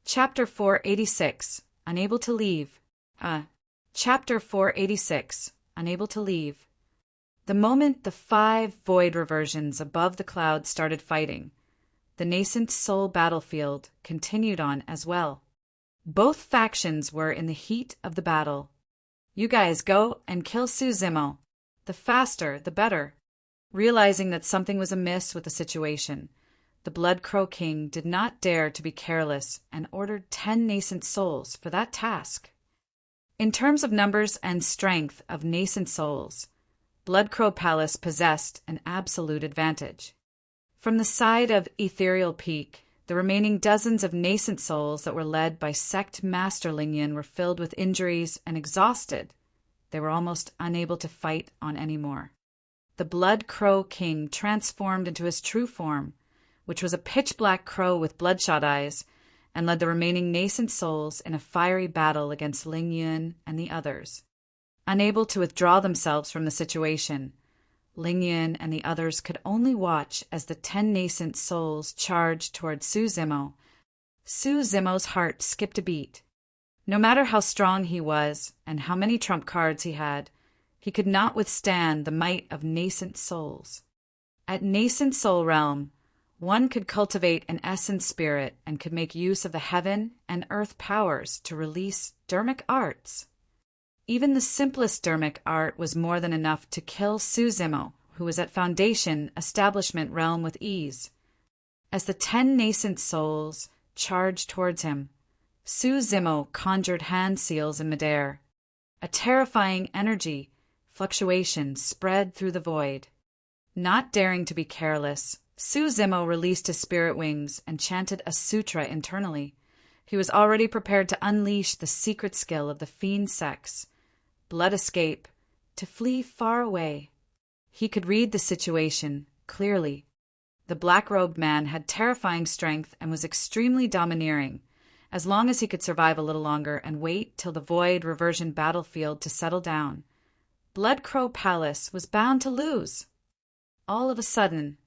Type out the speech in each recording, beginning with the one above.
Chapter 486, Unable to Leave. Chapter 486, Unable to Leave. The moment the 5 void reversions above the clouds started fighting, the nascent soul battlefield continued on as well. Both factions were in the heat of the battle. You guys go and kill Suzimo. The faster, the better. Realizing that something was amiss with the situation, the Blood Crow King did not dare to be careless and ordered 10 nascent souls for that task. In terms of numbers and strength of nascent souls, Blood Crow Palace possessed an absolute advantage. From the side of Ethereal Peak, the remaining dozens of nascent souls that were led by Sect Master Lingyan were filled with injuries and exhausted. They were almost unable to fight on any more. The Blood Crow King transformed into his true form, which was a pitch-black crow with bloodshot eyes, and led the remaining nascent souls in a fiery battle against Lingyan and the others. Unable to withdraw themselves from the situation, Lingyan and the others could only watch as the 10 nascent souls charged toward Suzimo. Suzimo's heart skipped a beat. No matter how strong he was and how many trump cards he had, he could not withstand the might of nascent souls. At Nascent Soul Realm, one could cultivate an essence spirit and could make use of the heaven and earth powers to release dermic arts. Even the simplest dermic art was more than enough to kill Suzimo, who was at Foundation Establishment Realm with ease. As the 10 nascent souls charged towards him, Suzimo conjured hand seals in midair. A terrifying energy fluctuation spread through the void. Not daring to be careless, Suzimo released his spirit wings and chanted a sutra internally. He was already prepared to unleash the secret skill of the fiend sex, blood escape, to flee far away. He could read the situation clearly. The black-robed man had terrifying strength and was extremely domineering, as long as he could survive a little longer and wait till the void reversion battlefield to settle down. Blood Crow Palace was bound to lose. All of a sudden,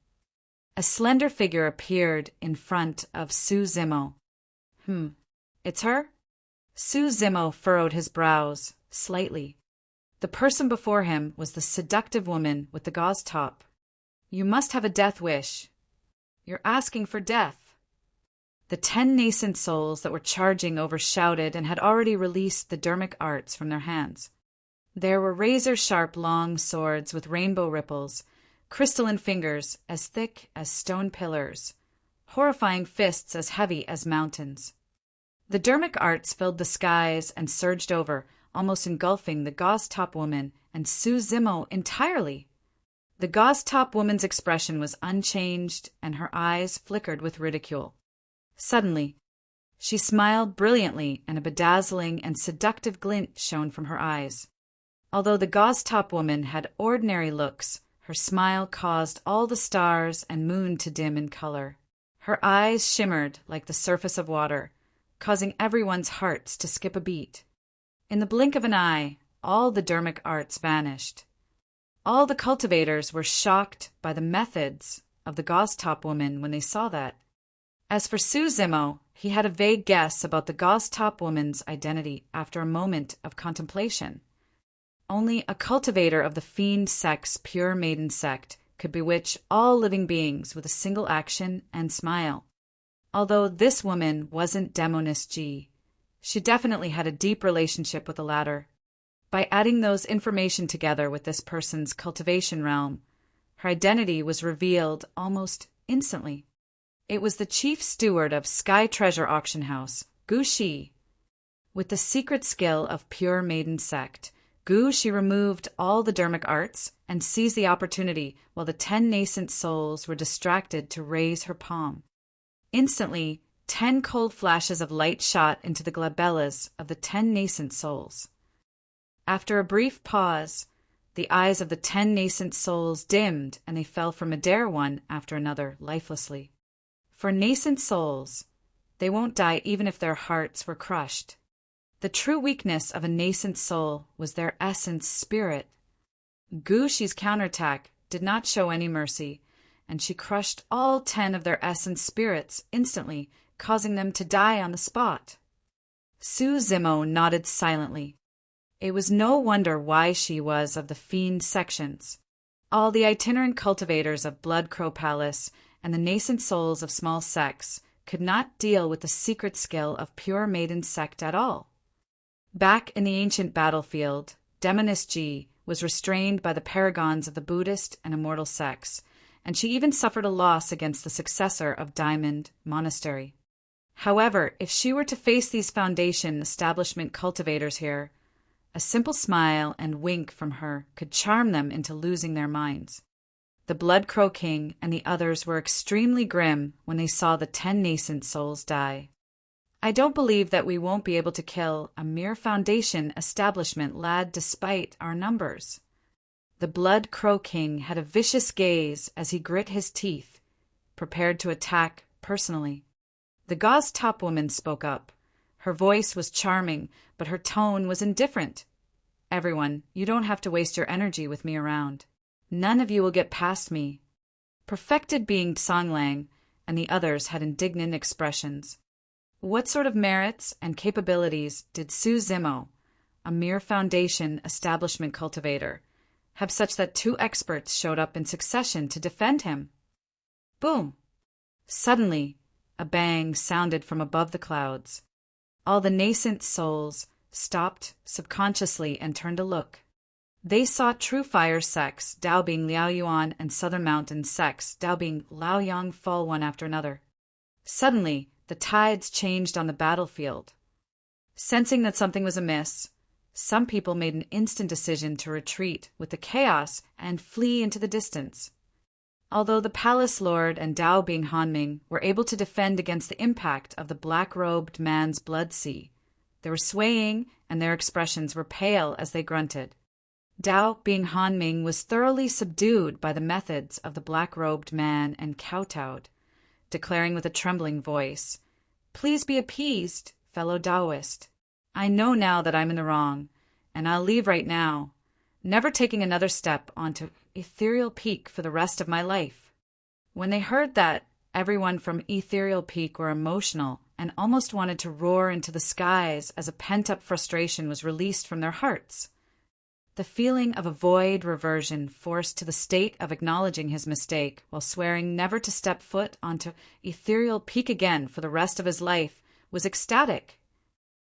a slender figure appeared in front of Suzimo. It's her? Suzimo furrowed his brows slightly. The person before him was the seductive woman with the gauze top. You must have a death wish. You're asking for death. The 10 nascent souls that were charging over shouted and had already released the dermic arts from their hands. There were razor-sharp long swords with rainbow ripples, crystalline fingers as thick as stone pillars, horrifying fists as heavy as mountains. The dermic arts filled the skies and surged over, almost engulfing the gauze-top woman and Suzimo entirely. The gauze-top woman's expression was unchanged, and her eyes flickered with ridicule. Suddenly, she smiled brilliantly, and a bedazzling and seductive glint shone from her eyes. Although the gauze-top woman had ordinary looks, her smile caused all the stars and moon to dim in color. Her eyes shimmered like the surface of water, causing everyone's hearts to skip a beat. In the blink of an eye, all the dermic arts vanished. All the cultivators were shocked by the methods of the gauze-top woman when they saw that. As for Suzimo, he had a vague guess about the gauze-top woman's identity after a moment of contemplation. Only a cultivator of the fiend sex pure maiden sect could bewitch all living beings with a single action and smile. Although this woman wasn't Demoness G, she definitely had a deep relationship with the latter. By adding those information together with this person's cultivation realm, her identity was revealed almost instantly. It was the chief steward of Sky Treasure Auction House, Gu Shi. With the secret skill of pure maiden sect, Gu Shi removed all the dermic arts and seized the opportunity while the 10 nascent souls were distracted to raise her palm. Instantly, 10 cold flashes of light shot into the glabellas of the 10 nascent souls. After a brief pause, the eyes of the 10 nascent souls dimmed and they fell from midair one after another lifelessly. For nascent souls, they won't die even if their hearts were crushed. The true weakness of a nascent soul was their essence spirit. Gu Shi's counterattack did not show any mercy, and she crushed all 10 of their essence spirits instantly, causing them to die on the spot. Su Zimo nodded silently. It was no wonder why she was of the fiend sections. All the itinerant cultivators of Blood Crow Palace and the nascent souls of small sects could not deal with the secret skill of pure maiden sect at all. Back in the ancient battlefield, Demoness G was restrained by the paragons of the Buddhist and immortal sects, and she even suffered a loss against the successor of Diamond Monastery. However, if she were to face these Foundation establishment cultivators here, a simple smile and wink from her could charm them into losing their minds. The Blood Crow King and the others were extremely grim when they saw the 10 nascent souls die. I don't believe that we won't be able to kill a mere Foundation establishment lad despite our numbers. The Blood Crow King had a vicious gaze as he grit his teeth, prepared to attack personally. The gauze top woman spoke up. Her voice was charming, but her tone was indifferent. Everyone, you don't have to waste your energy with me around. None of you will get past me. Perfected being Songlang and the others had indignant expressions. What sort of merits and capabilities did Su Zimo, a mere Foundation establishment cultivator, have such that 2 experts showed up in succession to defend him? Boom! Suddenly, a bang sounded from above the clouds. All the nascent souls stopped subconsciously and turned to look. They saw True Fire sects, Dao being Liao Yuan, and Southern Mountain sects, Dao being Lao Yang, fall one after another. Suddenly, the tides changed on the battlefield. Sensing that something was amiss, some people made an instant decision to retreat with the chaos and flee into the distance. Although the palace lord and Dao being Hanming were able to defend against the impact of the black-robed man's blood sea, they were swaying and their expressions were pale as they grunted. Dao being Hanming was thoroughly subdued by the methods of the black-robed man and kowtowed, declaring with a trembling voice, "Please be appeased, fellow Taoist. I know now that I'm in the wrong, and I'll leave right now, never taking another step onto Ethereal Peak for the rest of my life." When they heard that, everyone from Ethereal Peak were emotional and almost wanted to roar into the skies as a pent-up frustration was released from their hearts. The feeling of a void reversion forced to the state of acknowledging his mistake while swearing never to step foot onto Ethereal Peak again for the rest of his life was ecstatic.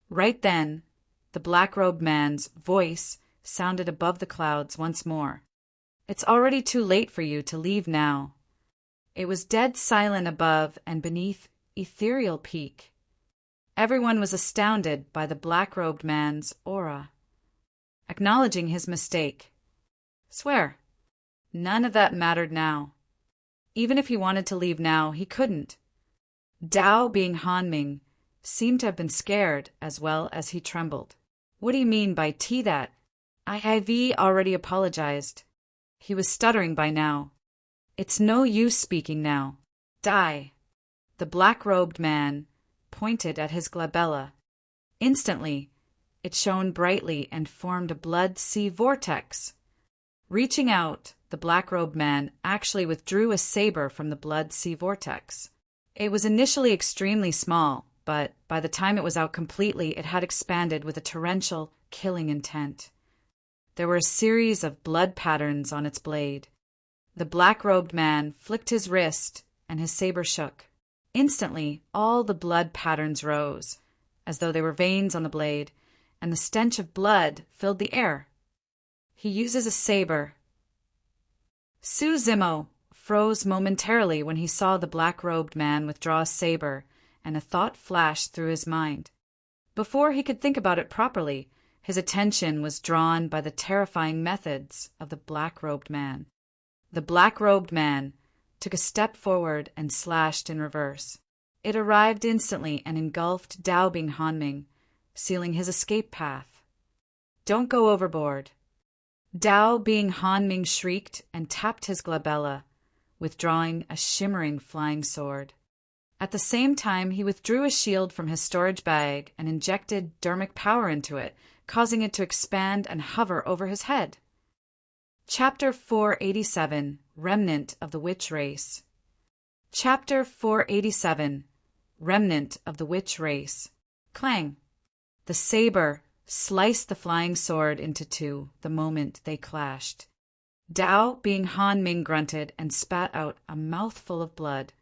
Right then, the black-robed man's voice sounded above the clouds once more. "It's already too late for you to leave now." It was dead silent above and beneath Ethereal Peak. Everyone was astounded by the black-robed man's aura. Acknowledging his mistake. Swear. None of that mattered now. Even if he wanted to leave now, he couldn't. Dao being Hanming seemed to have been scared as well as he trembled. "What do you mean by that? I've already apologized." He was stuttering by now. "It's no use speaking now. Die." The black-robed man pointed at his glabella. Instantly, it shone brightly and formed a blood sea vortex. Reaching out, the black-robed man actually withdrew a saber from the blood sea vortex. It was initially extremely small, but by the time it was out completely, it had expanded with a torrential, killing intent. There were a series of blood patterns on its blade. The black-robed man flicked his wrist, and his saber shook. Instantly, all the blood patterns rose, as though they were veins on the blade, and the stench of blood filled the air. He uses a saber. Su Zimo froze momentarily when he saw the black-robed man withdraw a saber, and a thought flashed through his mind. Before he could think about it properly, his attention was drawn by the terrifying methods of the black-robed man. The black-robed man took a step forward and slashed in reverse. It arrived instantly and engulfed Dao Bing Hanming, sealing his escape path. "Don't go overboard." Dao Bing Hanming shrieked and tapped his glabella, withdrawing a shimmering flying sword. At the same time, he withdrew a shield from his storage bag and injected dermic power into it, causing it to expand and hover over his head. Chapter 487, Remnant of the Witch Race. Chapter 487, remnant of the witch race. Clang! The saber sliced the flying sword into two the moment they clashed. Dao being Han Ming grunted and spat out a mouthful of blood.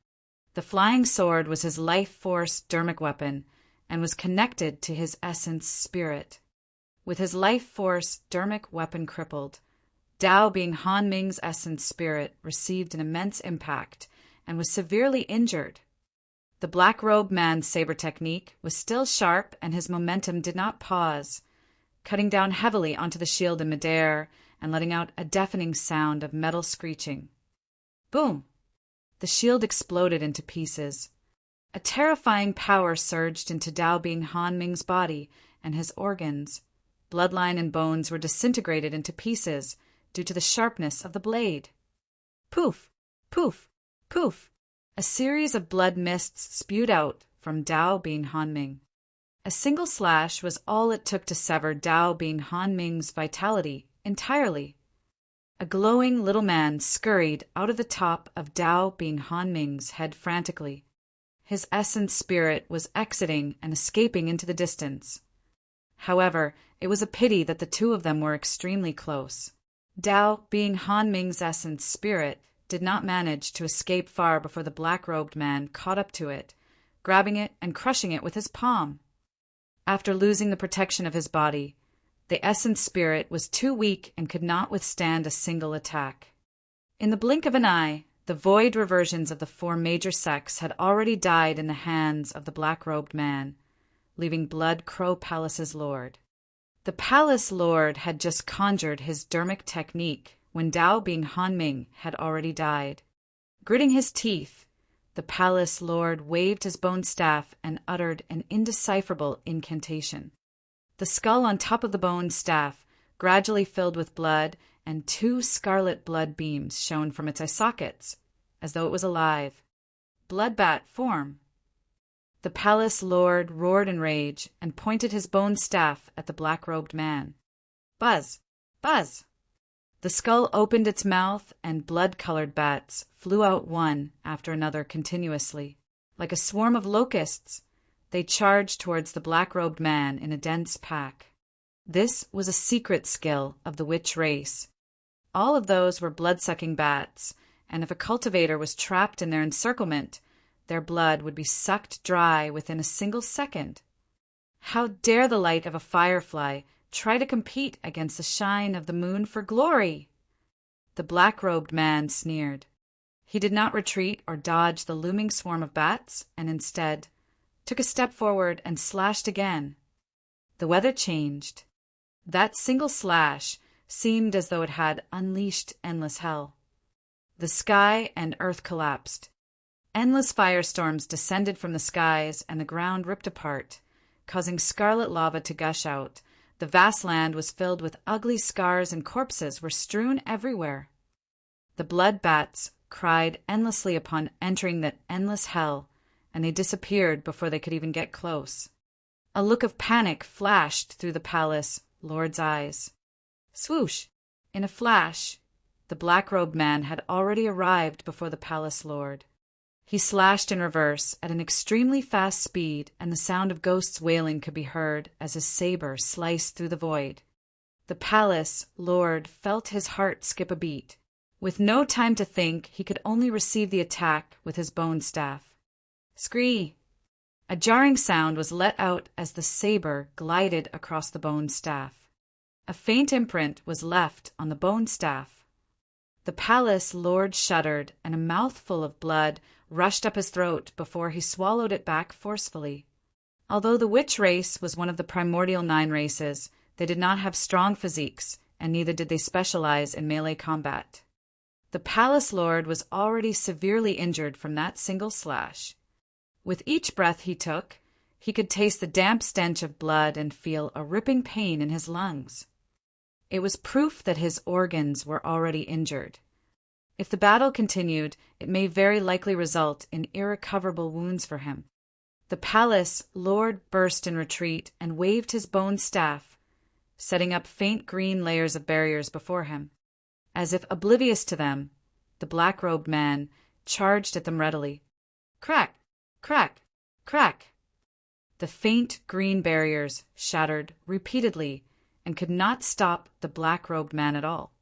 The flying sword was his life force dermic weapon and was connected to his essence spirit. With his life force dermic weapon crippled, Dao being Han Ming's essence spirit received an immense impact and was severely injured. The black-robed man's saber technique was still sharp and his momentum did not pause, cutting down heavily onto the shield in midair and letting out a deafening sound of metal screeching. Boom! The shield exploded into pieces. A terrifying power surged into Dao being Han Ming's body and his organs. Bloodline and bones were disintegrated into pieces due to the sharpness of the blade. Poof! Poof! Poof! A series of blood mists spewed out from Dao being Han Ming. A single slash was all it took to sever Dao being Han Ming's vitality entirely. A glowing little man scurried out of the top of Dao being Han Ming's head frantically. His essence spirit was exiting and escaping into the distance. However, it was a pity that the two of them were extremely close. Dao, being Han Ming's essence spirit, did not manage to escape far before the black-robed man caught up to it, grabbing it and crushing it with his palm. After losing the protection of his body, the essence spirit was too weak and could not withstand a single attack. In the blink of an eye, the void reversions of the four major sects had already died in the hands of the black-robed man, leaving Blood Crow Palace's lord. The palace lord had just conjured his dermic technique when Dao being Han Ming had already died. Gritting his teeth, the palace lord waved his bone staff and uttered an indecipherable incantation. The skull on top of the bone staff gradually filled with blood, and two scarlet blood beams shone from its eye sockets, as though it was alive. Bloodbat form. The palace lord roared in rage and pointed his bone staff at the black-robed man. Buzz! Buzz! The skull opened its mouth, and blood-colored bats flew out one after another continuously. Like a swarm of locusts, they charged towards the black-robed man in a dense pack. This was a secret skill of the witch race. All of those were blood-sucking bats, and if a cultivator was trapped in their encirclement, their blood would be sucked dry within a single second. How dare the light of a firefly try to compete against the shine of the moon for glory? The black-robed man sneered. He did not retreat or dodge the looming swarm of bats, and instead took a step forward and slashed again. The weather changed. That single slash seemed as though it had unleashed endless hell. The sky and earth collapsed. Endless firestorms descended from the skies, and the ground ripped apart, causing scarlet lava to gush out. The vast land was filled with ugly scars, and corpses were strewn everywhere. The blood bats cried endlessly upon entering that endless hell, and they disappeared before they could even get close. A look of panic flashed through the palace lord's eyes. Swoosh! In a flash, the black-robed man had already arrived before the palace lord. He slashed in reverse at an extremely fast speed, and the sound of ghosts wailing could be heard as his saber sliced through the void. The palace lord felt his heart skip a beat. With no time to think, he could only receive the attack with his bone staff. Scree! A jarring sound was let out as the saber glided across the bone staff. A faint imprint was left on the bone staff. The palace lord shuddered, and a mouthful of blood rushed up his throat before he swallowed it back forcefully. Although the witch race was one of the primordial 9 races, they did not have strong physiques, and neither did they specialize in melee combat. The palace lord was already severely injured from that single slash. With each breath he took, he could taste the damp stench of blood and feel a ripping pain in his lungs. It was proof that his organs were already injured. If the battle continued, it may very likely result in irrecoverable wounds for him. The palace lord burst in retreat and waved his bone staff, setting up faint green layers of barriers before him. As if oblivious to them, the black-robed man charged at them readily. Crack! Crack! Crack! The faint green barriers shattered repeatedly and could not stop the black-robed man at all.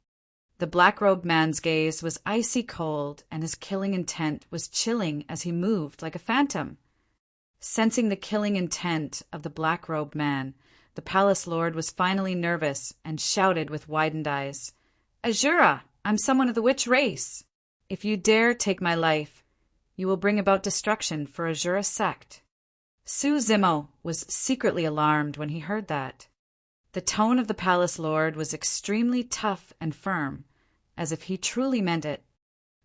The black-robed man's gaze was icy cold, and his killing intent was chilling as he moved like a phantom. Sensing the killing intent of the black-robed man, the palace lord was finally nervous and shouted with widened eyes, "Azura, I'm someone of the witch race. If you dare take my life, you will bring about destruction for Azura's sect." Su Zimo was secretly alarmed when he heard that. The tone of the palace lord was extremely tough and firm, as if he truly meant it.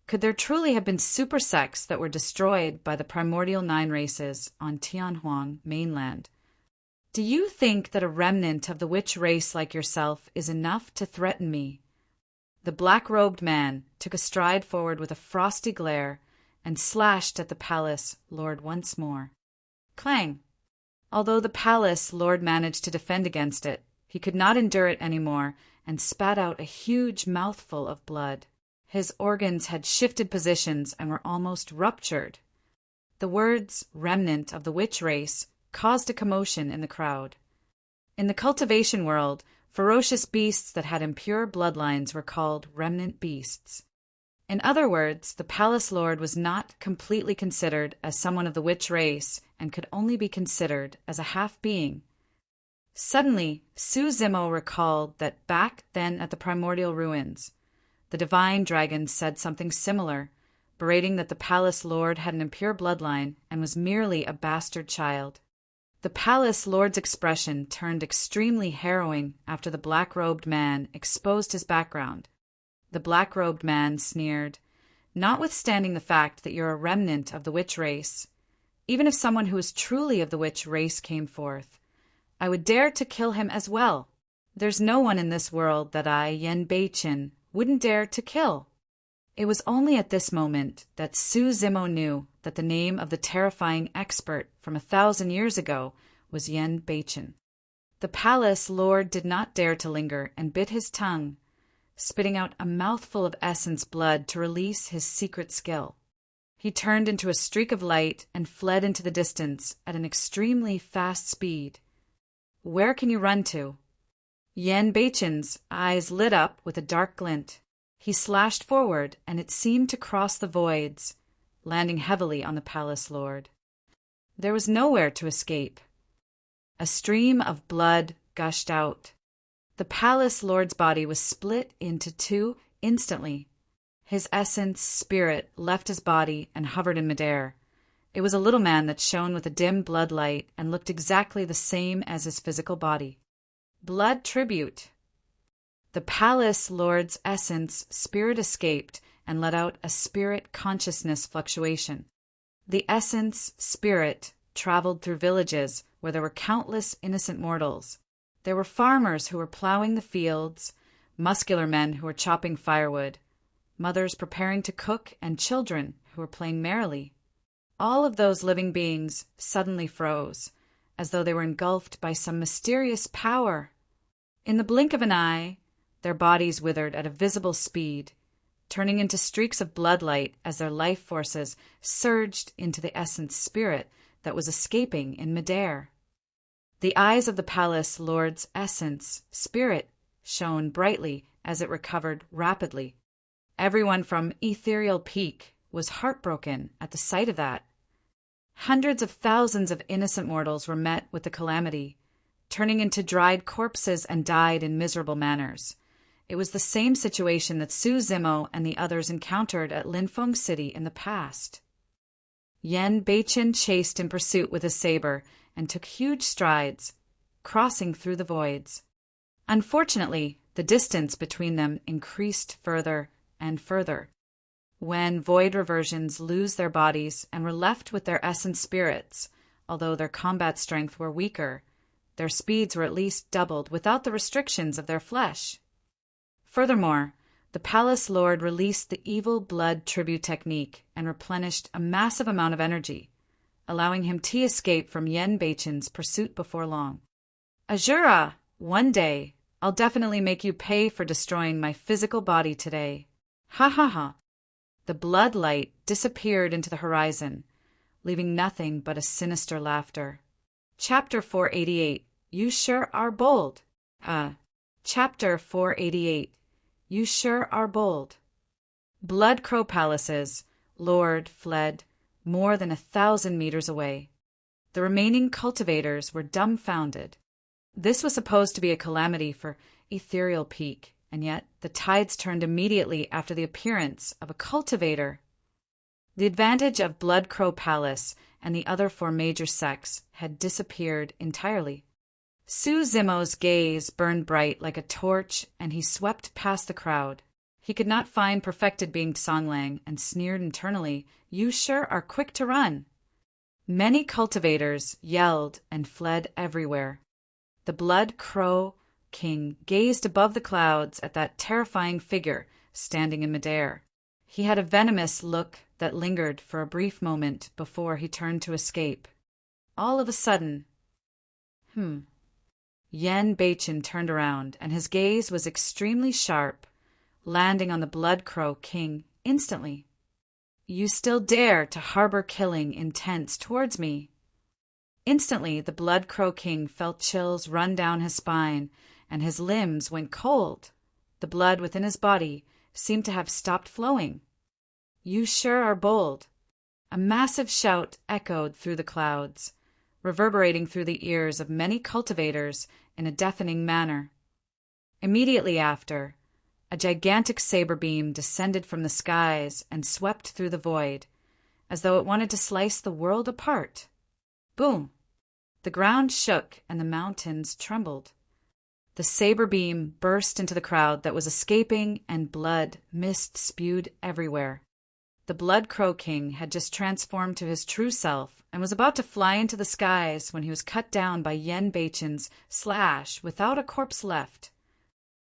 Could there truly have been super sects that were destroyed by the primordial 9 races on Tianhuang mainland? Do you think that a remnant of the witch race like yourself is enough to threaten me? The black-robed man took a stride forward with a frosty glare and slashed at the palace lord once more. Clang! Although the palace lord managed to defend against it, he could not endure it anymore and spat out a huge mouthful of blood. His organs had shifted positions and were almost ruptured. The words "remnant of the witch race" caused a commotion in the crowd. In the cultivation world, ferocious beasts that had impure bloodlines were called remnant beasts. In other words, the palace lord was not completely considered as someone of the witch race and could only be considered as a half-being. Suddenly, Su Zimo recalled that back then at the primordial ruins, the divine dragon said something similar, berating that the palace lord had an impure bloodline and was merely a bastard child. The palace lord's expression turned extremely harrowing after the black-robed man exposed his background. The black-robed man sneered, "Notwithstanding the fact that you're a remnant of the witch race, even if someone who is truly of the witch race came forth, I would dare to kill him as well. There's no one in this world that I, Yen Beichin, wouldn't dare to kill." It was only at this moment that Su Zimo knew that the name of the terrifying expert from 1,000 years ago was Yen Beichin. The palace lord did not dare to linger and bit his tongue, spitting out a mouthful of essence blood to release his secret skill. He turned into a streak of light and fled into the distance at an extremely fast speed. "Where can you run to?" Yen Beichin's eyes lit up with a dark glint. He slashed forward, and it seemed to cross the voids, landing heavily on the palace lord. There was nowhere to escape. A stream of blood gushed out. The palace lord's body was split into 2 instantly. His essence, spirit, left his body and hovered in midair. It was a little man that shone with a dim blood light and looked exactly the same as his physical body. Blood tribute. The palace lord's essence, spirit escaped and let out a spirit consciousness fluctuation. The essence, spirit, traveled through villages where there were countless innocent mortals. There were farmers who were plowing the fields, muscular men who were chopping firewood, mothers preparing to cook, and children who were playing merrily. All of those living beings suddenly froze, as though they were engulfed by some mysterious power. In the blink of an eye, their bodies withered at a visible speed, turning into streaks of bloodlight as their life forces surged into the essence spirit that was escaping in midair. The eyes of the palace lord's essence spirit shone brightly as it recovered rapidly. Everyone from Ethereal Peak was heartbroken at the sight of that. Hundreds of thousands of innocent mortals were met with the calamity, turning into dried corpses and died in miserable manners. It was the same situation that Su Zimo and the others encountered at Linfeng City in the past. Yen Beichin chased in pursuit with his saber and took huge strides, crossing through the voids. Unfortunately, the distance between them increased further and further. When void reversions lose their bodies and were left with their essence spirits, although their combat strength were weaker, their speeds were at least doubled without the restrictions of their flesh. Furthermore, the palace lord released the evil blood tribute technique and replenished a massive amount of energy, allowing him to escape from Yen Beichin's pursuit before long. "Azura, one day, I'll definitely make you pay for destroying my physical body today. Ha ha ha." The blood light disappeared into the horizon, leaving nothing but a sinister laughter. Chapter 488. You sure are bold. Chapter 488. You sure are bold. Blood Crow Palaces. Lord fled more than 1,000 meters away. The remaining cultivators were dumbfounded. This was supposed to be a calamity for Ethereal Peak, and yet the tides turned immediately after the appearance of a cultivator. The advantage of Blood Crow Palace and the other 4 major sects had disappeared entirely. Su Zimo's gaze burned bright like a torch, and he swept past the crowd. He could not find perfected being Songlang, and sneered internally, "You sure are quick to run." Many cultivators yelled and fled everywhere. The Blood Crow King gazed above the clouds at that terrifying figure standing in midair. He had a venomous look that lingered for a brief moment before he turned to escape. All of a sudden, Yen Beichen turned around, and his gaze was extremely sharp, landing on the Blood Crow King instantly. "You still dare to harbor killing intents towards me?" Instantly, the Blood Crow King felt chills run down his spine, and his limbs went cold. The blood within his body seemed to have stopped flowing. "You sure are bold." A massive shout echoed through the clouds, reverberating through the ears of many cultivators in a deafening manner. Immediately after, a gigantic saber beam descended from the skies and swept through the void, as though it wanted to slice the world apart. Boom! The ground shook and the mountains trembled. The saber beam burst into the crowd that was escaping, and blood mist spewed everywhere. The Blood Crow King had just transformed to his true self and was about to fly into the skies when he was cut down by Yen Beichen's slash without a corpse left.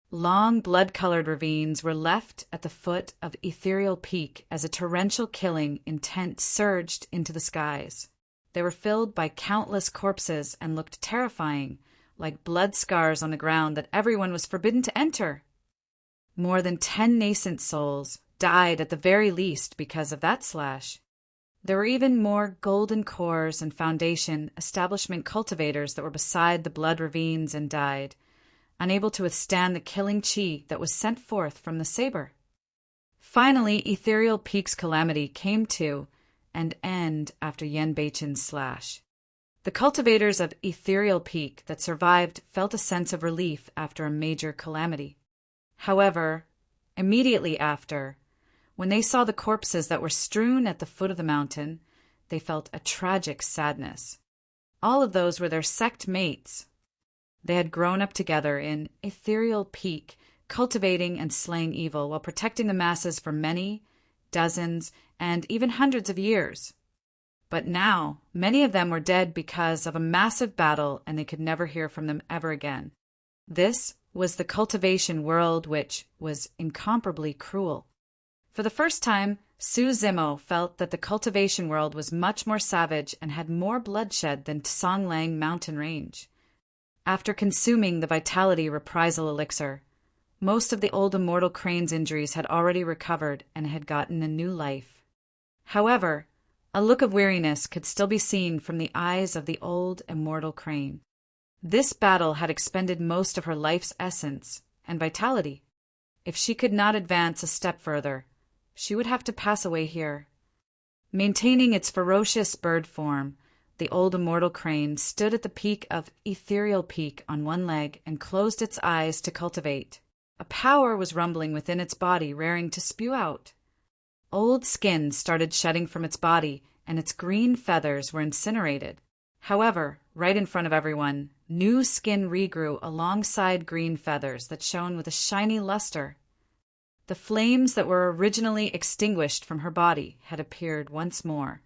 Long blood-colored ravines were left at the foot of Ethereal Peak as a torrential killing intent surged into the skies. They were filled by countless corpses and looked terrifying, like blood scars on the ground that everyone was forbidden to enter. More than 10 nascent souls died at the very least because of that slash. There were even more golden cores and foundation establishment cultivators that were beside the blood ravines and died, unable to withstand the killing chi that was sent forth from the saber. Finally, Ethereal Peak's calamity came to an end after Yen Beichen's slash. The cultivators of Ethereal Peak that survived felt a sense of relief after a major calamity. However, immediately after, when they saw the corpses that were strewn at the foot of the mountain, they felt a tragic sadness. All of those were their sect mates. They had grown up together in Ethereal Peak, cultivating and slaying evil while protecting the masses for many, dozens, and even hundreds of years. But now, many of them were dead because of a massive battle, and they could never hear from them ever again. This was the cultivation world, which was incomparably cruel. For the first time, Su Zimo felt that the cultivation world was much more savage and had more bloodshed than Songlang Mountain Range. After consuming the Vitality Reprisal Elixir, most of the old immortal crane's injuries had already recovered and had gotten a new life. However, a look of weariness could still be seen from the eyes of the old immortal crane. This battle had expended most of her life's essence and vitality. If she could not advance a step further, she would have to pass away here. Maintaining its ferocious bird form, the old immortal crane stood at the peak of Ethereal Peak on one leg and closed its eyes to cultivate. A power was rumbling within its body, raring to spew out. Old skin started shedding from its body, and its green feathers were incinerated. However, right in front of everyone, new skin regrew alongside green feathers that shone with a shiny luster. The flames that were originally extinguished from her body had appeared once more.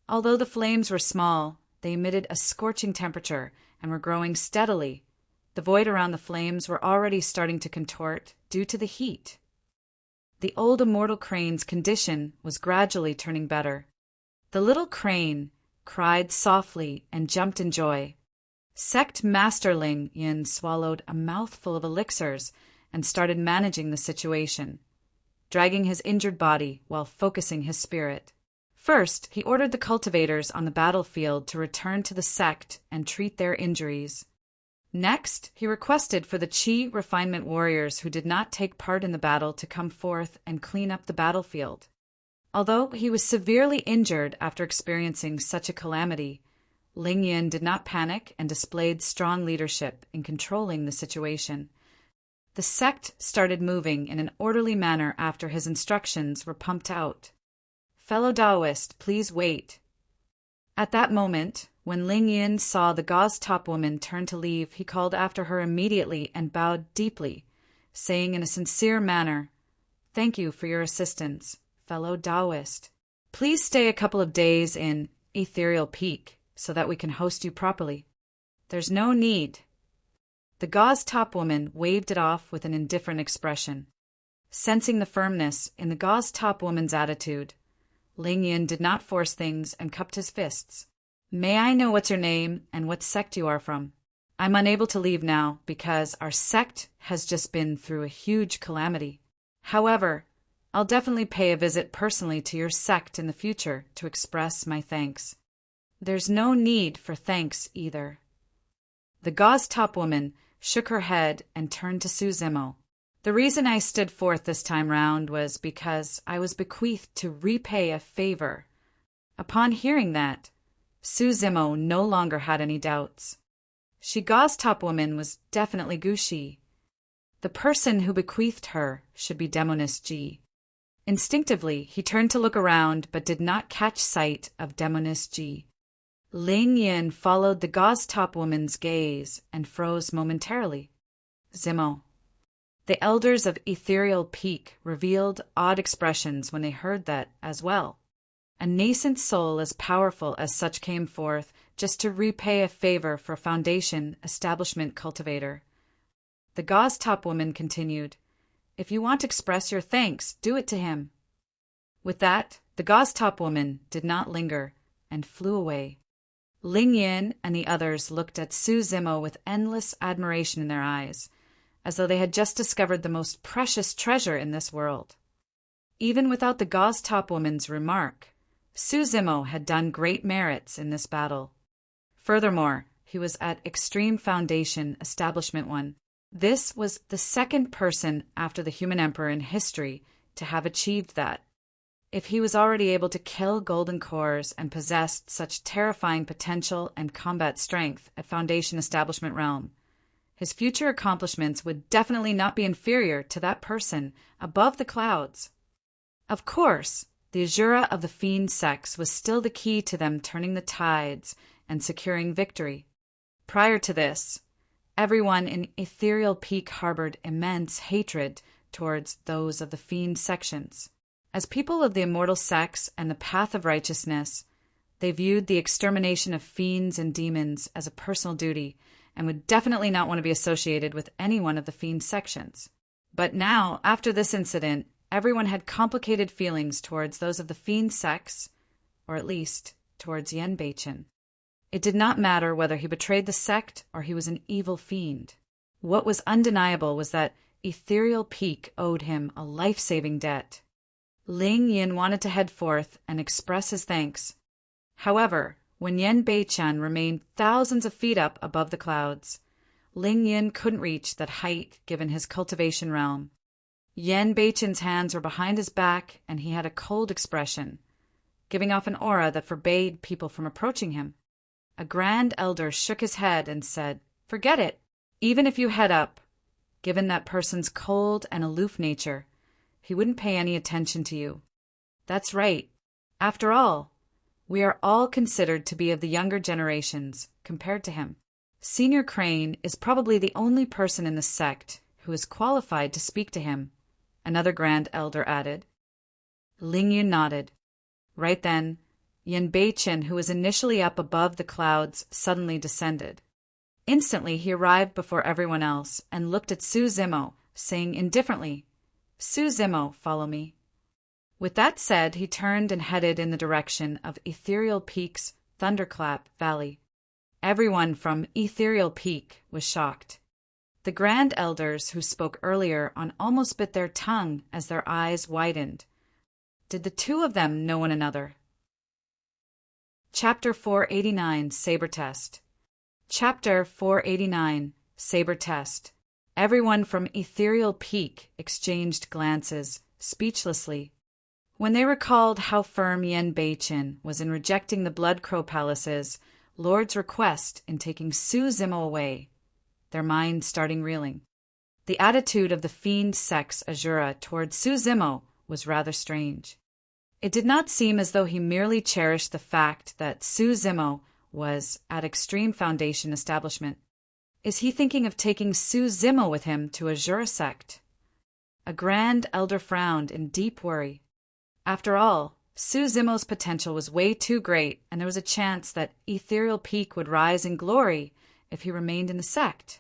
Although the flames were small, they emitted a scorching temperature and were growing steadily. The void around the flames were already starting to contort due to the heat. The old immortal crane's condition was gradually turning better. The little crane cried softly and jumped in joy. Sect Masterling Yin swallowed a mouthful of elixirs and started managing the situation, dragging his injured body while focusing his spirit. First, he ordered the cultivators on the battlefield to return to the sect and treat their injuries. Next, he requested for the Qi refinement warriors who did not take part in the battle to come forth and clean up the battlefield. Although he was severely injured after experiencing such a calamity, Ling Yin did not panic and displayed strong leadership in controlling the situation. The sect started moving in an orderly manner after his instructions were pumped out. "Fellow Taoist, please wait." At that moment, when Ling Yin saw the gauze top woman turn to leave, he called after her immediately and bowed deeply, saying in a sincere manner, "Thank you for your assistance, fellow Taoist. Please stay a couple of days in Ethereal Peak so that we can host you properly." "There's no need." The gauze top woman waved it off with an indifferent expression. Sensing the firmness in the gauze top woman's attitude, Ling Yin did not force things and cupped his fists. "May I know what's your name and what sect you are from? I'm unable to leave now because our sect has just been through a huge calamity. However, I'll definitely pay a visit personally to your sect in the future to express my thanks." "There's no need for thanks either." The gauze top woman shook her head and turned to Su Zimo. "The reason I stood forth this time round was because I was bequeathed to repay a favor." Upon hearing that, Su Zimo no longer had any doubts. She gauze top woman was definitely Gu Shi. The person who bequeathed her should be Demoness Ji. Instinctively, he turned to look around but did not catch sight of Demoness Ji. Ling Yin followed the gauze top woman's gaze and froze momentarily. "Zimo." The elders of Ethereal Peak revealed odd expressions when they heard that as well. A nascent soul as powerful as such came forth just to repay a favor for a foundation establishment cultivator. The gauze top woman continued, "If you want to express your thanks, do it to him." With that, the gauze top woman did not linger and flew away. Ling Yin and the others looked at Su Zimo with endless admiration in their eyes, as though they had just discovered the most precious treasure in this world. Even without the gauze top woman's remark, Su Zimo had done great merits in this battle. Furthermore, he was at Extreme Foundation Establishment 1. This was the second person after the human emperor in history to have achieved that. If he was already able to kill golden cores and possessed such terrifying potential and combat strength at Foundation Establishment Realm, his future accomplishments would definitely not be inferior to that person above the clouds. Of course, the Azura of the Fiend Sects was still the key to them turning the tides and securing victory. Prior to this, everyone in Ethereal Peak harbored immense hatred towards those of the Fiend sections. As people of the immortal sects and the path of righteousness, they viewed the extermination of fiends and demons as a personal duty and would definitely not want to be associated with any one of the fiend sections. But now, after this incident, everyone had complicated feelings towards those of the fiend sects, or at least towards Yen Beichen. It did not matter whether he betrayed the sect or he was an evil fiend. What was undeniable was that Ethereal Peak owed him a life-saving debt. Ling Yin wanted to head forth and express his thanks. However, when Yen Beichen remained thousands of feet up above the clouds, Ling Yin couldn't reach that height given his cultivation realm. Yen Beichen's hands were behind his back and he had a cold expression, giving off an aura that forbade people from approaching him. A grand elder shook his head and said, "Forget it. Even if you head up, given that person's cold and aloof nature, he wouldn't pay any attention to you. That's right. After all, we are all considered to be of the younger generations compared to him. Senior Crane is probably the only person in the sect who is qualified to speak to him," another grand elder added. Ling Yun nodded. Right then, Yen Beichen, who was initially up above the clouds, suddenly descended. Instantly, he arrived before everyone else and looked at Su Zimo, saying indifferently, "Su Zimo, follow me." With that said, he turned and headed in the direction of Ethereal Peak's Thunderclap Valley. Everyone from Ethereal Peak was shocked. The grand elders who spoke earlier on almost bit their tongue as their eyes widened. Did the two of them know one another? Chapter 489, Saber Test. Chapter 489, Saber Test. Everyone from Ethereal Peak exchanged glances, speechlessly. When they recalled how firm Yen Beichin was in rejecting the Blood Crow Palace's Lord's request in taking Su Zimo away, their minds starting reeling. The attitude of the fiend sex Azura toward Su Zimo was rather strange. It did not seem as though he merely cherished the fact that Su Zimo was at Extreme Foundation establishment. Is he thinking of taking Su Zimo with him to Azura sect? A grand elder frowned in deep worry. After all, Su Zimo's potential was way too great, and there was a chance that Ethereal Peak would rise in glory if he remained in the sect.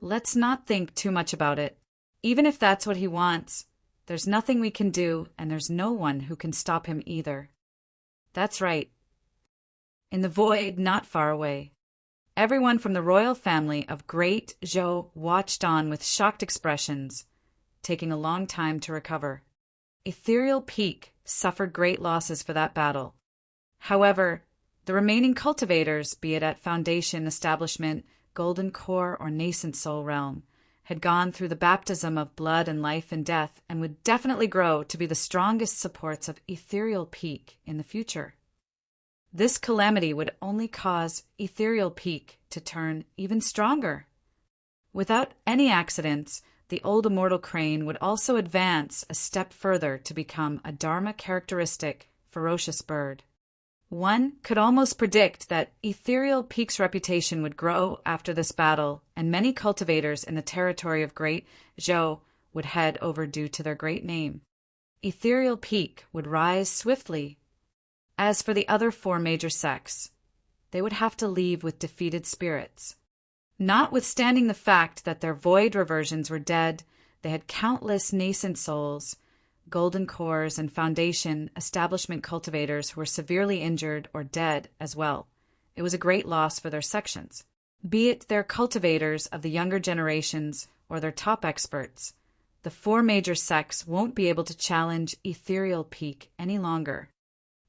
Let's not think too much about it. Even if that's what he wants, there's nothing we can do, and there's no one who can stop him either. That's right. In the void not far away, everyone from the royal family of Great Zhou watched on with shocked expressions, taking a long time to recover. Ethereal Peak suffered great losses for that battle. However, the remaining cultivators, be it at Foundation Establishment, Golden Core, or Nascent Soul Realm, had gone through the baptism of blood and life and death and would definitely grow to be the strongest supports of Ethereal Peak in the future. This calamity would only cause Ethereal Peak to turn even stronger. Without any accidents, the old immortal crane would also advance a step further to become a Dharma-characteristic, ferocious bird. One could almost predict that Ethereal Peak's reputation would grow after this battle, and many cultivators in the territory of Great Zhou would head over due to their great name. Ethereal Peak would rise swiftly. As for the other 4 major sects, they would have to leave with defeated spirits. Notwithstanding the fact that their void reversions were dead, they had countless nascent souls, golden cores, and foundation establishment cultivators who were severely injured or dead as well. It was a great loss for their sections. Be it their cultivators of the younger generations or their top experts, the 4 major sects won't be able to challenge Ethereal Peak any longer.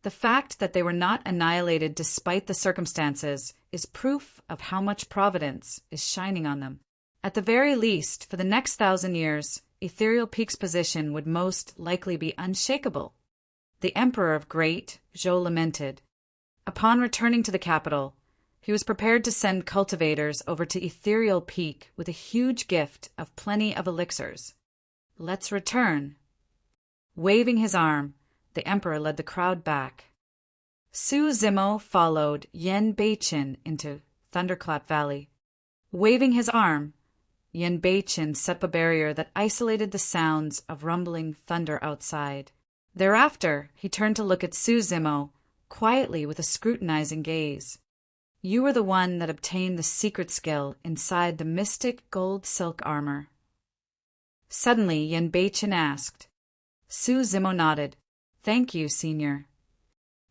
The fact that they were not annihilated despite the circumstances is proof of how much providence is shining on them. At the very least, for the next 1,000 years, Ethereal Peak's position would most likely be unshakable. The Emperor of Great Zhou lamented. Upon returning to the capital, he was prepared to send cultivators over to Ethereal Peak with a huge gift of plenty of elixirs. Let's return. Waving his arm, the Emperor led the crowd back. Su Zimo followed Yen Beichin into Thunderclap Valley. Waving his arm, Yen Beichin set up a barrier that isolated the sounds of rumbling thunder outside. Thereafter, he turned to look at Su Zimo, quietly with a scrutinizing gaze. You were the one that obtained the secret skill inside the mystic gold silk armor. Suddenly, Yen Beichin asked. Su Zimo nodded. Thank you, Senior.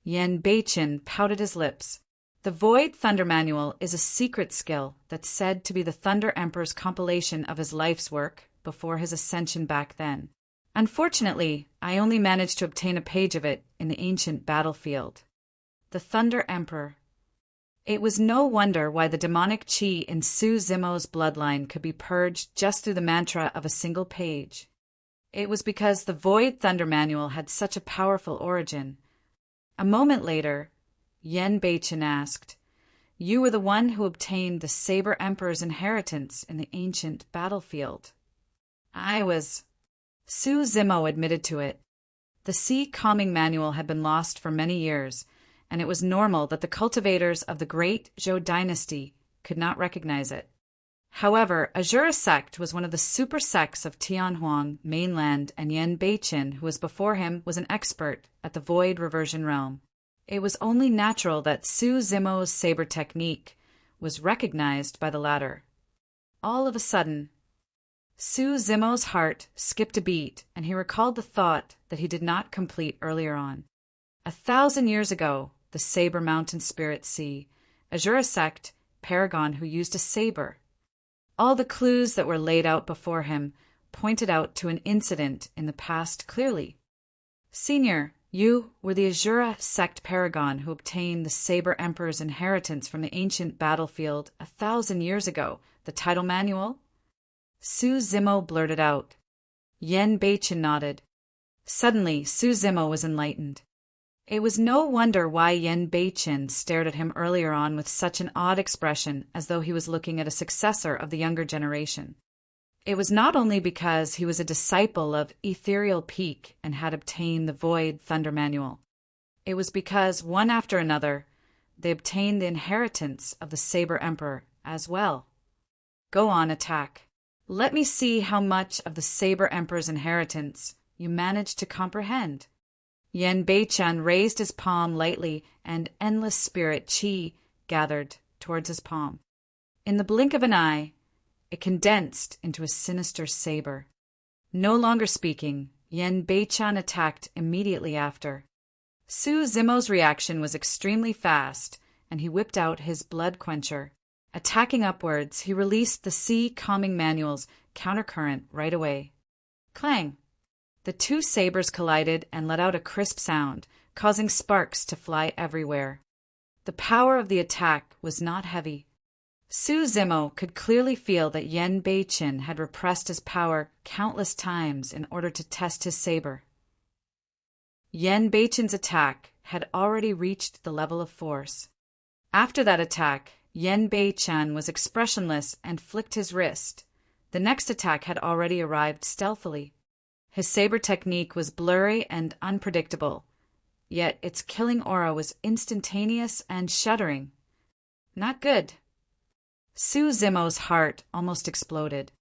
Yen Beichin pouted his lips. The Void Thunder Manual is a secret skill that's said to be the Thunder Emperor's compilation of his life's work before his ascension back then. Unfortunately, I only managed to obtain a page of it in the ancient battlefield. The Thunder Emperor. It was no wonder why the demonic chi in Su Zimo's bloodline could be purged just through the mantra of a single page. It was because the Void Thunder Manual had such a powerful origin. A moment later, Yen Beichin asked, You were the one who obtained the Saber Emperor's inheritance in the ancient battlefield. I was. Su Zimo admitted to it. The Sea Calming Manual had been lost for many years, and it was normal that the cultivators of the Great Zhou dynasty could not recognize it. However, Azura sect was one of the super sects of Tianhuang, mainland, and Yen Beichin, who was before him, was an expert at the void reversion realm. It was only natural that Su Zimo's saber technique was recognized by the latter. All of a sudden, Su Zimo's heart skipped a beat, and he recalled the thought that he did not complete earlier on. 1,000 years ago, the Saber Mountain Spirit Sea, Azura sect, paragon who used a saber. All the clues that were laid out before him pointed out to an incident in the past clearly. Senior, You were the Azura sect paragon who obtained the Saber Emperor's inheritance from the ancient battlefield 1,000 years ago, the title manual? Su Zimo blurted out. Yen Beichen nodded. Suddenly, Su Zimo was enlightened. It was no wonder why Yen Beichen stared at him earlier on with such an odd expression, as though he was looking at a successor of the younger generation. It was not only because he was a disciple of Ethereal Peak and had obtained the Void Thunder Manual. It was because, one after another, they obtained the inheritance of the Saber Emperor as well. Go on, attack. Let me see how much of the Saber Emperor's inheritance you managed to comprehend. Yen Beichen raised his palm lightly, and endless spirit chi gathered towards his palm. In the blink of an eye, it condensed into a sinister saber. No longer speaking, Yen Beichen attacked immediately after. Su Zimo's reaction was extremely fast, and he whipped out his blood quencher. Attacking upwards, he released the Sea Calming Manual's countercurrent right away. Clang! The two sabers collided and let out a crisp sound, causing sparks to fly everywhere. The power of the attack was not heavy. Su Zimo could clearly feel that Yen Beichen had repressed his power countless times in order to test his saber. Yen Beichen's attack had already reached the level of force. After that attack, Yen Beichen was expressionless and flicked his wrist. The next attack had already arrived stealthily. His saber technique was blurry and unpredictable, yet its killing aura was instantaneous and shuddering. Not good. Su Zimo's heart almost exploded.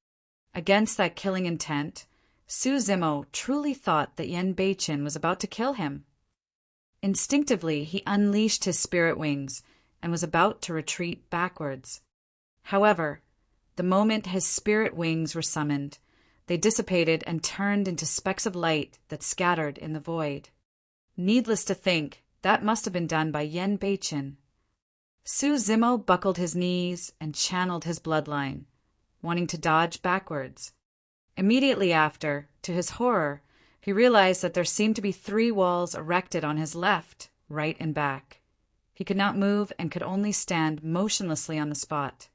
Against that killing intent, Su Zimo truly thought that Yen Beichen was about to kill him. Instinctively, he unleashed his spirit wings and was about to retreat backwards. However, the moment his spirit wings were summoned, they dissipated and turned into specks of light that scattered in the void. Needless to think, that must have been done by Yen Beichen. Su Zimo buckled his knees and channeled his bloodline, wanting to dodge backwards. Immediately after, to his horror, he realized that there seemed to be 3 walls erected on his left, right, and back. He could not move and could only stand motionlessly on the spot.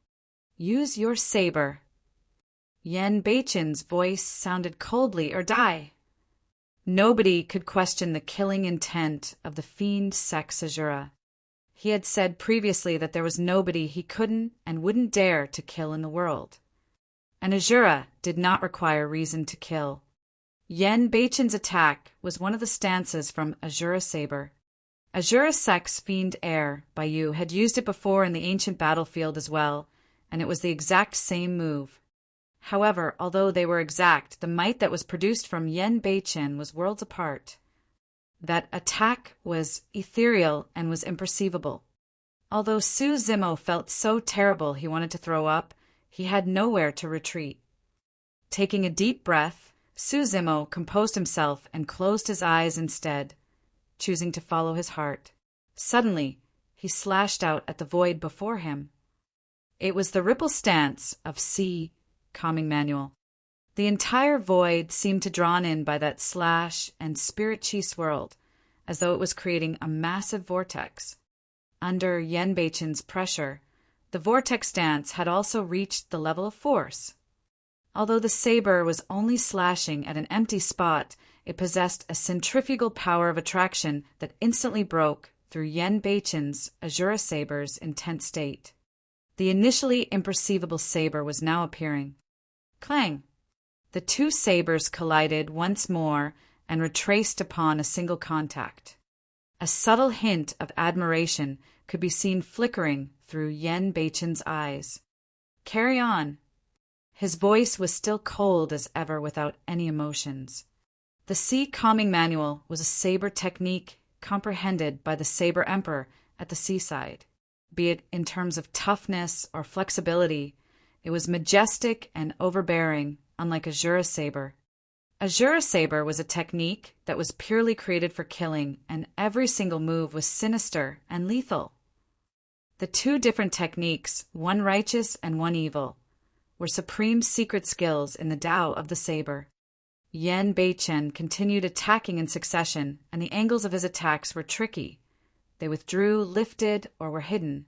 Use your saber. Yen Beichen's voice sounded coldly, or die. Nobody could question the killing intent of the fiend sex Azura. He had said previously that there was nobody he couldn't and wouldn't dare to kill in the world. And Azura did not require reason to kill. Yen Beichen's attack was one of the stances from Azura Saber. Azura Sex Fiend Air by you had used it before in the ancient battlefield as well, and it was the exact same move. However, although they were exact, the might that was produced from Yen Beichen was worlds apart. That attack was ethereal and was imperceivable. Although Su Zimo felt so terrible he wanted to throw up, he had nowhere to retreat. Taking a deep breath, Su Zimo composed himself and closed his eyes instead, choosing to follow his heart. Suddenly, he slashed out at the void before him. It was the ripple stance of Sea Calming Manual. The entire void seemed to drawn in by that slash and spirit chi swirled, as though it was creating a massive vortex. Under Yen Beichen's pressure, the vortex stance had also reached the level of force. Although the saber was only slashing at an empty spot, it possessed a centrifugal power of attraction that instantly broke through Yen Beichen's Azura Saber's intense state. The initially imperceivable saber was now appearing. Clang! The 2 sabers collided once more and retraced upon a single contact. A subtle hint of admiration could be seen flickering through Yen Beichen's eyes. Carry on. His voice was still cold as ever without any emotions. The Sea Calming Manual was a saber technique comprehended by the Saber Emperor at the seaside. Be it in terms of toughness or flexibility, it was majestic and overbearing, unlike Azura Saber. Azura Saber was a technique that was purely created for killing, and every single move was sinister and lethal. The 2 different techniques, one righteous and one evil, were supreme secret skills in the Tao of the saber. Yan Beichen continued attacking in succession, and the angles of his attacks were tricky. They withdrew, lifted, or were hidden.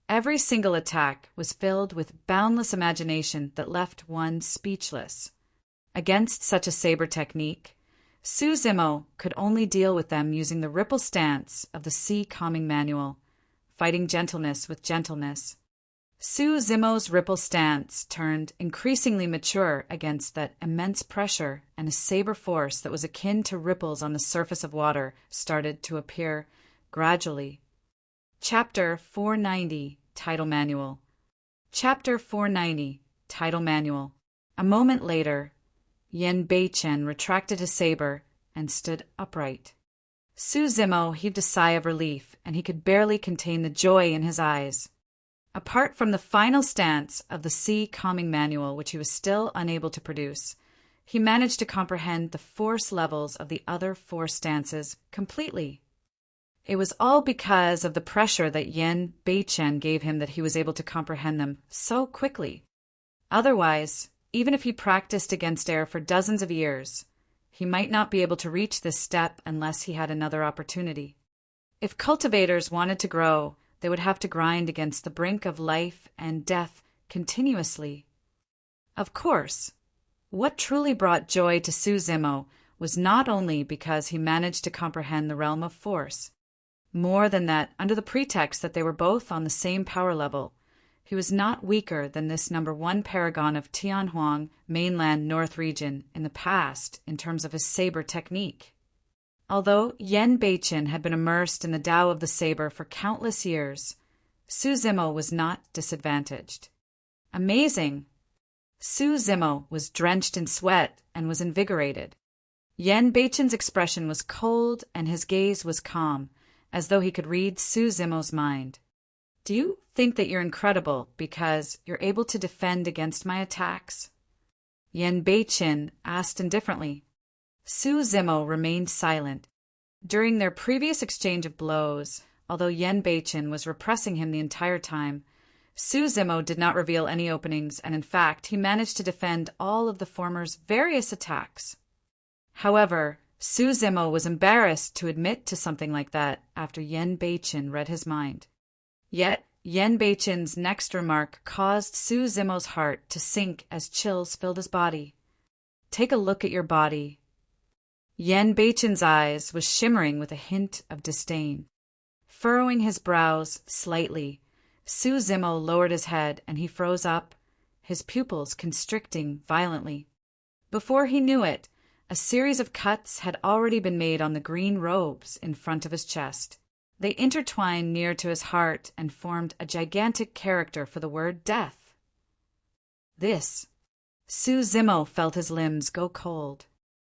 Every single attack was filled with boundless imagination that left one speechless. Against such a saber technique, Su Zimo could only deal with them using the ripple stance of the sea calming manual, fighting gentleness with gentleness. Su Zimo's ripple stance turned increasingly mature against that immense pressure, and a saber force that was akin to ripples on the surface of water started to appear gradually. Chapter 490, Title Manual. Chapter 490, Title Manual. A moment later, Yan Beichen retracted his saber and stood upright. Su Zimo heaved a sigh of relief, and he could barely contain the joy in his eyes. Apart from the final stance of the sea calming manual, which he was still unable to produce, he managed to comprehend the force levels of the other four stances completely. It was all because of the pressure that Yan Beichen gave him that he was able to comprehend them so quickly. Otherwise, even if he practiced against air for dozens of years, he might not be able to reach this step unless he had another opportunity. If cultivators wanted to grow, they would have to grind against the brink of life and death continuously. Of course, what truly brought joy to Su Zimo was not only because he managed to comprehend the realm of force. More than that, under the pretext that they were both on the same power level, he was not weaker than this number one paragon of Tianhuang mainland north region in the past in terms of his saber technique. Although Yan Beichen had been immersed in the Tao of the saber for countless years, Su Zimo was not disadvantaged. Amazing! Su Zimo was drenched in sweat and was invigorated. Yan Beichen's expression was cold and his gaze was calm, as though he could read Su Zimo's mind. Do you think that you're incredible because you're able to defend against my attacks? Yan Beichen asked indifferently. Su Zimo remained silent. During their previous exchange of blows, although Yan Beichen was repressing him the entire time, Su Zimo did not reveal any openings, and in fact, he managed to defend all of the former's various attacks. However, Su Zimo was embarrassed to admit to something like that after Yan Beichen read his mind. Yet, Yan Beichen's next remark caused Su Zimo's heart to sink as chills filled his body. Take a look at your body. Yan Beichen's eyes was shimmering with a hint of disdain. Furrowing his brows slightly, Su Zimo lowered his head and he froze up, his pupils constricting violently. Before he knew it, a series of cuts had already been made on the green robes in front of his chest. They intertwined near to his heart and formed a gigantic character for the word death. Su Zimo felt his limbs go cold.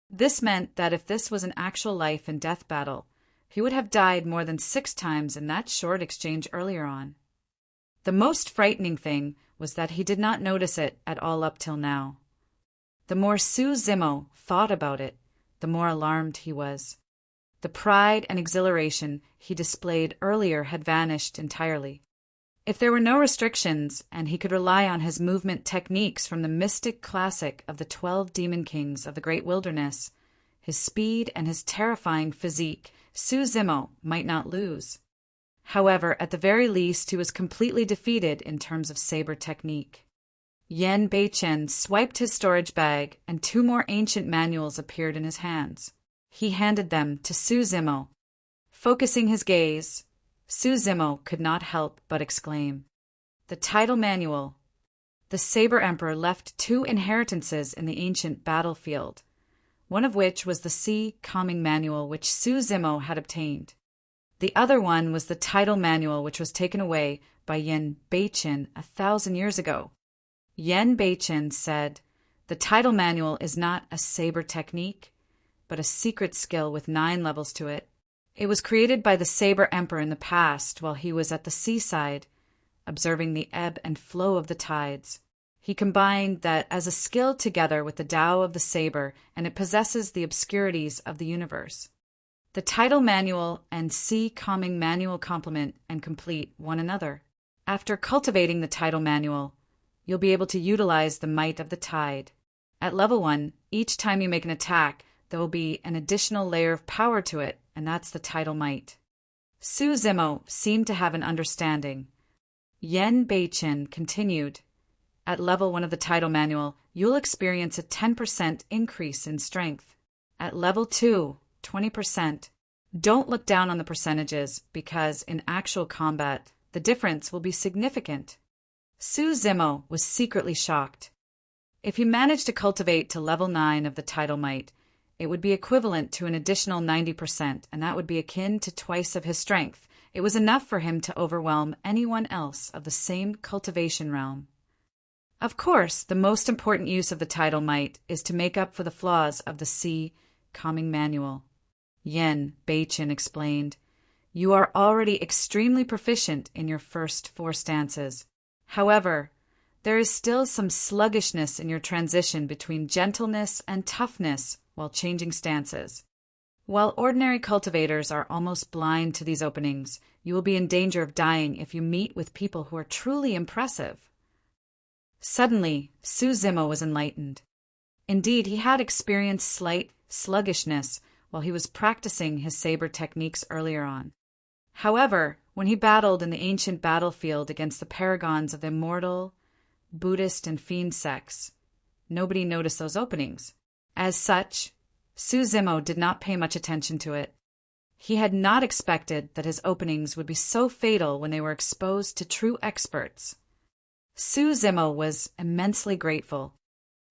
This meant that if this was an actual life and death battle, he would have died more than 6 times in that short exchange earlier on. The most frightening thing was that he did not notice it at all up till now. The more Su Zimo thought about it, the more alarmed he was. The pride and exhilaration he displayed earlier had vanished entirely. If there were no restrictions, and he could rely on his movement techniques from the mystic classic of the 12 demon kings of the great wilderness, his speed and his terrifying physique, Su Zimo might not lose. However, at the very least, he was completely defeated in terms of saber technique. Yan Beichen swiped his storage bag, and 2 more ancient manuals appeared in his hands. He handed them to Su Zimo. Focusing his gaze, Su Zimo could not help but exclaim, "The title manual." The Saber Emperor left 2 inheritances in the ancient battlefield, one of which was the sea calming manual which Su Zimo had obtained. The other one was the title manual which was taken away by Yan Beichen 1,000 years ago. Yan Beichen said, "The title manual is not a saber technique, but a secret skill with 9 levels to it. It was created by the Saber Emperor in the past while he was at the seaside, observing the ebb and flow of the tides. He combined that as a skill together with the Tao of the saber, and it possesses the obscurities of the universe. The title manual and sea calming manual complement and complete one another. After cultivating the title manual, you'll be able to utilize the might of the tide. At level 1, each time you make an attack, there will be an additional layer of power to it, and that's the tidal might. Su Zimo seemed to have an understanding. Yen Beichen continued. At level 1 of the tidal manual, you'll experience a 10% increase in strength. At level 2, 20%. Don't look down on the percentages, because in actual combat, the difference will be significant. Su Zimo was secretly shocked. If he managed to cultivate to level 9 of the tidal might, it would be equivalent to an additional 90%, and that would be akin to twice of his strength. It was enough for him to overwhelm anyone else of the same cultivation realm. Of course, the most important use of the tidal might is to make up for the flaws of the sea calming manual. Yen Beichen explained, "You are already extremely proficient in your first 4 stances. However, there is still some sluggishness in your transition between gentleness and toughness while changing stances. While ordinary cultivators are almost blind to these openings, you will be in danger of dying if you meet with people who are truly impressive." Suddenly, Su Zimo was enlightened. Indeed, he had experienced slight sluggishness while he was practicing his saber techniques earlier on. However, when he battled in the ancient battlefield against the paragons of the immortal, Buddhist, and fiend sects, nobody noticed those openings. As such, Su Zimo did not pay much attention to it. He had not expected that his openings would be so fatal when they were exposed to true experts. Su Zimo was immensely grateful.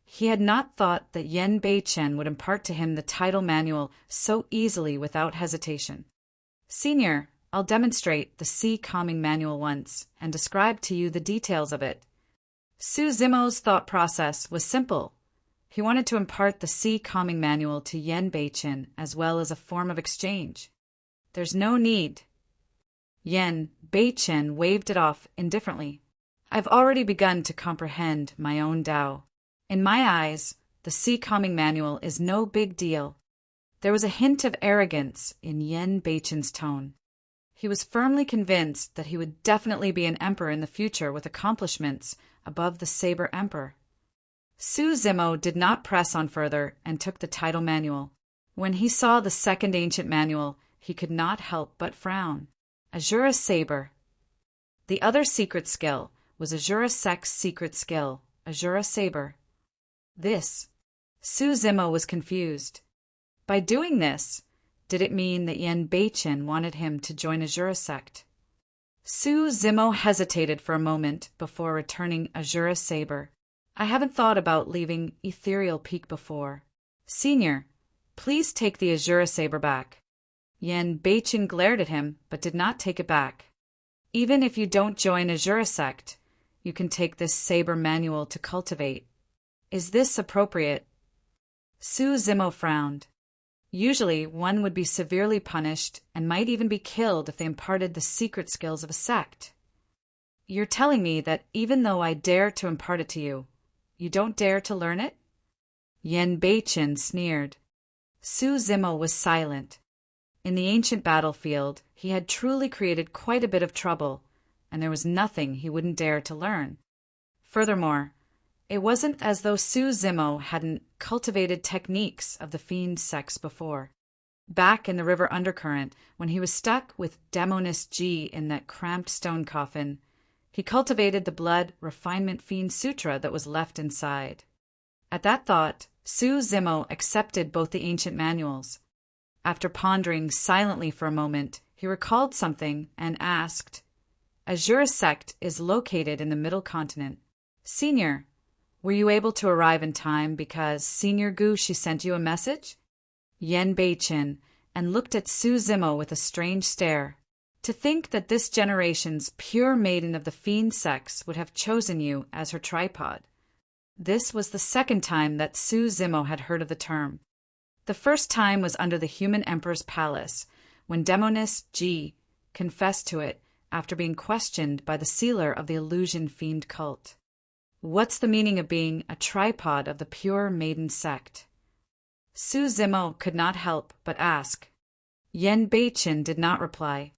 He had not thought that Yen Beichen would impart to him the tidal manual so easily without hesitation. "Senior, I'll demonstrate the sea calming manual once and describe to you the details of it." Su Zimo's thought process was simple. He wanted to impart the sea calming manual to Yen Beichen as well as a form of exchange. "There's no need." Yen Beichen waved it off indifferently. "I've already begun to comprehend my own Tao. In my eyes, the sea calming manual is no big deal." There was a hint of arrogance in Yen Beichen's tone. He was firmly convinced that he would definitely be an emperor in the future with accomplishments above the Saber Emperor. Su Zimo did not press on further and took the tidal manual. When he saw the second ancient manual, he could not help but frown. Azura Saber. The other secret skill was Azura Sect's secret skill, Azura Saber. This. Su Zimo was confused. By doing this, did it mean that Yen Beichen wanted him to join Azura Sect? Su Zimo hesitated for a moment before returning Azura Saber. "I haven't thought about leaving Ethereal Peak before. Senior, please take the Azura Saber back." Yen Beichen glared at him, but did not take it back. "Even if you don't join Azura Sect, you can take this saber manual to cultivate. Is this appropriate?" Su Zimo frowned. Usually, one would be severely punished and might even be killed if they imparted the secret skills of a sect. "You're telling me that even though I dare to impart it to you, you don't dare to learn it?" Yen Beichen sneered. Su Zimo was silent. In the ancient battlefield, he had truly created quite a bit of trouble, and there was nothing he wouldn't dare to learn. Furthermore, it wasn't as though Su Zimo hadn't cultivated techniques of the fiend sects before. Back in the river undercurrent, when he was stuck with Demonist G in that cramped stone coffin, he cultivated the blood refinement fiend sutra that was left inside. At that thought, Su Zimo accepted both the ancient manuals. After pondering silently for a moment, he recalled something and asked, "Azura Sect is located in the Middle Continent. Senior, were you able to arrive in time because Senior Gushi sent you a message?" Yen Beichen and looked at Su Zimo with a strange stare. To think that this generation's pure maiden of the fiend sects would have chosen you as her tripod. This was the second time that Su Zimo had heard of the term. The first time was under the human emperor's palace, when Demonist G confessed to it after being questioned by the sealer of the illusion fiend cult. What's the meaning of being a tripod of the pure maiden sect? Su Zimo could not help but ask. Yen Beichen did not reply.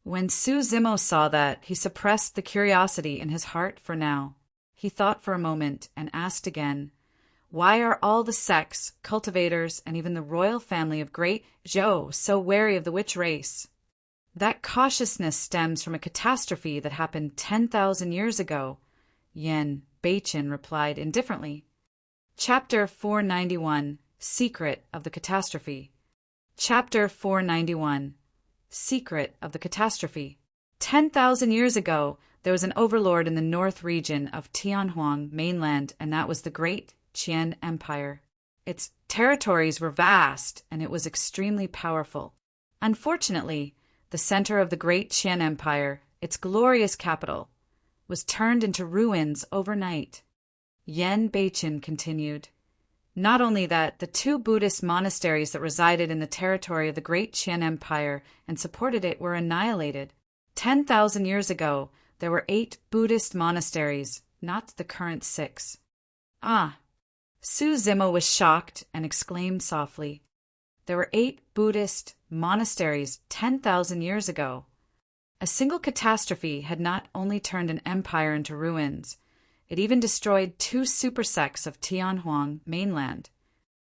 When Su Zimo saw that, he suppressed the curiosity in his heart for now. He thought for a moment and asked again, Why are all the sects, cultivators, and even the royal family of Great Zhou so wary of the witch race? That cautiousness stems from a catastrophe that happened 10,000 years ago, Yan Beichin replied indifferently. Chapter 491, Secret of the Catastrophe. Chapter 491, Secret of the Catastrophe. 10,000 years ago, there was an overlord in the north region of Tianhuang mainland, and that was the Great Qian Empire. Its territories were vast, and it was extremely powerful. Unfortunately, the center of the Great Qian Empire, its glorious capital, was turned into ruins overnight. Yan Beichin continued. Not only that, the 2 Buddhist monasteries that resided in the territory of the Great Qian Empire and supported it were annihilated. 10,000 years ago, there were 8 Buddhist monasteries, not the current 6. Ah! Su Zimo was shocked and exclaimed softly. There were 8 Buddhist monasteries 10,000 years ago. A single catastrophe had not only turned an empire into ruins, it even destroyed 2 super sects of Tianhuang mainland.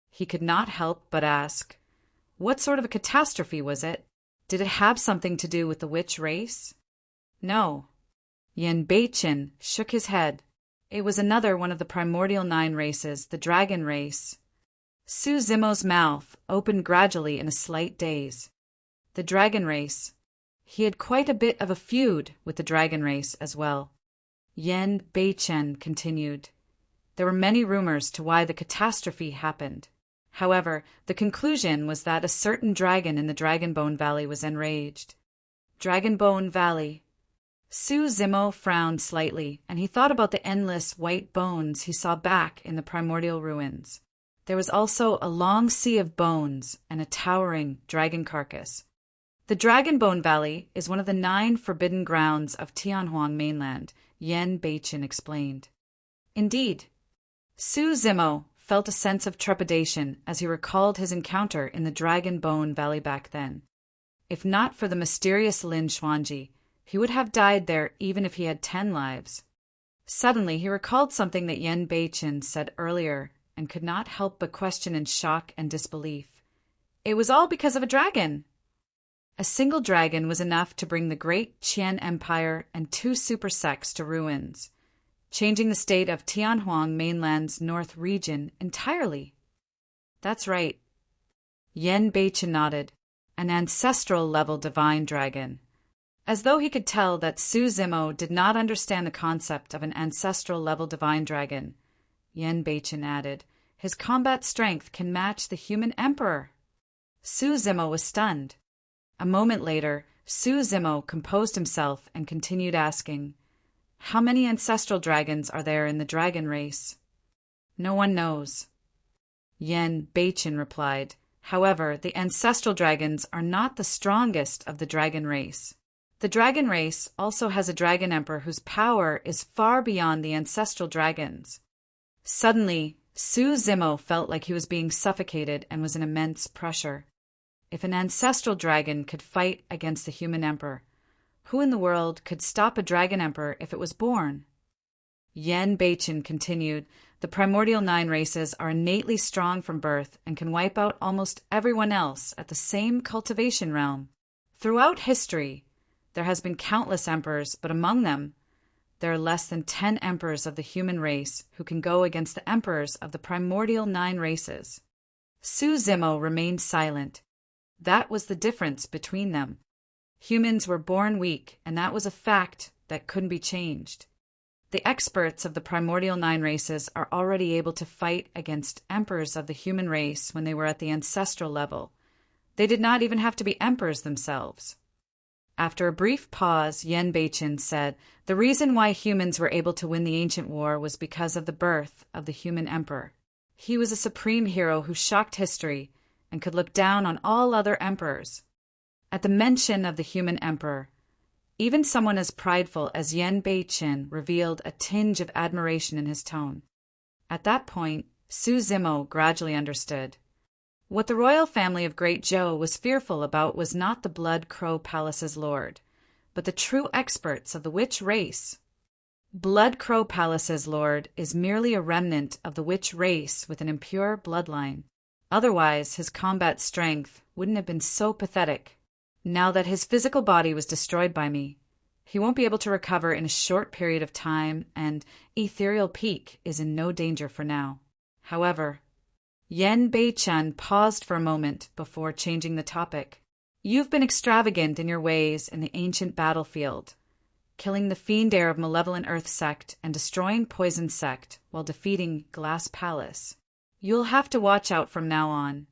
He could not help but ask, what sort of a catastrophe was it? Did it have something to do with the witch race? No. Yan Beichin shook his head. It was another one of the primordial 9 races, the dragon race. Su Zimo's mouth opened gradually in a slight daze. The dragon race. He had quite a bit of a feud with the dragon race as well. Yan Beichin continued. There were many rumors to why the catastrophe happened. However, the conclusion was that a certain dragon in the Dragonbone Valley was enraged. Dragonbone Valley. Su Zimo frowned slightly, and he thought about the endless white bones he saw back in the primordial ruins. There was also a long sea of bones and a towering dragon carcass. The Dragonbone Valley is one of the 9 forbidden grounds of Tianhuang mainland, Yan Beichin explained. Indeed. Su Zimo felt a sense of trepidation as he recalled his encounter in the Dragonbone Valley back then. If not for the mysterious Lin Xuanji, he would have died there even if he had 10 lives. Suddenly he recalled something that Yan Beichin said earlier and could not help but question in shock and disbelief. It was all because of a dragon! A single dragon was enough to bring the Great Qian Empire and 2 super sects to ruins, changing the state of Tianhuang mainland's north region entirely. That's right. Yan Beichin nodded. An ancestral-level divine dragon. As though he could tell that Su Zimo did not understand the concept of an ancestral-level divine dragon, Yan Beichin added, his combat strength can match the human emperor. Su Zimo was stunned. A moment later, Su Zimo composed himself and continued asking, how many ancestral dragons are there in the dragon race? No one knows. Yan Beichin replied, however, the ancestral dragons are not the strongest of the dragon race. The dragon race also has a dragon emperor whose power is far beyond the ancestral dragons. Suddenly, Su Zimo felt like he was being suffocated and was in immense pressure. If an ancestral dragon could fight against the human emperor, who in the world could stop a dragon emperor if it was born? Yan Beichin continued, the primordial 9 races are innately strong from birth and can wipe out almost everyone else at the same cultivation realm. Throughout history, there has been countless emperors, but among them, there are less than 10 emperors of the human race who can go against the emperors of the primordial 9 races. Su Zimo remained silent. That was the difference between them. Humans were born weak, and that was a fact that couldn't be changed. The experts of the primordial 9 races are already able to fight against emperors of the human race when they were at the ancestral level. They did not even have to be emperors themselves. After a brief pause, Yan Beichin said, the reason why humans were able to win the ancient war was because of the birth of the human emperor. He was a supreme hero who shocked history and could look down on all other emperors. At the mention of the human emperor, even someone as prideful as Yan Beichin revealed a tinge of admiration in his tone. At that point, Su Zimo gradually understood. What the royal family of Great Zhou was fearful about was not the Blood Crow Palace's lord, but the true experts of the witch race. Blood Crow Palace's lord is merely a remnant of the witch race with an impure bloodline. Otherwise, his combat strength wouldn't have been so pathetic. Now that his physical body was destroyed by me, he won't be able to recover in a short period of time, and Ethereal Peak is in no danger for now. However, Yen Bei-chan paused for a moment before changing the topic. You've been extravagant in your ways in the ancient battlefield, killing the fiend heir of Malevolent Earth Sect and destroying Poison Sect while defeating Glass Palace. You'll have to watch out from now on.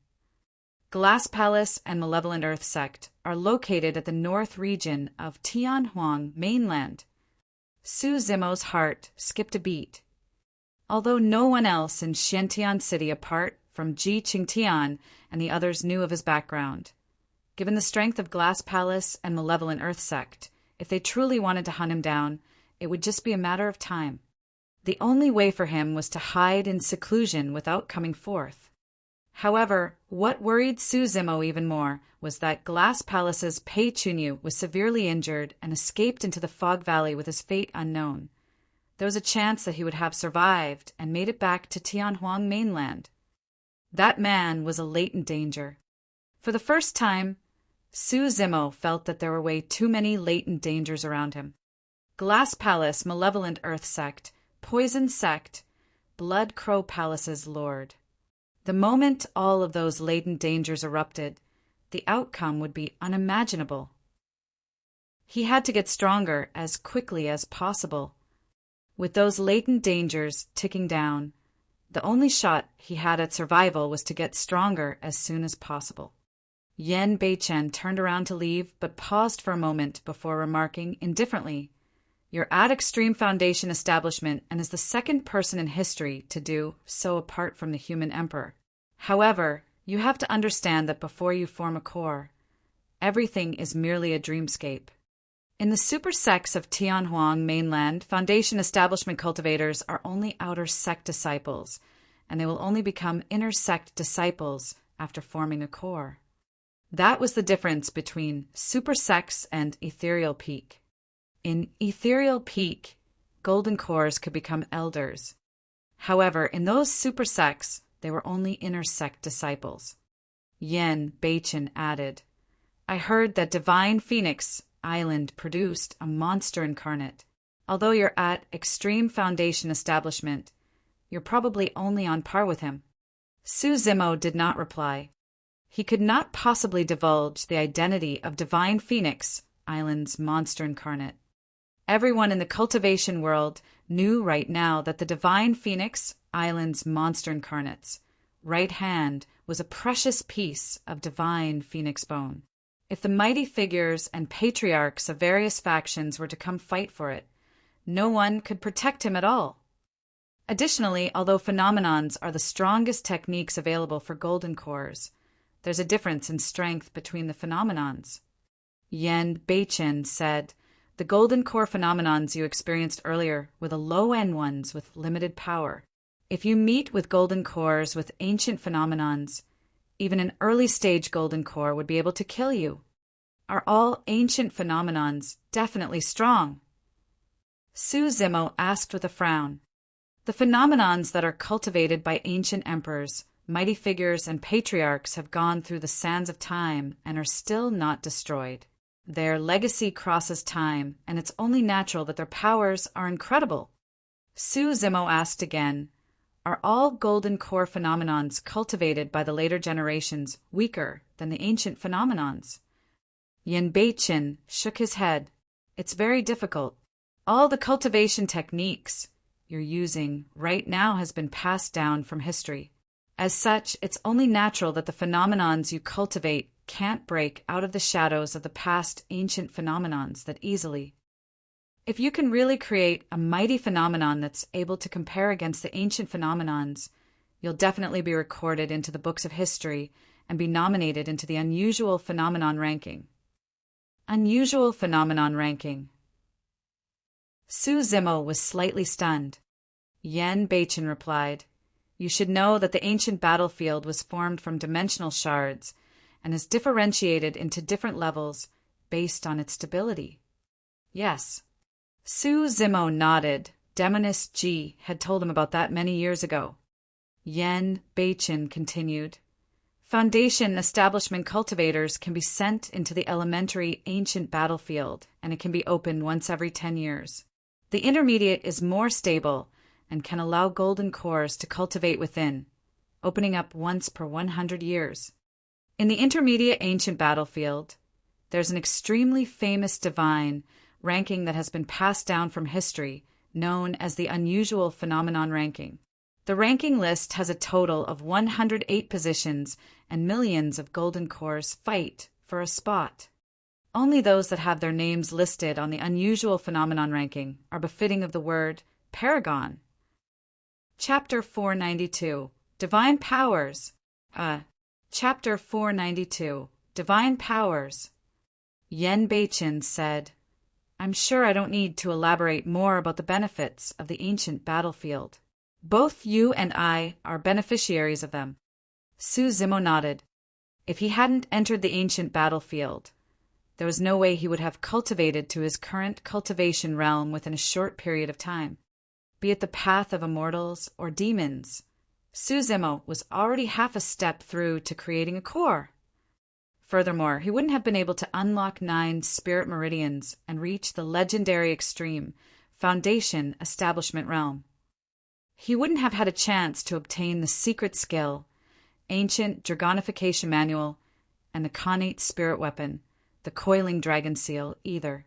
Glass Palace and Malevolent Earth Sect are located at the north region of Tianhuang mainland. Su Zimo's heart skipped a beat. Although no one else in Xiantian City apart from Ji Qingtian and the others knew of his background. Given the strength of Glass Palace and Malevolent Earth Sect, if they truly wanted to hunt him down, it would just be a matter of time. The only way for him was to hide in seclusion without coming forth. However, what worried Su Zimo even more was that Glass Palace's Pei Chunyu was severely injured and escaped into the Fog Valley with his fate unknown. There was a chance that he would have survived and made it back to Tianhuang mainland. That man was a latent danger. For the first time, Su Zimo felt that there were way too many latent dangers around him. Glass Palace, Malevolent Earth Sect, Poison Sect, Blood Crow Palace's lord. The moment all of those latent dangers erupted, the outcome would be unimaginable. He had to get stronger as quickly as possible. With those latent dangers ticking down, the only shot he had at survival was to get stronger as soon as possible. Yen Bei-chen turned around to leave, but paused for a moment before remarking indifferently, "You're at Extreme Foundation establishment and is the second person in history to do so apart from the human emperor. However, you have to understand that before you form a core, everything is merely a dreamscape. In the super sects of Tianhuang mainland, Foundation establishment cultivators are only outer sect disciples, and they will only become inner sect disciples after forming a core. That was the difference between super sects and Ethereal Peak. In Ethereal Peak, golden cores could become elders. However, in those super sects, they were only inner sect disciples." Yen Bei-chen added, "I heard that Divine Phoenix Island produced a monster incarnate. Although you're at Extreme Foundation establishment, you're probably only on par with him." Su Zimo did not reply. He could not possibly divulge the identity of Divine Phoenix Island's monster incarnate. Everyone in the cultivation world knew right now that the Divine Phoenix Island's monster incarnate's right hand was a precious piece of divine phoenix bone. If the mighty figures and patriarchs of various factions were to come fight for it, no one could protect him at all. Additionally, although phenomenons are the strongest techniques available for golden cores, there's a difference in strength between the phenomenons. Yen Bei-chen said, "The golden core phenomenons you experienced earlier were the low-end ones with limited power. If you meet with golden cores with ancient phenomenons, even an early-stage golden core would be able to kill you. Are all ancient phenomenons definitely strong?" Su Zimo asked with a frown. "The phenomenons that are cultivated by ancient emperors, mighty figures, and patriarchs have gone through the sands of time and are still not destroyed. Their legacy crosses time, and it's only natural that their powers are incredible." Su Zimo asked again, "Are all golden core phenomenons cultivated by the later generations weaker than the ancient phenomenons?" Yen Bei-chen shook his head. "It's very difficult. All the cultivation techniques you're using right now has been passed down from history. As such, it's only natural that the phenomenons you cultivate can't break out of the shadows of the past ancient phenomenons that easily. If you can really create a mighty phenomenon that's able to compare against the ancient phenomenons, you'll definitely be recorded into the books of history and be nominated into the unusual phenomenon ranking." Unusual phenomenon ranking. Su Zimo was slightly stunned. Yen Bei-chen replied, "You should know that the ancient battlefield was formed from dimensional shards and is differentiated into different levels based on its stability." "Yes." Su Zimo nodded. Demonist Ji had told him about that many years ago. Yen Beichin continued. Foundation establishment cultivators can be sent into the elementary ancient battlefield, and it can be opened once every 10 years. The intermediate is more stable and can allow golden cores to cultivate within, opening up once per 100 years. In the intermediate ancient battlefield, there's an extremely famous divine ranking that has been passed down from history, known as the unusual phenomenon ranking. The ranking list has a total of 108 positions, and millions of golden cores fight for a spot. Only those that have their names listed on the unusual phenomenon ranking are befitting of the word paragon. Chapter 492, Divine Powers. Chapter 492, Divine Powers. Yen Beichin said, I'm sure I don't need to elaborate more about the benefits of the ancient battlefield. Both you and I are beneficiaries of them. Su Zimo nodded. If he hadn't entered the ancient battlefield, there was no way he would have cultivated to his current cultivation realm within a short period of time. Be it the path of immortals or demons, Su Zimo was already half a step through to creating a core. Furthermore, he wouldn't have been able to unlock 9 spirit meridians and reach the legendary extreme Foundation Establishment realm. He wouldn't have had a chance to obtain the secret skill, ancient Dragonification manual, and the Khanate spirit weapon, the Coiling Dragon Seal, either.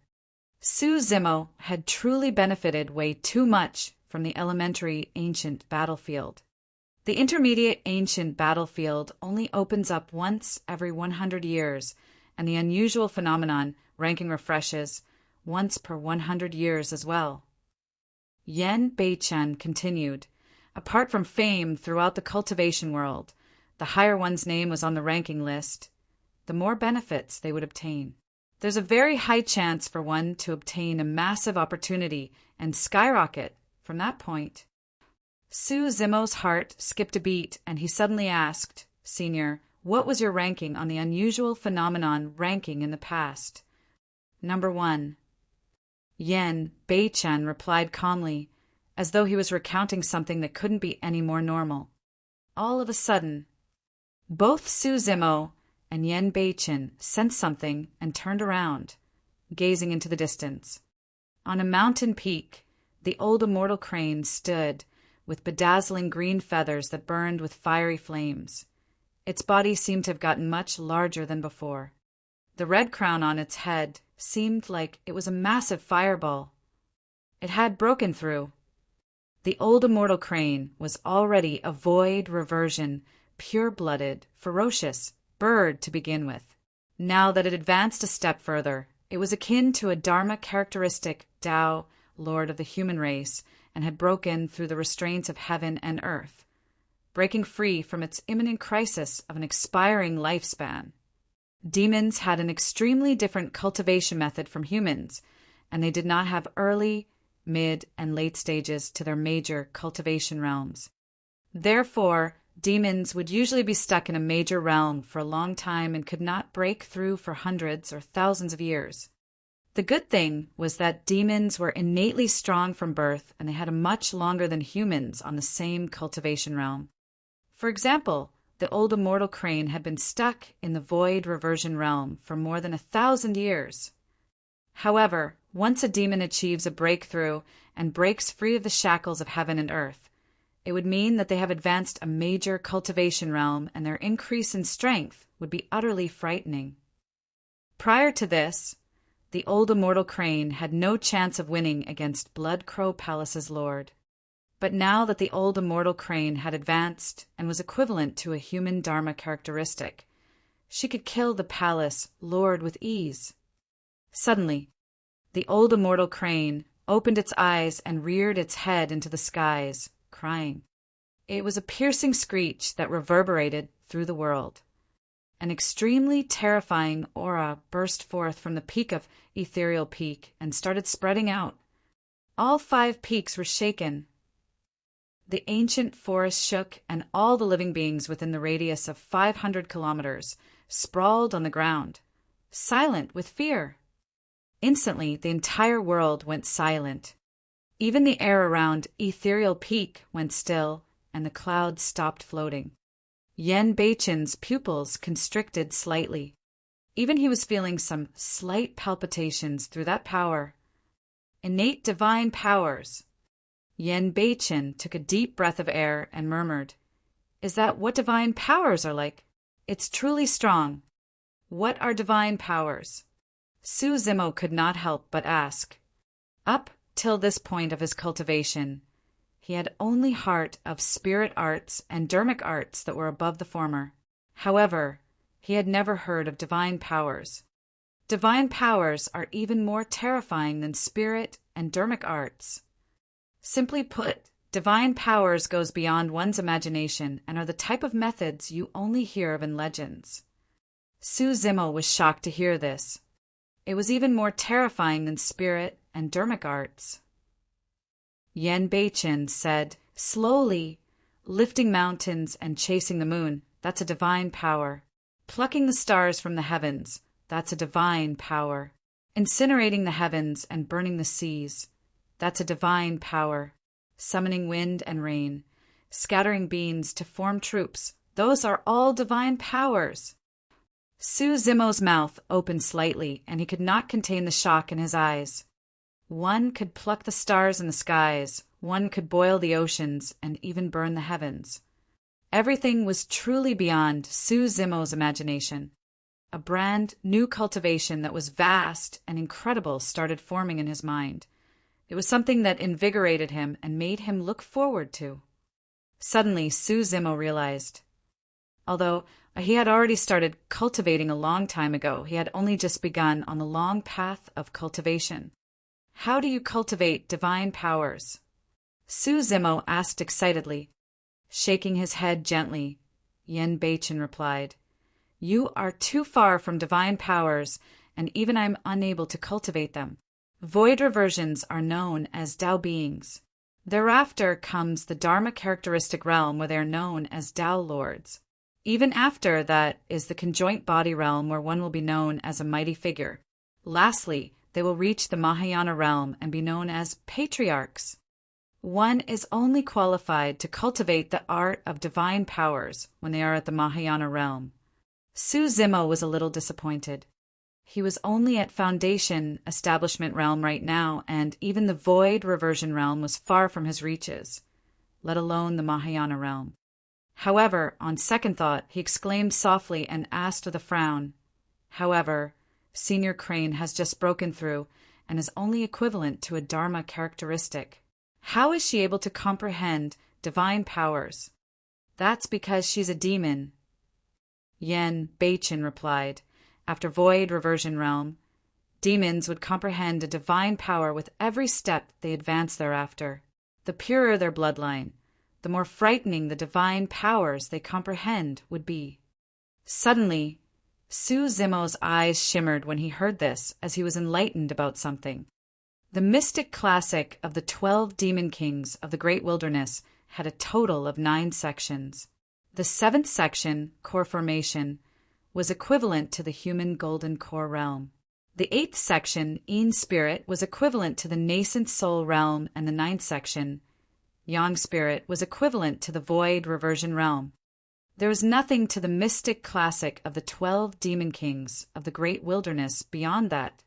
Su Zimo had truly benefited way too much from the elementary ancient battlefield. The intermediate ancient battlefield only opens up once every 100 years, and the unusual phenomenon ranking refreshes once per 100 years as well. Yen Beichin continued. Apart from fame throughout the cultivation world, the higher one's name was on the ranking list, the more benefits they would obtain. There's a very high chance for one to obtain a massive opportunity and skyrocket from that point. Su Zimo's heart skipped a beat, and he suddenly asked, Senior, what was your ranking on the unusual phenomenon ranking in the past? Number 1. Yen Beichin replied calmly, as though he was recounting something that couldn't be any more normal. All of a sudden, both Su Zimo and Yen Beichin sensed something and turned around, gazing into the distance. On a mountain peak, the old immortal crane stood, with bedazzling green feathers that burned with fiery flames. Its body seemed to have gotten much larger than before. The red crown on its head seemed like it was a massive fireball. It had broken through. The old immortal crane was already a void reversion, pure-blooded, ferocious bird to begin with. Now that it advanced a step further, it was akin to a Dharma characteristic Tao, lord of the human race, and had broken through the restraints of heaven and earth, breaking free from its imminent crisis of an expiring lifespan. Demons had an extremely different cultivation method from humans, and they did not have early, mid, and late stages to their major cultivation realms. Therefore, demons would usually be stuck in a major realm for a long time and could not break through for hundreds or thousands of years. The good thing was that demons were innately strong from birth, and they had a much longer than humans on the same cultivation realm. For example, the old immortal crane had been stuck in the void reversion realm for more than 1,000 years. However, once a demon achieves a breakthrough and breaks free of the shackles of heaven and earth, it would mean that they have advanced a major cultivation realm, and their increase in strength would be utterly frightening. Prior to this, the old immortal crane had no chance of winning against Blood Crow Palace's lord. But now that the old immortal crane had advanced and was equivalent to a human Dharma characteristic, she could kill the palace lord with ease. Suddenly, the old immortal crane opened its eyes and reared its head into the skies, crying. It was a piercing screech that reverberated through the world. An extremely terrifying aura burst forth from the peak of Ethereal Peak and started spreading out. All 5 peaks were shaken. The ancient forest shook, and all the living beings within the radius of 500 kilometers sprawled on the ground, silent with fear. Instantly, the entire world went silent. Even the air around Ethereal Peak went still, and the clouds stopped floating. Yen Beichen's pupils constricted slightly. Even he was feeling some slight palpitations through that power. Innate divine powers. Yen Beichen took a deep breath of air and murmured, "Is that what divine powers are like? It's truly strong. What are divine powers?" Su Zimo could not help but ask. Up till this point of his cultivation, he had only heard of spirit arts and dermic arts that were above the former. However, he had never heard of divine powers. Divine powers are even more terrifying than spirit and dermic arts. Simply put, divine powers goes beyond one's imagination and are the type of methods you only hear of in legends. Su Zimo was shocked to hear this. It was even more terrifying than spirit and dermic arts. Yen Beichen said, slowly, "Lifting mountains and chasing the moon, that's a divine power. Plucking the stars from the heavens, that's a divine power. Incinerating the heavens and burning the seas, that's a divine power. Summoning wind and rain, scattering beams to form troops, those are all divine powers." Su Zimo's mouth opened slightly, and he could not contain the shock in his eyes. One could pluck the stars in the skies, one could boil the oceans, and even burn the heavens. Everything was truly beyond Su Zimo's imagination. A brand new cultivation that was vast and incredible started forming in his mind. It was something that invigorated him and made him look forward to. Suddenly, Su Zimo realized, although he had already started cultivating a long time ago, he had only just begun on the long path of cultivation. How do you cultivate divine powers? Su Zimo asked excitedly. Shaking his head gently, Yen Beichen replied, "You are too far from divine powers, and even I am unable to cultivate them. Void reversions are known as Tao beings. Thereafter comes the Dharma characteristic realm, where they are known as Tao lords. Even after that is the conjoint body realm, where one will be known as a mighty figure. Lastly, they will reach the Mahayana realm and be known as patriarchs. One is only qualified to cultivate the art of divine powers when they are at the Mahayana realm." Su Zimo was a little disappointed. He was only at foundation establishment realm right now, and even the void reversion realm was far from his reaches, let alone the Mahayana realm. However, on second thought, he exclaimed softly and asked with a frown, "However, Senior Crane has just broken through and is only equivalent to a Dharma characteristic. How is she able to comprehend divine powers?" "That's because she's a demon," Yen Beichen replied. "After void reversion realm, demons would comprehend a divine power with every step they advance thereafter. The purer their bloodline, the more frightening the divine powers they comprehend would be." Suddenly, Su Zimo's eyes shimmered when he heard this, as he was enlightened about something. The mystic classic of the 12 demon kings of the Great Wilderness had a total of 9 sections. The 7th section, Core Formation, was equivalent to the human golden core realm. The 8th section, Yin Spirit, was equivalent to the nascent soul realm, and the 9th section, Yang Spirit, was equivalent to the void reversion realm. There was nothing to the mystic classic of the 12 demon kings of the Great Wilderness beyond that.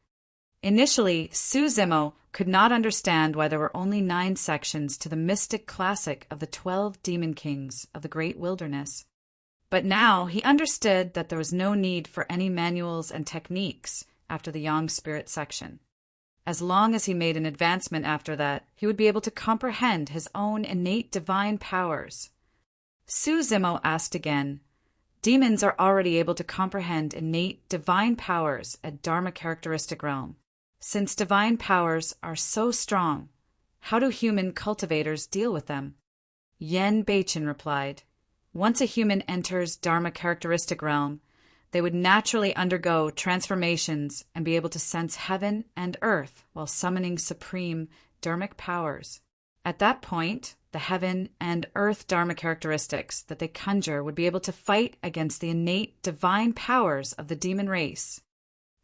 Initially, Su Zimo could not understand why there were only 9 sections to the mystic classic of the 12 demon kings of the Great Wilderness. But now he understood that there was no need for any manuals and techniques after the Yang Spirit section. As long as he made an advancement after that, he would be able to comprehend his own innate divine powers. Su Zimo asked again, "Demons are already able to comprehend innate divine powers at Dharma characteristic realm. Since divine powers are so strong, how do human cultivators deal with them?" Yen Beichen replied, "Once a human enters Dharma characteristic realm, they would naturally undergo transformations and be able to sense heaven and earth while summoning supreme dharmic powers. At that point, the heaven and earth dharma characteristics that they conjure would be able to fight against the innate divine powers of the demon race."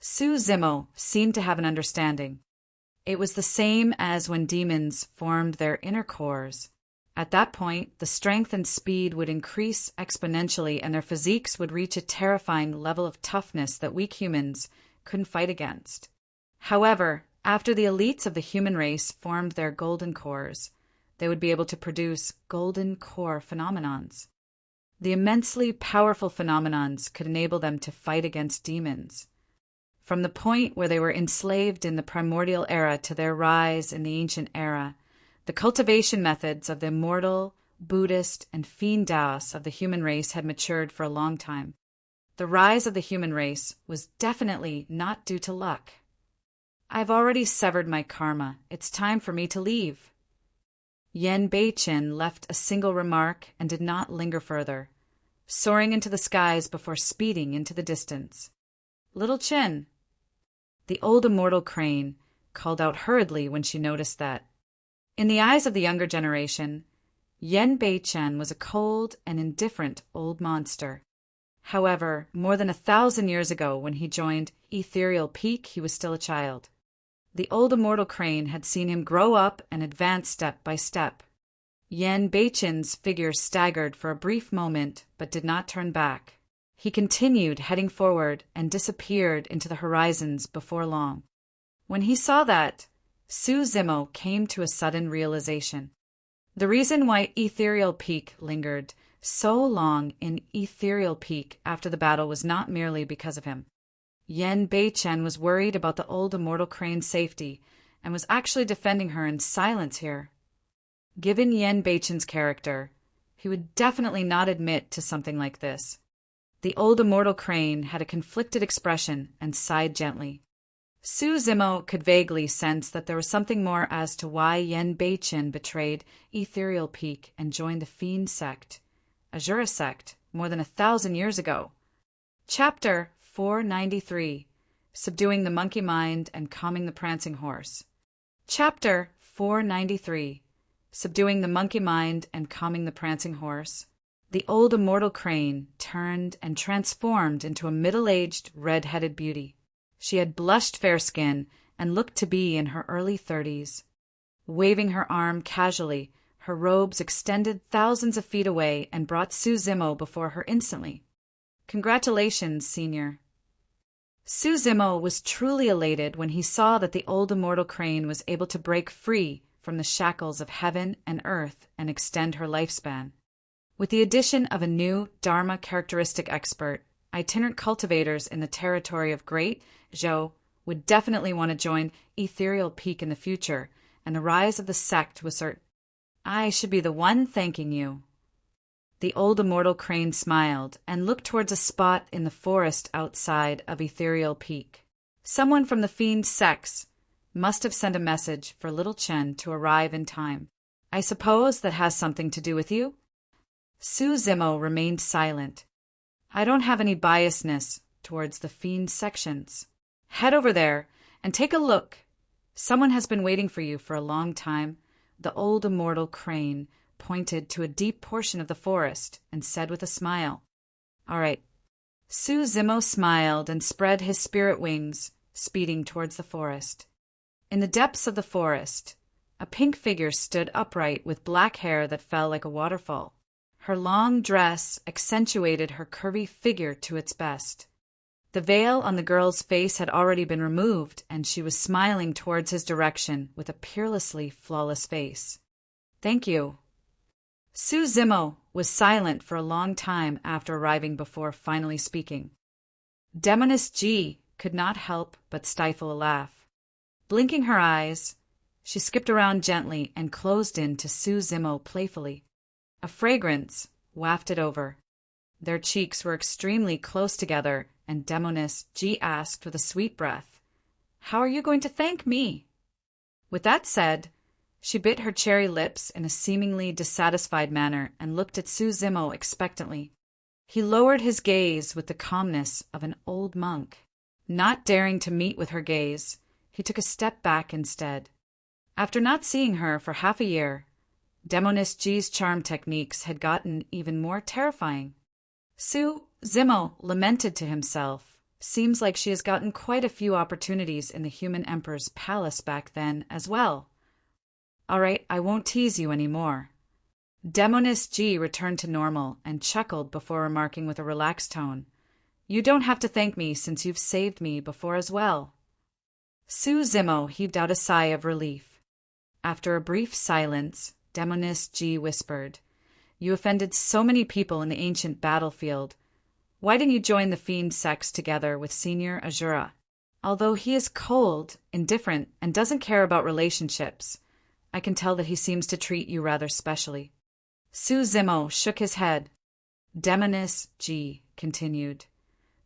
Su Zimo seemed to have an understanding. It was the same as when demons formed their inner cores. At that point, the strength and speed would increase exponentially and their physiques would reach a terrifying level of toughness that weak humans couldn't fight against. However, after the elites of the human race formed their golden cores, they would be able to produce golden core phenomenons. The immensely powerful phenomenons could enable them to fight against demons. From the point where they were enslaved in the primordial era to their rise in the ancient era, the cultivation methods of the immortal, Buddhist, and fiend Taoists of the human race had matured for a long time. The rise of the human race was definitely not due to luck. I've already severed my karma. It's time for me to leave. Yen Beichen left a single remark and did not linger further, soaring into the skies before speeding into the distance. Little Chin. The old immortal crane called out hurriedly when she noticed that. In the eyes of the younger generation, Yen Beichen was a cold and indifferent old monster. However, more than 1,000 years ago when he joined Ethereal Peak, he was still a child. The old immortal crane had seen him grow up and advance step by step. Yen Beichen's figure staggered for a brief moment but did not turn back. He continued heading forward and disappeared into the horizons before long. When he saw that, Su Zimo came to a sudden realization. The reason why Ethereal Peak lingered so long in Ethereal Peak after the battle was not merely because of him. Yen Beichen was worried about the old immortal crane's safety and was actually defending her in silence here. Given Yen Beichen's character, he would definitely not admit to something like this. The old immortal crane had a conflicted expression and sighed gently. Su Zimo could vaguely sense that there was something more as to why Yen Beichen betrayed Ethereal Peak and joined the Fiend sect, Azura sect, more than 1,000 years ago. Chapter 493, Subduing the Monkey Mind and Calming the Prancing Horse. Chapter 493, Subduing the Monkey Mind and Calming the Prancing Horse. The old immortal crane turned and transformed into a middle-aged, red-headed beauty. She had blushed fair skin and looked to be in her early 30s. Waving her arm casually, her robes extended thousands of feet away and brought Su Zimo before her instantly. Congratulations, Senior. Su Zimo was truly elated when he saw that the old immortal crane was able to break free from the shackles of heaven and earth and extend her lifespan. With the addition of a new Dharma characteristic expert, itinerant cultivators in the territory of Great Zhou would definitely want to join Ethereal Peak in the future, and the rise of the sect was certain. I should be the one thanking you. The old immortal crane smiled and looked towards a spot in the forest outside of Ethereal Peak. Someone from the Fiend sects must have sent a message for Little Chen to arrive in time. I suppose that has something to do with you? Su Zimo remained silent. I don't have any biasness towards the Fiend sections. Head over there and take a look. Someone has been waiting for you for a long time. The old immortal crane pointed to a deep portion of the forest and said with a smile, All right. Su Zimo smiled and spread his spirit wings, speeding towards the forest. In the depths of the forest, a pink figure stood upright with black hair that fell like a waterfall. Her long dress accentuated her curvy figure to its best. The veil on the girl's face had already been removed, and she was smiling towards his direction with a peerlessly flawless face. Thank you. Su Zimo was silent for a long time after arriving before finally speaking. Demoness Ji could not help but stifle a laugh. Blinking her eyes, she skipped around gently and closed in to Su Zimo playfully. A fragrance wafted over. Their cheeks were extremely close together, and Demoness Ji asked with a sweet breath, How are you going to thank me? With that said, she bit her cherry lips in a seemingly dissatisfied manner and looked at Su Zimo expectantly. He lowered his gaze with the calmness of an old monk. Not daring to meet with her gaze, he took a step back instead. After not seeing her for half a year, Demoness Ji's charm techniques had gotten even more terrifying. Su Zimo lamented to himself, Seems like she has gotten quite a few opportunities in the human emperor's palace back then as well. All right, I won't tease you anymore. Demoness G returned to normal and chuckled before remarking with a relaxed tone, You don't have to thank me since you've saved me before as well. Su Zimo heaved out a sigh of relief. After a brief silence, Demoness G whispered, You offended so many people in the ancient battlefield. Why didn't you join the fiend sects together with Senior Azura? Although he is cold, indifferent, and doesn't care about relationships, I can tell that he seems to treat you rather specially. Su Zimo shook his head. Demoness G continued,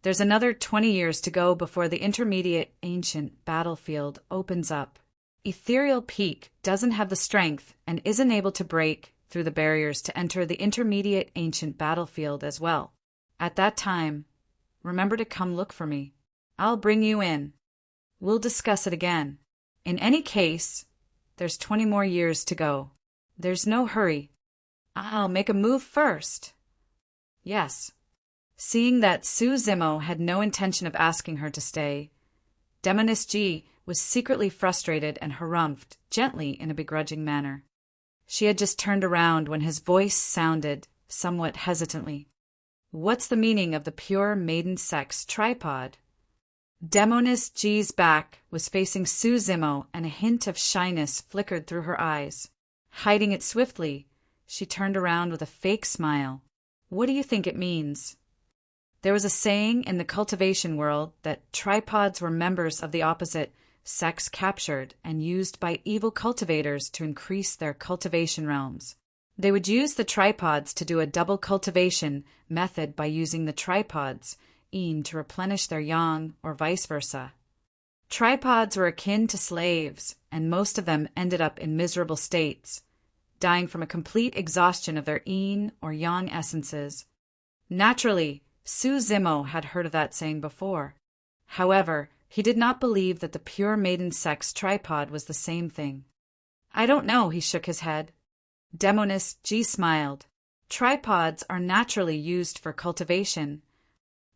There's another 20 years to go before the intermediate ancient battlefield opens up. Ethereal Peak doesn't have the strength and isn't able to break through the barriers to enter the intermediate ancient battlefield as well. At that time, remember to come look for me. I'll bring you in. We'll discuss it again. In any case, there's 20 more years to go. There's no hurry. I'll make a move first. Yes. Seeing that Su Zimo had no intention of asking her to stay, Demoness G was secretly frustrated and harumphed gently in a begrudging manner. She had just turned around when his voice sounded, somewhat hesitantly, What's the meaning of the pure maiden sex tripod? Demoness G's back was facing Su Zimo and a hint of shyness flickered through her eyes. Hiding it swiftly, she turned around with a fake smile. What do you think it means? There was a saying in the cultivation world that tripods were members of the opposite sex captured and used by evil cultivators to increase their cultivation realms. They would use the tripods to do a double cultivation method by using the tripods to replenish their yang or vice versa. Tripods were akin to slaves, and most of them ended up in miserable states, dying from a complete exhaustion of their yin or yang essences. Naturally, Su Zimo had heard of that saying before. However, he did not believe that the pure maiden sex tripod was the same thing. I don't know, he shook his head. Demoness G smiled. Tripods are naturally used for cultivation.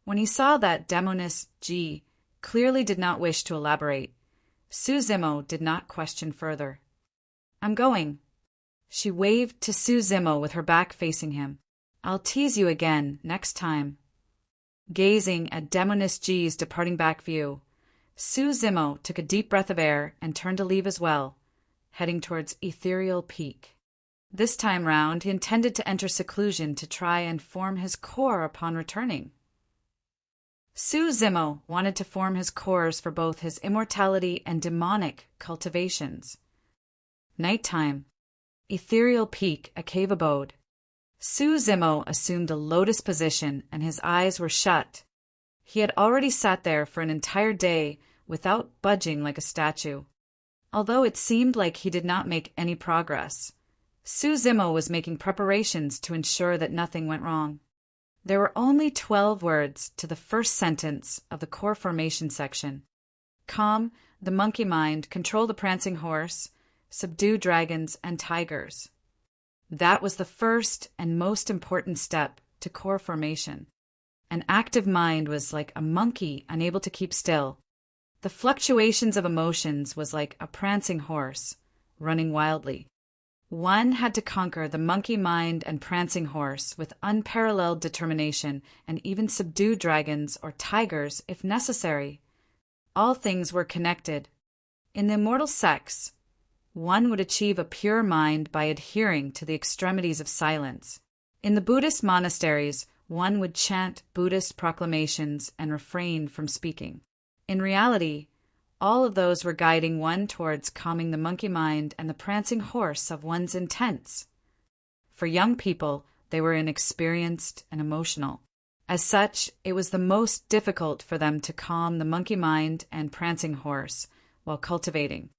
When he saw that Demoness G clearly did not wish to elaborate, Su Zimo did not question further. I'm going. She waved to Su Zimo with her back facing him. I'll tease you again next time. Gazing at Demoness G's departing back view, Su Zimo took a deep breath of air and turned to leave as well, heading towards Ethereal Peak. This time round, he intended to enter seclusion to try and form his core upon returning. Su Zimo wanted to form his cores for both his immortality and demonic cultivations. Nighttime. Ethereal Peak, a cave abode. Su Zimo assumed a lotus position and his eyes were shut. He had already sat there for an entire day without budging like a statue. Although it seemed like he did not make any progress, Su Zimo was making preparations to ensure that nothing went wrong. There were only 12 words to the first sentence of the core formation section. Calm the monkey mind, control the prancing horse, subdue dragons and tigers. That was the first and most important step to core formation. An active mind was like a monkey unable to keep still. The fluctuations of emotions was like a prancing horse, running wildly. One had to conquer the monkey mind and prancing horse with unparalleled determination and even subdue dragons or tigers if necessary. All things were connected. In the immortal sex, one would achieve a pure mind by adhering to the extremities of silence. In the Buddhist monasteries, one would chant Buddhist proclamations and refrain from speaking. In reality, all of those were guiding one towards calming the monkey mind and the prancing horse of one's intents. For young people, they were inexperienced and emotional. As such, it was the most difficult for them to calm the monkey mind and prancing horse while cultivating.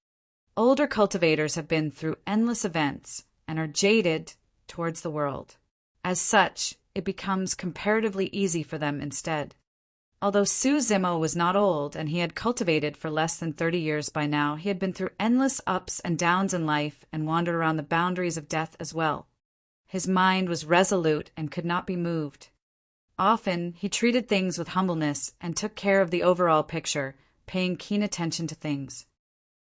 Older cultivators have been through endless events and are jaded towards the world. As such, it becomes comparatively easy for them instead. Although Su Zimo was not old and he had cultivated for less than 30 years by now, he had been through endless ups and downs in life and wandered around the boundaries of death as well. His mind was resolute and could not be moved. Often, he treated things with humbleness and took care of the overall picture, paying keen attention to things.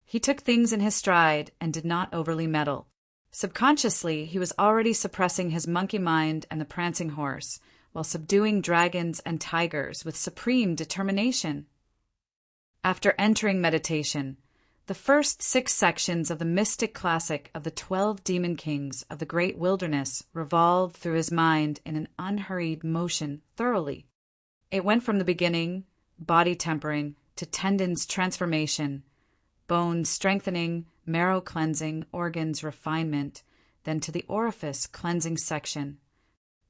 He took things in his stride and did not overly meddle. Subconsciously, he was already suppressing his monkey mind and the prancing horse, while subduing dragons and tigers with supreme determination. After entering meditation, the first 6 sections of the mystic classic of the 12 demon kings of the great wilderness revolved through his mind in an unhurried motion thoroughly. It went from the beginning, body tempering, to tendons transformation, bones strengthening, marrow cleansing, organs refinement, then to the orifice cleansing section.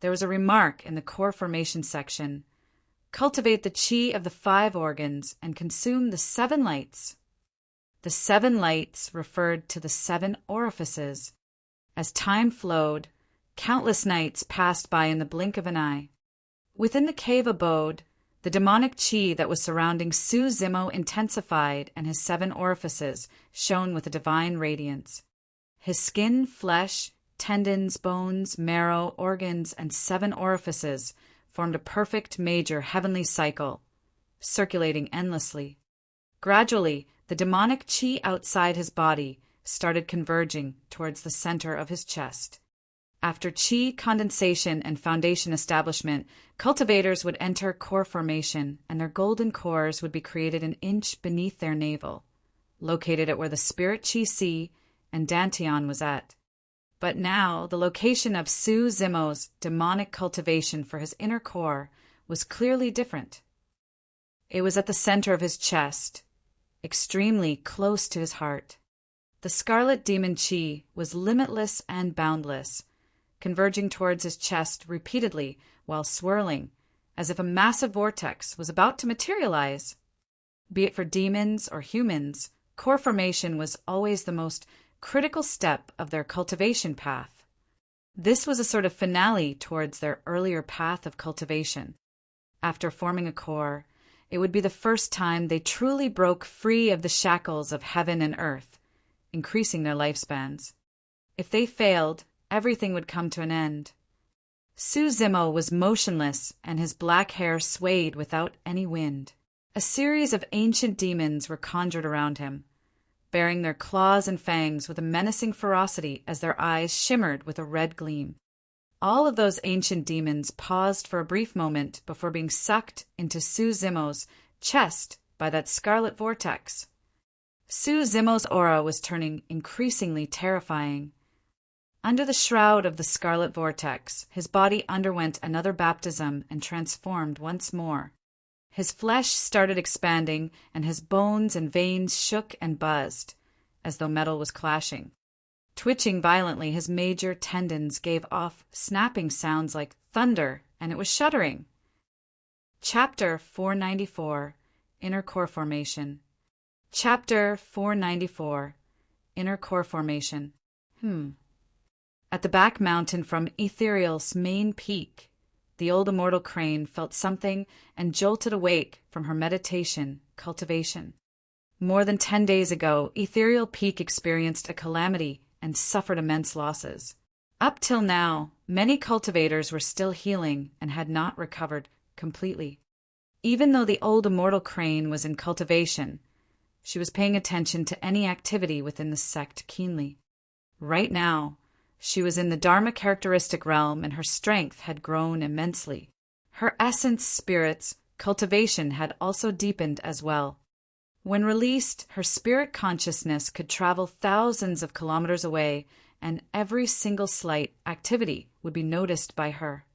There was a remark in the core formation section: cultivate the chi of the 5 organs and consume the 7 lights. The 7 lights referred to the 7 orifices. As time flowed, countless nights passed by in the blink of an eye. Within the cave abode, the demonic chi that was surrounding Su Zimo intensified, and his 7 orifices shone with a divine radiance. His skin, flesh, tendons, bones, marrow, organs, and 7 orifices formed a perfect major heavenly cycle, circulating endlessly. Gradually, the demonic chi outside his body started converging towards the center of his chest. After chi condensation and foundation establishment, cultivators would enter core formation, and their golden cores would be created an inch beneath their navel, located at where the spirit chi si and dantian was at. But now, the location of Su Zimo's demonic cultivation for his inner core was clearly different. It was at the center of his chest, extremely close to his heart. The scarlet demon chi was limitless and boundless, converging towards his chest repeatedly while swirling, as if a massive vortex was about to materialize. Be it for demons or humans, core formation was always the most critical step of their cultivation path. This was a sort of finale towards their earlier path of cultivation. After forming a core, it would be the first time they truly broke free of the shackles of heaven and earth, increasing their lifespans. If they failed, everything would come to an end. Su Zimo was motionless, and his black hair swayed without any wind. A series of ancient demons were conjured around him, bearing their claws and fangs with a menacing ferocity as their eyes shimmered with a red gleam. All of those ancient demons paused for a brief moment before being sucked into Su Zimo's chest by that scarlet vortex. Su Zimo's aura was turning increasingly terrifying. Under the shroud of the scarlet vortex, his body underwent another baptism and transformed once more. His flesh started expanding, and his bones and veins shook and buzzed, as though metal was clashing. Twitching violently, his major tendons gave off snapping sounds like thunder, and it was shuddering. Chapter 494, Inner Core Formation. Chapter 494, Inner Core Formation. At the back mountain from Ethereal's main peak, the old immortal crane felt something and jolted awake from her meditation, cultivation. More than 10 days ago, Ethereal Peak experienced a calamity and suffered immense losses. Up till now, many cultivators were still healing and had not recovered completely. Even though the old immortal crane was in cultivation, she was paying attention to any activity within the sect keenly. Right now, she was in the Dharma characteristic realm, and her strength had grown immensely. Her essence spirit's cultivation had also deepened as well. When released, her spirit consciousness could travel thousands of kilometers away, and every single slight activity would be noticed by her.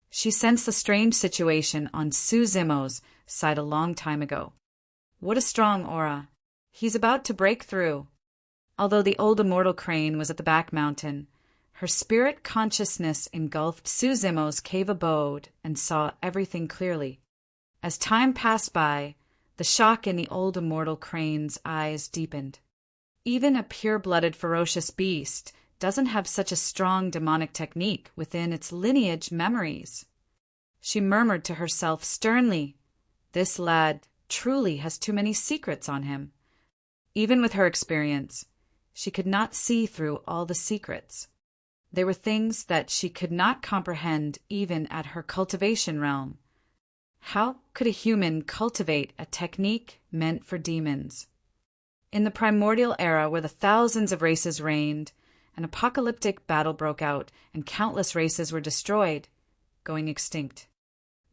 She sensed the strange situation on Su Zimo's side a long time ago. What a strong aura. He's about to break through. Although the old immortal crane was at the back mountain, her spirit consciousness engulfed Su Zimo's cave abode and saw everything clearly. As time passed by, the shock in the old immortal crane's eyes deepened. Even a pure-blooded ferocious beast doesn't have such a strong demonic technique within its lineage memories. She murmured to herself sternly, "This lad truly has too many secrets on him." Even with her experience, she could not see through all the secrets. They were things that she could not comprehend even at her cultivation realm. How could a human cultivate a technique meant for demons? In the primordial era where the thousands of races reigned, an apocalyptic battle broke out and countless races were destroyed, going extinct.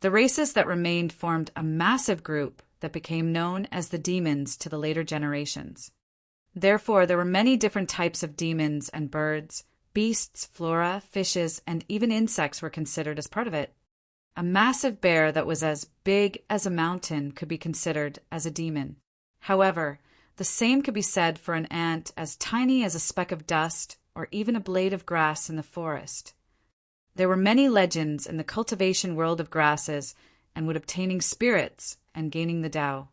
The races that remained formed a massive group that became known as the demons to the later generations. Therefore, there were many different types of demons, and birds, beasts, flora, fishes, and even insects were considered as part of it. A massive bear that was as big as a mountain could be considered as a demon. However, the same could be said for an ant as tiny as a speck of dust or even a blade of grass in the forest. There were many legends in the cultivation world of grasses and would obtaining spirits and gaining the Tao.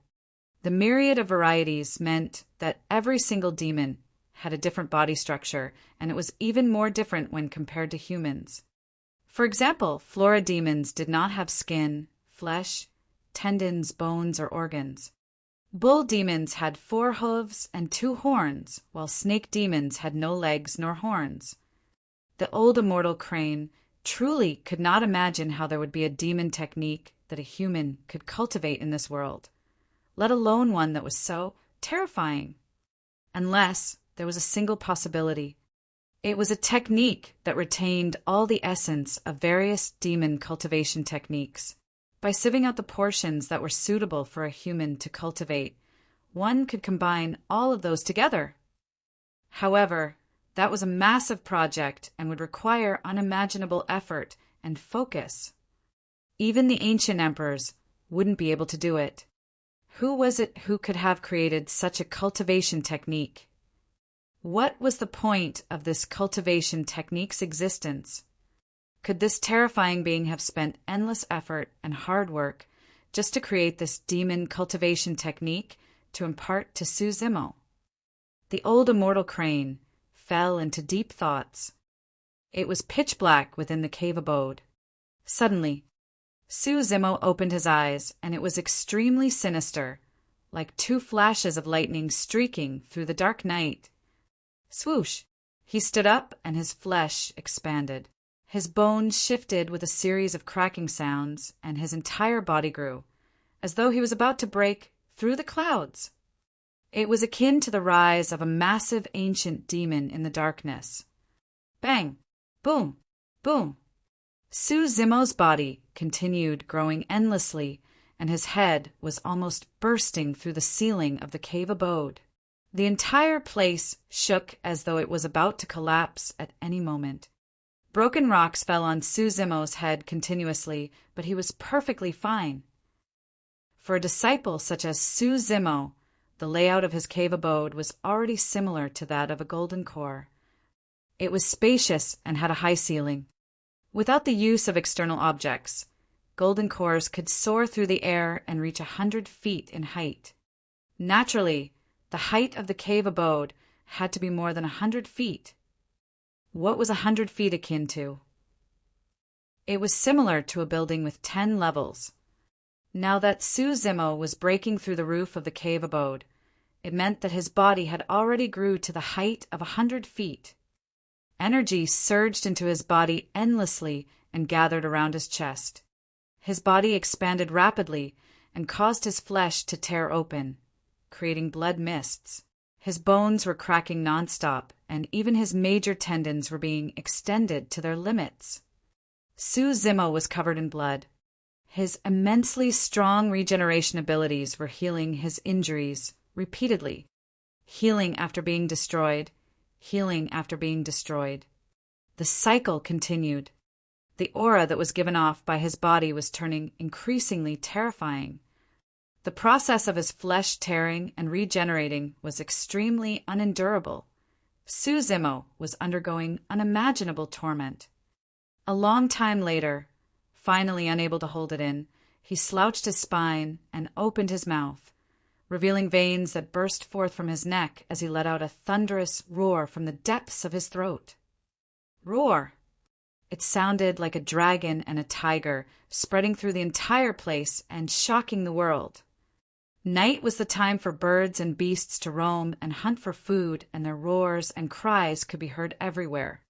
The myriad of varieties meant that every single demon had a different body structure, and it was even more different when compared to humans. For example, flora demons did not have skin, flesh, tendons, bones, or organs. Bull demons had 4 hooves and 2 horns, while snake demons had no legs nor horns. The old immortal crane truly could not imagine how there would be a demon technique that a human could cultivate in this world, let alone one that was so terrifying. Unless there was a single possibility. It was a technique that retained all the essence of various demon cultivation techniques. By sieving out the portions that were suitable for a human to cultivate, one could combine all of those together. However, that was a massive project and would require unimaginable effort and focus. Even the ancient emperors wouldn't be able to do it. Who was it who could have created such a cultivation technique? What was the point of this cultivation technique's existence? Could this terrifying being have spent endless effort and hard work just to create this demon cultivation technique to impart to Su Zimo? The old immortal crane fell into deep thoughts. It was pitch black within the cave abode. Suddenly, Su Zimo opened his eyes, and it was extremely sinister, like 2 flashes of lightning streaking through the dark night. Swoosh! He stood up, and his flesh expanded. His bones shifted with a series of cracking sounds, and his entire body grew, as though he was about to break through the clouds. It was akin to the rise of a massive ancient demon in the darkness. Bang! Boom! Boom! Su Zimo's body continued growing endlessly, and his head was almost bursting through the ceiling of the cave abode. The entire place shook as though it was about to collapse at any moment. Broken rocks fell on Su Zimo's head continuously, but he was perfectly fine. For a disciple such as Su Zimo, the layout of his cave abode was already similar to that of a golden core. It was spacious and had a high ceiling. Without the use of external objects, golden cores could soar through the air and reach 100 feet in height. Naturally, the height of the cave abode had to be more than 100 feet. What was 100 feet akin to? It was similar to a building with 10 levels. Now that Su Zimo was breaking through the roof of the cave abode, it meant that his body had already grew to the height of 100 feet. Energy surged into his body endlessly and gathered around his chest. His body expanded rapidly and caused his flesh to tear open, creating blood mists. His bones were cracking nonstop, and even his major tendons were being extended to their limits. Su Zimo was covered in blood. His immensely strong regeneration abilities were healing his injuries repeatedly. Healing after being destroyed, healing after being destroyed. The cycle continued. The aura that was given off by his body was turning increasingly terrifying. The process of his flesh tearing and regenerating was extremely unendurable. Su Zimo was undergoing unimaginable torment. A long time later, finally unable to hold it in, he slouched his spine and opened his mouth, revealing veins that burst forth from his neck as he let out a thunderous roar from the depths of his throat. Roar! It sounded like a dragon and a tiger, spreading through the entire place and shocking the world. Night was the time for birds and beasts to roam and hunt for food, and their roars and cries could be heard everywhere.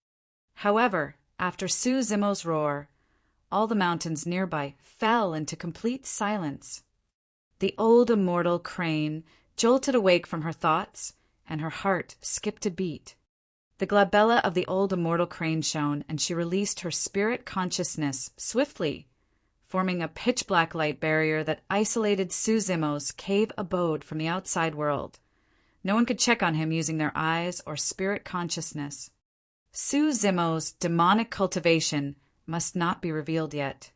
However, after Su Zimo's roar, all the mountains nearby fell into complete silence. The old immortal crane jolted awake from her thoughts, and her heart skipped a beat. The glabella of the old immortal crane shone, and she released her spirit consciousness swiftly, forming a pitch-black light barrier that isolated Su Zimo's cave abode from the outside world. No one could check on him using their eyes or spirit consciousness. Su Zimo's demonic cultivation must not be revealed yet.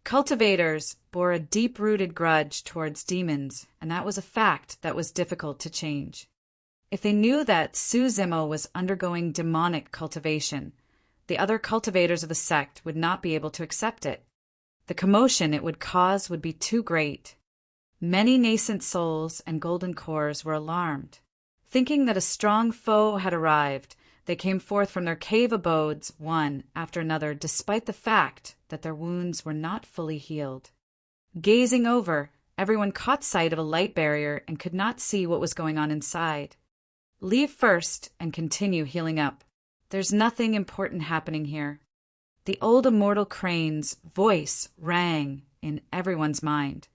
Cultivators bore a deep-rooted grudge towards demons, and that was a fact that was difficult to change. If they knew that Su Zimo was undergoing demonic cultivation, the other cultivators of the sect would not be able to accept it. The commotion it would cause would be too great. Many nascent souls and golden cores were alarmed. Thinking that a strong foe had arrived, they came forth from their cave abodes, one after another, despite the fact that their wounds were not fully healed. Gazing over, everyone caught sight of a light barrier and could not see what was going on inside. Leave first and continue healing up. There's nothing important happening here. The old immortal crane's voice rang in everyone's mind.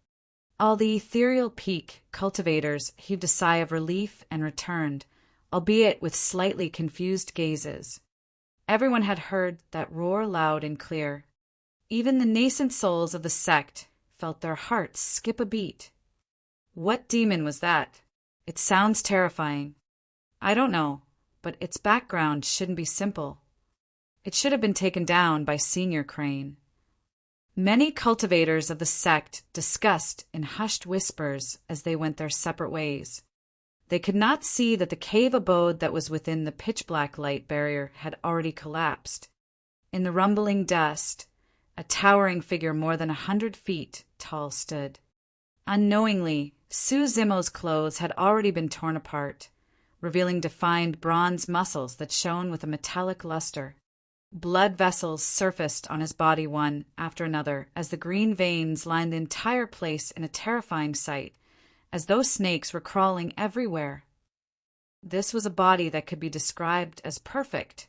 All the ethereal peak cultivators heaved a sigh of relief and returned, albeit with slightly confused gazes. Everyone had heard that roar loud and clear. Even the nascent souls of the sect felt their hearts skip a beat. What demon was that? It sounds terrifying. I don't know, but its background shouldn't be simple. It should have been taken down by Senior Crane. Many cultivators of the sect discussed in hushed whispers as they went their separate ways. They could not see that the cave abode that was within the pitch-black light barrier had already collapsed. In the rumbling dust, a towering figure more than 100 feet tall stood. Unknowingly, Su Zimo's clothes had already been torn apart, revealing defined bronze muscles that shone with a metallic luster. Blood vessels surfaced on his body one after another as the green veins lined the entire place in a terrifying sight, as though snakes were crawling everywhere. This was a body that could be described as perfect.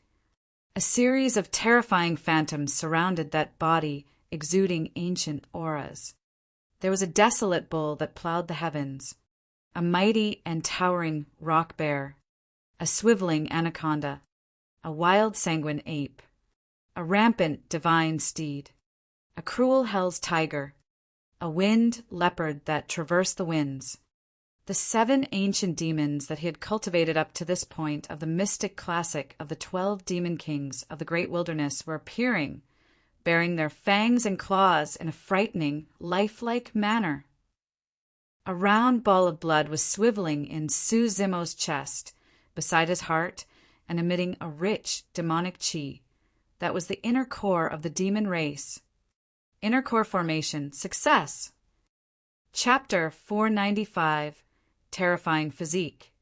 A series of terrifying phantoms surrounded that body, exuding ancient auras. There was a desolate bull that plowed the heavens, a mighty and towering rock bear, a swiveling anaconda, a wild sanguine ape, a rampant divine steed, a cruel hell's tiger, a winged leopard that traversed the winds. The 7 ancient demons that he had cultivated up to this point of the mystic classic of the 12 demon kings of the great wilderness were appearing, bearing their fangs and claws in a frightening, lifelike manner. A round ball of blood was swiveling in Su Zimo's chest, beside his heart, and emitting a rich demonic chi. That was the inner core of the demon race. Inner core formation, success. Chapter 495, Terrifying Physique.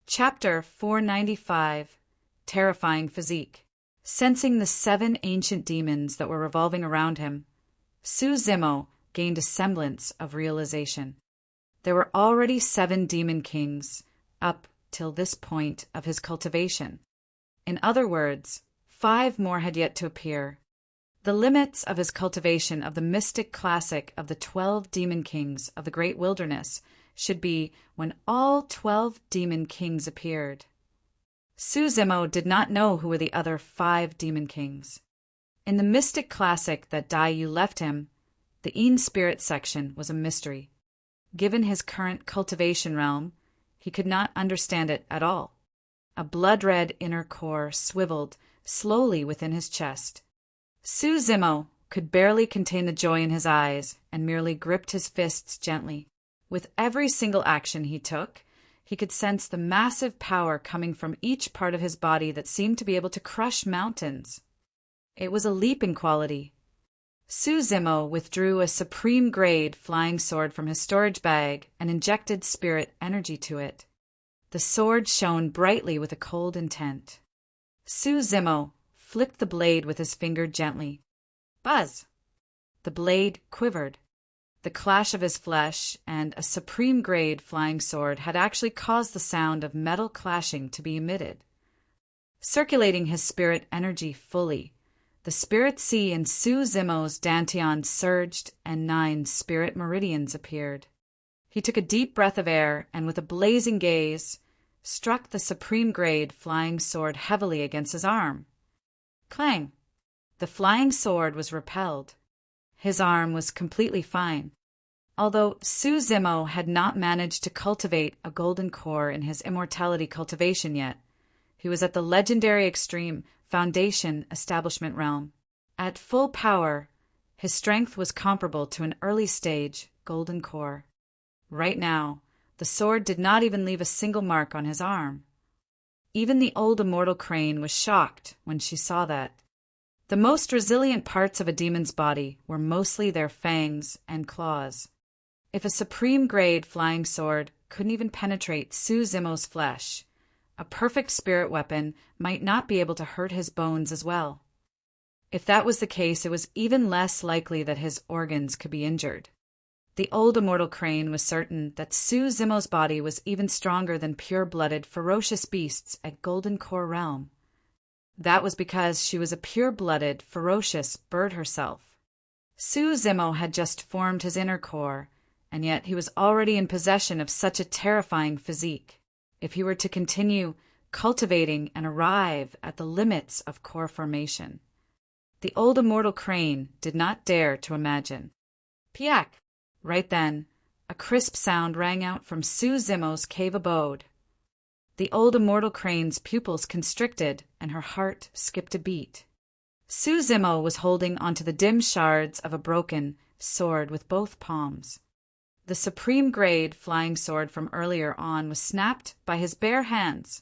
Chapter 495, Terrifying Physique. Sensing the 7 ancient demons that were revolving around him, Su Zimo gained a semblance of realization. There were already 7 demon kings up till this point of his cultivation. In other words, 5 more had yet to appear. The limits of his cultivation of the mystic classic of the 12 demon kings of the great wilderness should be when all 12 demon kings appeared. Su Zimo did not know who were the other 5 demon kings. In the mystic classic that Dai Yu left him, the Een Spirit section was a mystery. Given his current cultivation realm, he could not understand it at all. A blood-red inner core swiveled slowly within his chest. Su Zimo could barely contain the joy in his eyes and merely gripped his fists gently. With every single action he took, he could sense the massive power coming from each part of his body that seemed to be able to crush mountains. It was a leaping quality. Su Zimo withdrew a supreme-grade flying sword from his storage bag and injected spirit energy to it. The sword shone brightly with a cold intent. Su Zimo flicked the blade with his finger gently. Buzz! The blade quivered. The clash of his flesh and a supreme-grade flying sword had actually caused the sound of metal clashing to be emitted. circulating his spirit energy fully. The spirit sea in Su Zimo's dantian surged, and 9 spirit meridians appeared. He took a deep breath of air and, with a blazing gaze, struck the supreme grade flying sword heavily against his arm. Clang! The flying sword was repelled. His arm was completely fine. Although Su Zimo had not managed to cultivate a golden core in his immortality cultivation yet, he was at the legendary extreme foundation establishment realm. At full power, his strength was comparable to an early stage golden core. Right now, the sword did not even leave a single mark on his arm. Even the old immortal crane was shocked when she saw that. The most resilient parts of a demon's body were mostly their fangs and claws. If a supreme grade flying sword couldn't even penetrate Su Zimo's flesh, a perfect spirit weapon might not be able to hurt his bones as well. If that was the case, it was even less likely that his organs could be injured. The old immortal crane was certain that Su Zimo's body was even stronger than pure-blooded, ferocious beasts at Golden Core Realm. That was because she was a pure-blooded, ferocious bird herself. Su Zimo had just formed his inner core, and yet he was already in possession of such a terrifying physique. If he were to continue cultivating and arrive at the limits of core formation, the old immortal crane did not dare to imagine. Piak! Right then, a crisp sound rang out from Su Zimo's cave abode. The old immortal crane's pupils constricted, and her heart skipped a beat. Su Zimo was holding onto the dim shards of a broken sword with both palms. The supreme grade flying sword from earlier on was snapped by his bare hands.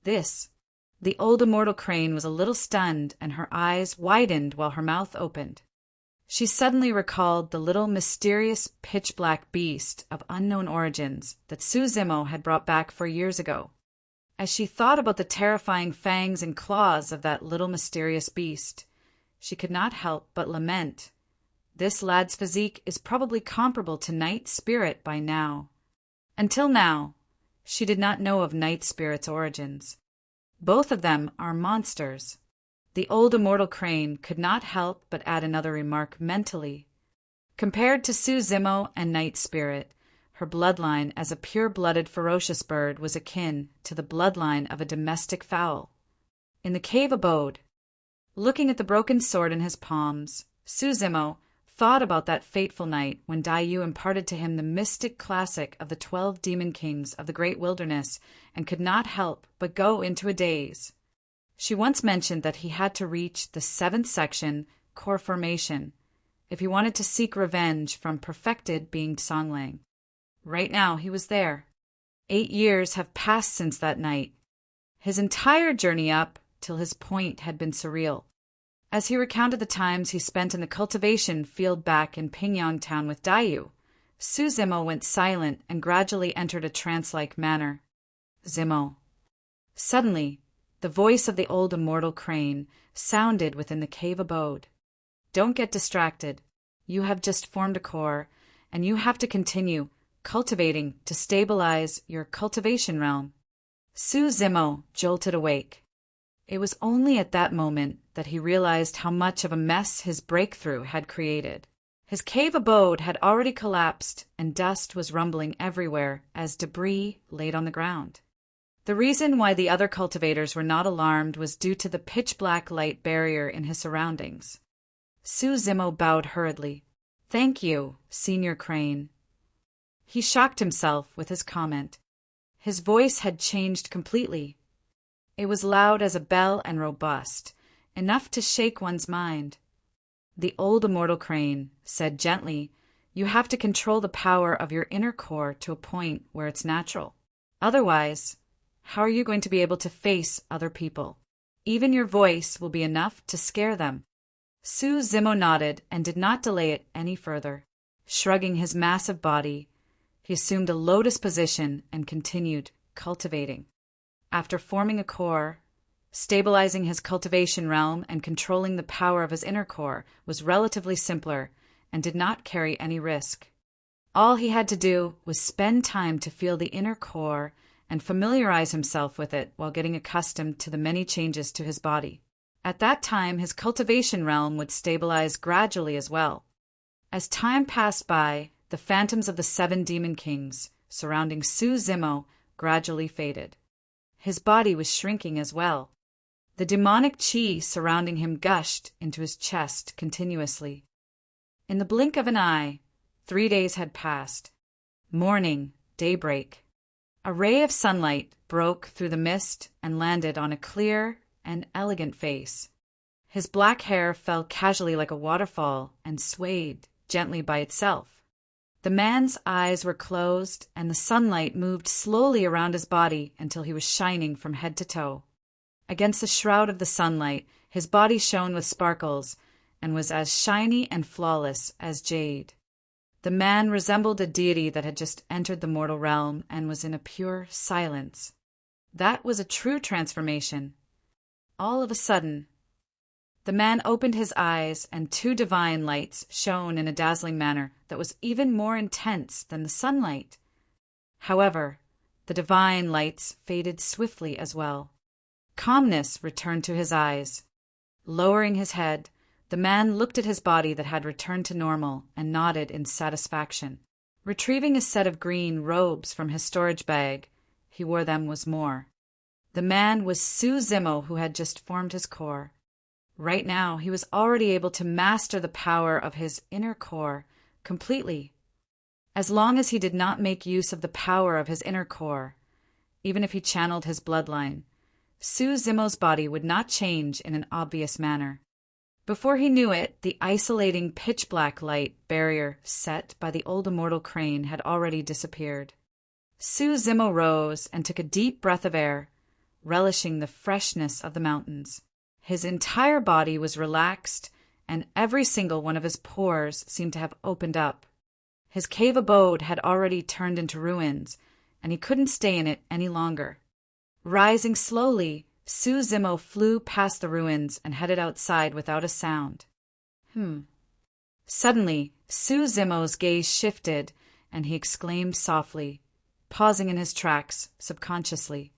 The old immortal crane was a little stunned, and her eyes widened while her mouth opened. She suddenly recalled the little mysterious pitch-black beast of unknown origins that Su Zimo had brought back 4 years ago. As she thought about the terrifying fangs and claws of that little mysterious beast, she could not help but lament. This lad's physique is probably comparable to Night Spirit by now. Until now, she did not know of Night Spirit's origins. Both of them are monsters. The old immortal crane could not help but add another remark mentally. Compared to Su Zimo and Night Spirit, her bloodline as a pure-blooded ferocious bird was akin to the bloodline of a domestic fowl. In the cave abode, looking at the broken sword in his palms, Su Zimo thought about that fateful night when Daiyu imparted to him the mystic classic of the 12 demon kings of the great wilderness, and could not help but go into a daze. She once mentioned that he had to reach the 7th section, core formation, if he wanted to seek revenge from perfected being Songlang. Right now he was there. 8 years have passed since that night. His entire journey up till his point had been surreal. As he recounted the times he spent in the cultivation field back in Pingyang Town with Daiyu, Su Zimo went silent and gradually entered a trance-like manner. Zimo. Suddenly, the voice of the old immortal crane sounded within the cave abode. Don't get distracted. You have just formed a core, and you have to continue cultivating to stabilize your cultivation realm. Su Zimo jolted awake. It was only at that moment that he realized how much of a mess his breakthrough had created. His cave abode had already collapsed, and dust was rumbling everywhere as debris laid on the ground. The reason why the other cultivators were not alarmed was due to the pitch-black light barrier in his surroundings. Su Zimo bowed hurriedly. "Thank you, Senior Crane." He shocked himself with his comment. His voice had changed completely. It was loud as a bell and robust, enough to shake one's mind. The old immortal crane said gently, "You have to control the power of your inner core to a point where it's natural. Otherwise, how are you going to be able to face other people? Even your voice will be enough to scare them." Su Zimo nodded and did not delay it any further. Shrugging his massive body, he assumed a lotus position and continued cultivating. After forming a core, stabilizing his cultivation realm and controlling the power of his inner core was relatively simpler and did not carry any risk. All he had to do was spend time to feel the inner core and familiarize himself with it while getting accustomed to the many changes to his body. At that time, his cultivation realm would stabilize gradually as well. As time passed by, the phantoms of the 7 demon kings surrounding Su Zimo gradually faded. His body was shrinking as well. The demonic chi surrounding him gushed into his chest continuously. In the blink of an eye, 3 days had passed. Morning, daybreak. A ray of sunlight broke through the mist and landed on a clear and elegant face. His black hair fell casually like a waterfall and swayed gently by itself. The man's eyes were closed, and the sunlight moved slowly around his body until he was shining from head to toe. Against the shroud of the sunlight, his body shone with sparkles and was as shiny and flawless as jade. The man resembled a deity that had just entered the mortal realm and was in a pure silence. That was a true transformation. All of a sudden, the man opened his eyes, and 2 divine lights shone in a dazzling manner that was even more intense than the sunlight. However, the divine lights faded swiftly as well. Calmness returned to his eyes. Lowering his head, the man looked at his body that had returned to normal and nodded in satisfaction. Retrieving a set of green robes from his storage bag, he wore them once more. The man was Su Zimo, who had just formed his core. Right now, he was already able to master the power of his inner core completely. As long as he did not make use of the power of his inner core, even if he channeled his bloodline, Su Zimo's body would not change in an obvious manner. Before he knew it, the isolating pitch-black light barrier set by the old immortal crane had already disappeared. Su Zimo rose and took a deep breath of air, relishing the freshness of the mountains. His entire body was relaxed, and every single one of his pores seemed to have opened up. His cave abode had already turned into ruins, and he couldn't stay in it any longer. Rising slowly, Su Zimo flew past the ruins and headed outside without a sound. Suddenly, Su Zimo's gaze shifted, and he exclaimed softly, pausing in his tracks subconsciously.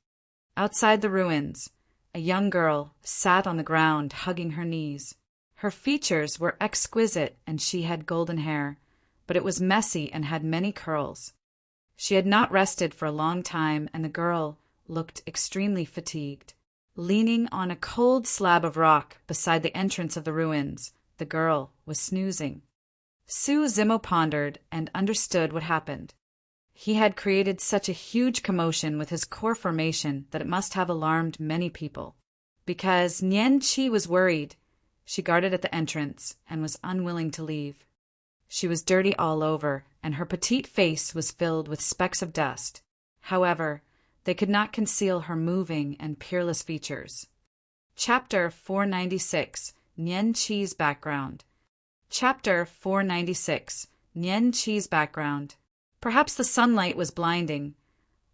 Outside the ruins, a young girl sat on the ground hugging her knees. Her features were exquisite, and she had golden hair, but it was messy and had many curls. She had not rested for a long time, and the girl looked extremely fatigued. Leaning on a cold slab of rock beside the entrance of the ruins, the girl was snoozing. Su Zimo pondered and understood what happened. He had created such a huge commotion with his core formation that it must have alarmed many people. Because Nian Qi was worried, she guarded at the entrance and was unwilling to leave. She was dirty all over, and her petite face was filled with specks of dust. However, they could not conceal her moving and peerless features. Chapter 496, Nian Qi's Background. Chapter 496, Nian Qi's Background. Perhaps the sunlight was blinding,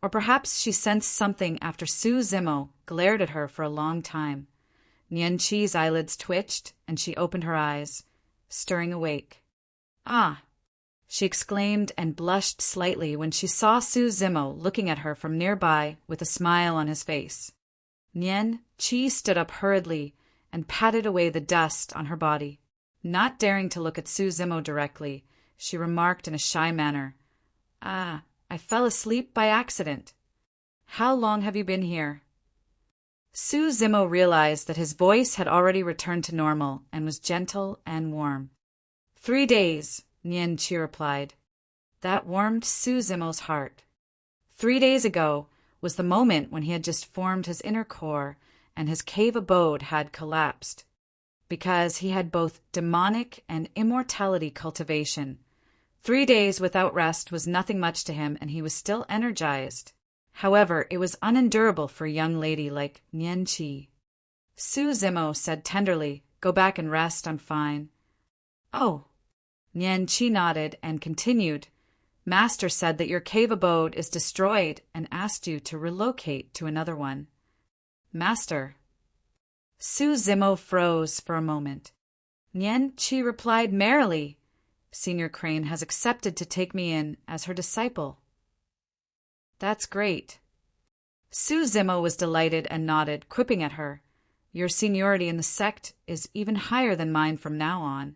or perhaps she sensed something after Su Zimo glared at her for a long time. Nian Qi's eyelids twitched, and she opened her eyes, stirring awake. "Ah!" she exclaimed and blushed slightly when she saw Su Zimo looking at her from nearby with a smile on his face. Nian Qi stood up hurriedly and patted away the dust on her body. Not daring to look at Su Zimo directly, she remarked in a shy manner, "Ah, I fell asleep by accident. How long have you been here?" Su Zimo realized that his voice had already returned to normal and was gentle and warm. 3 days, Nian Qi replied. That warmed Su Zimo's heart. 3 days ago was the moment when he had just formed his inner core and his cave abode had collapsed. Because he had both demonic and immortality cultivation, 3 days without rest was nothing much to him, and he was still energized. However, it was unendurable for a young lady like Nian Qi. Su Zimo said tenderly, "Go back and rest, I'm fine." "Oh." Nian Qi nodded and continued, "Master said that your cave abode is destroyed and asked you to relocate to another one." "Master?" Su Zimo froze for a moment. Nian Qi replied merrily, "Senior Crane has accepted to take me in as her disciple." "That's great." Su Zimo was delighted and nodded, quipping at her. Your seniority in the sect is even higher than mine from now on.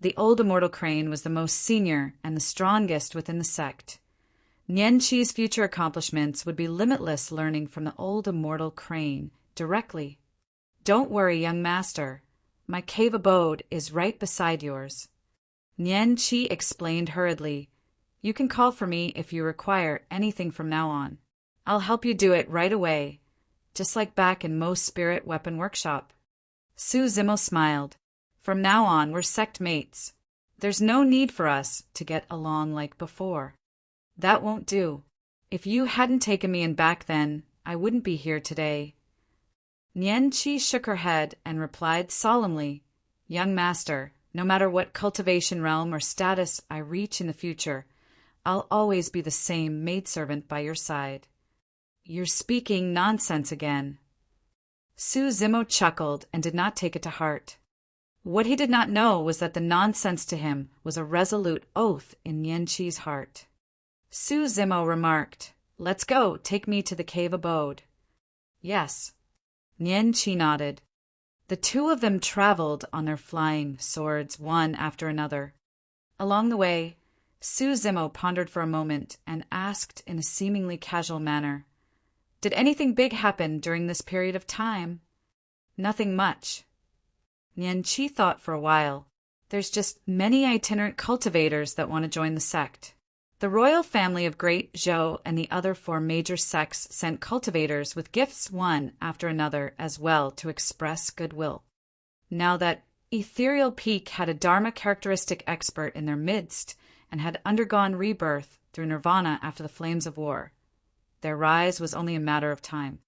The old immortal crane was the most senior and the strongest within the sect. Nian Qi's future accomplishments would be limitless, learning from the old immortal crane directly. Don't worry, young master. My cave abode is right beside yours. Nian Qi explained hurriedly. You can call for me if you require anything from now on. I'll help you do it right away, just like back in Mo's spirit weapon workshop. Su Zimo smiled. From now on, we're sect mates. There's no need for us to get along like before. That won't do. If you hadn't taken me in back then, I wouldn't be here today. Nian Qi shook her head and replied solemnly, Young master, no matter what cultivation realm or status I reach in the future, I'll always be the same maidservant by your side. You're speaking nonsense again. Su Zimo chuckled and did not take it to heart. What he did not know was that the nonsense to him was a resolute oath in Nian Qi's heart. Su Zimo remarked, Let's go, take me to the cave abode. Yes. Nian Qi nodded. The two of them traveled on their flying swords one after another. Along the way, Su Zimo pondered for a moment and asked in a seemingly casual manner, Did anything big happen during this period of time? Nothing much. Nian Qi thought for a while. There's just many itinerant cultivators that want to join the sect. The royal family of Great Zhou and the other 4 major sects sent cultivators with gifts one after another as well to express goodwill. Now that Ethereal Peak had a Dharma characteristic expert in their midst and had undergone rebirth through nirvana after the flames of war, their rise was only a matter of time.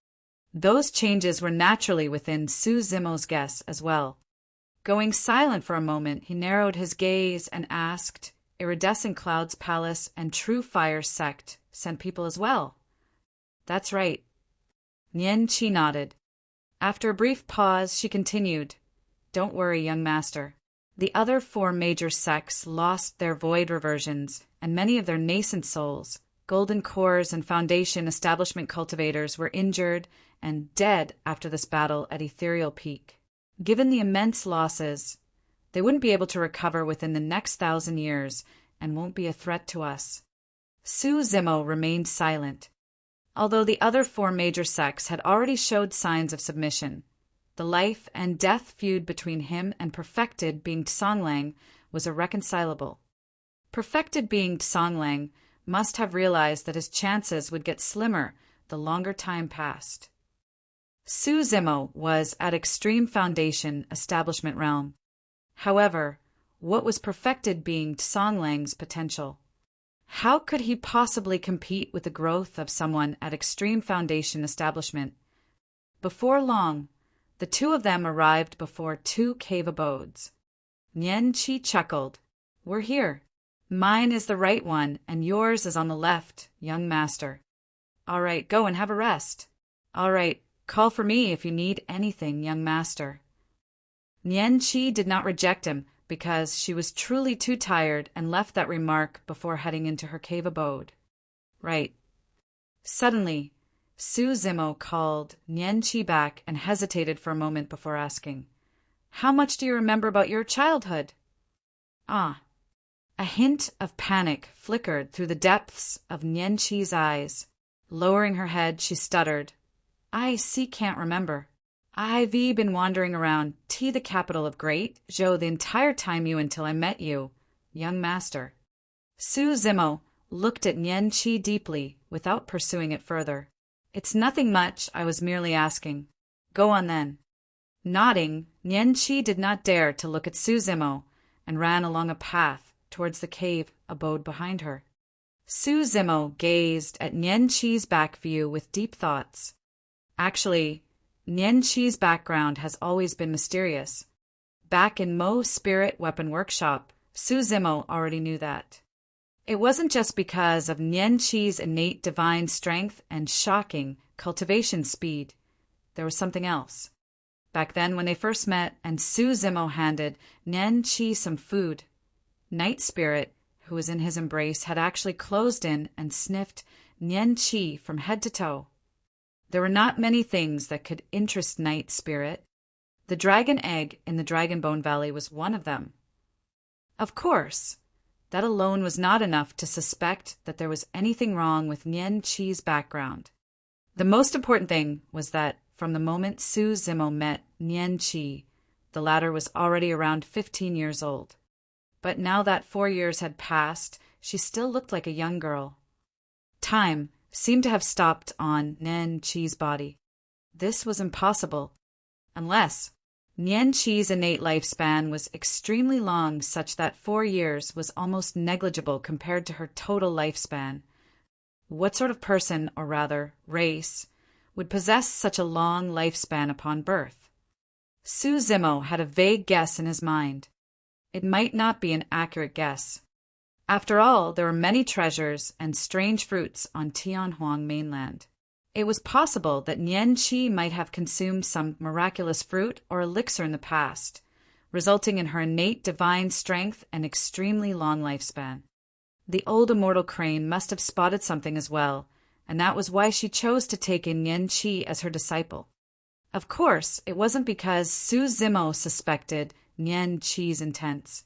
Those changes were naturally within Su Zimo's guess as well. Going silent for a moment, he narrowed his gaze and asked, Iridescent Cloud's Palace and True Fire's sect sent people as well. That's right. Nian Qi nodded. After a brief pause, she continued, Don't worry, young master. The other 4 major sects lost their void reversions, and many of their nascent souls, golden cores and foundation establishment cultivators, were injured and dead after this battle at Ethereal Peak. Given the immense losses, they wouldn't be able to recover within the next 1,000 years and won't be a threat to us. Su Zimo remained silent. Although the other 4 major sects had already showed signs of submission, the life and death feud between him and Perfected being Songlang was irreconcilable. Perfected being Songlang must have realized that his chances would get slimmer the longer time passed. Su Zimo was at Extreme Foundation establishment realm. However, what was Perfected being Songlang's potential? How could he possibly compete with the growth of someone at Extreme Foundation establishment? Before long, the two of them arrived before 2 cave abodes. Nian Qi chuckled. We're here. Mine is the right one, and yours is on the left, young master. All right, go and have a rest. All right, call for me if you need anything, young master. Nian Qi did not reject him because she was truly too tired and left that remark before heading into her cave abode. Right. Suddenly, Su Zimo called Nian Qi back and hesitated for a moment before asking, How much do you remember about your childhood? Ah. A hint of panic flickered through the depths of Nian Qi's eyes. Lowering her head, she stuttered, I can't remember. I've been wandering around the capital of Great Zhou the entire time until I met you, young master. Su Zimo looked at Nian Qi deeply without pursuing it further. It's nothing much, I was merely asking. Go on then. Nodding, Nian Qi did not dare to look at Su Zimo and ran along a path towards the cave abode behind her. Su Zimo gazed at Nian Qi's back view with deep thoughts. Actually, Nian Qi's background has always been mysterious. Back in Mo's spirit weapon workshop, Su Zimo already knew that. It wasn't just because of Nian Qi's innate divine strength and shocking cultivation speed. There was something else. Back then when they first met and Su Zimo handed Nian Qi some food, Night Spirit, who was in his embrace, had actually closed in and sniffed Nian Qi from head to toe. There were not many things that could interest Night Spirit. The dragon egg in the Dragonbone Valley was one of them. Of course, that alone was not enough to suspect that there was anything wrong with Nian Qi's background. The most important thing was that from the moment Su Zimo met Nian Qi, the latter was already around 15 years old. But now that 4 years had passed, she still looked like a young girl. Time seemed to have stopped on Nian Qi's body. This was impossible, unless Nian Qi's innate lifespan was extremely long, such that 4 years was almost negligible compared to her total lifespan. What sort of person, or rather, race, would possess such a long lifespan upon birth? Su Zimo had a vague guess in his mind. It might not be an accurate guess. After all, there were many treasures and strange fruits on Tianhuang mainland. It was possible that Nian Qi might have consumed some miraculous fruit or elixir in the past, resulting in her innate divine strength and extremely long lifespan. The old immortal crane must have spotted something as well, and that was why she chose to take in Nian Qi as her disciple. Of course, it wasn't because Su Zimo suspected Nian Qi's intents.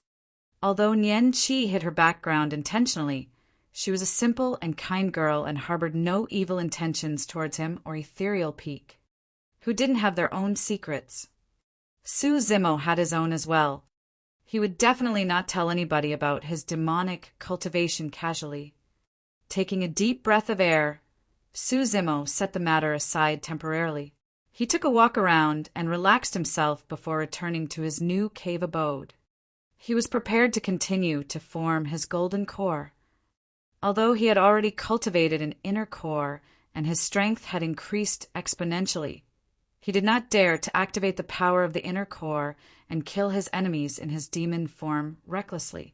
Although Nian Qi hid her background intentionally, she was a simple and kind girl and harbored no evil intentions towards him or Ethereal Peak, who didn't have their own secrets. Su Zimo had his own as well. He would definitely not tell anybody about his demonic cultivation casually. Taking a deep breath of air, Su Zimo set the matter aside temporarily. He took a walk around and relaxed himself before returning to his new cave abode. He was prepared to continue to form his golden core. Although he had already cultivated an inner core and his strength had increased exponentially, he did not dare to activate the power of the inner core and kill his enemies in his demon form recklessly.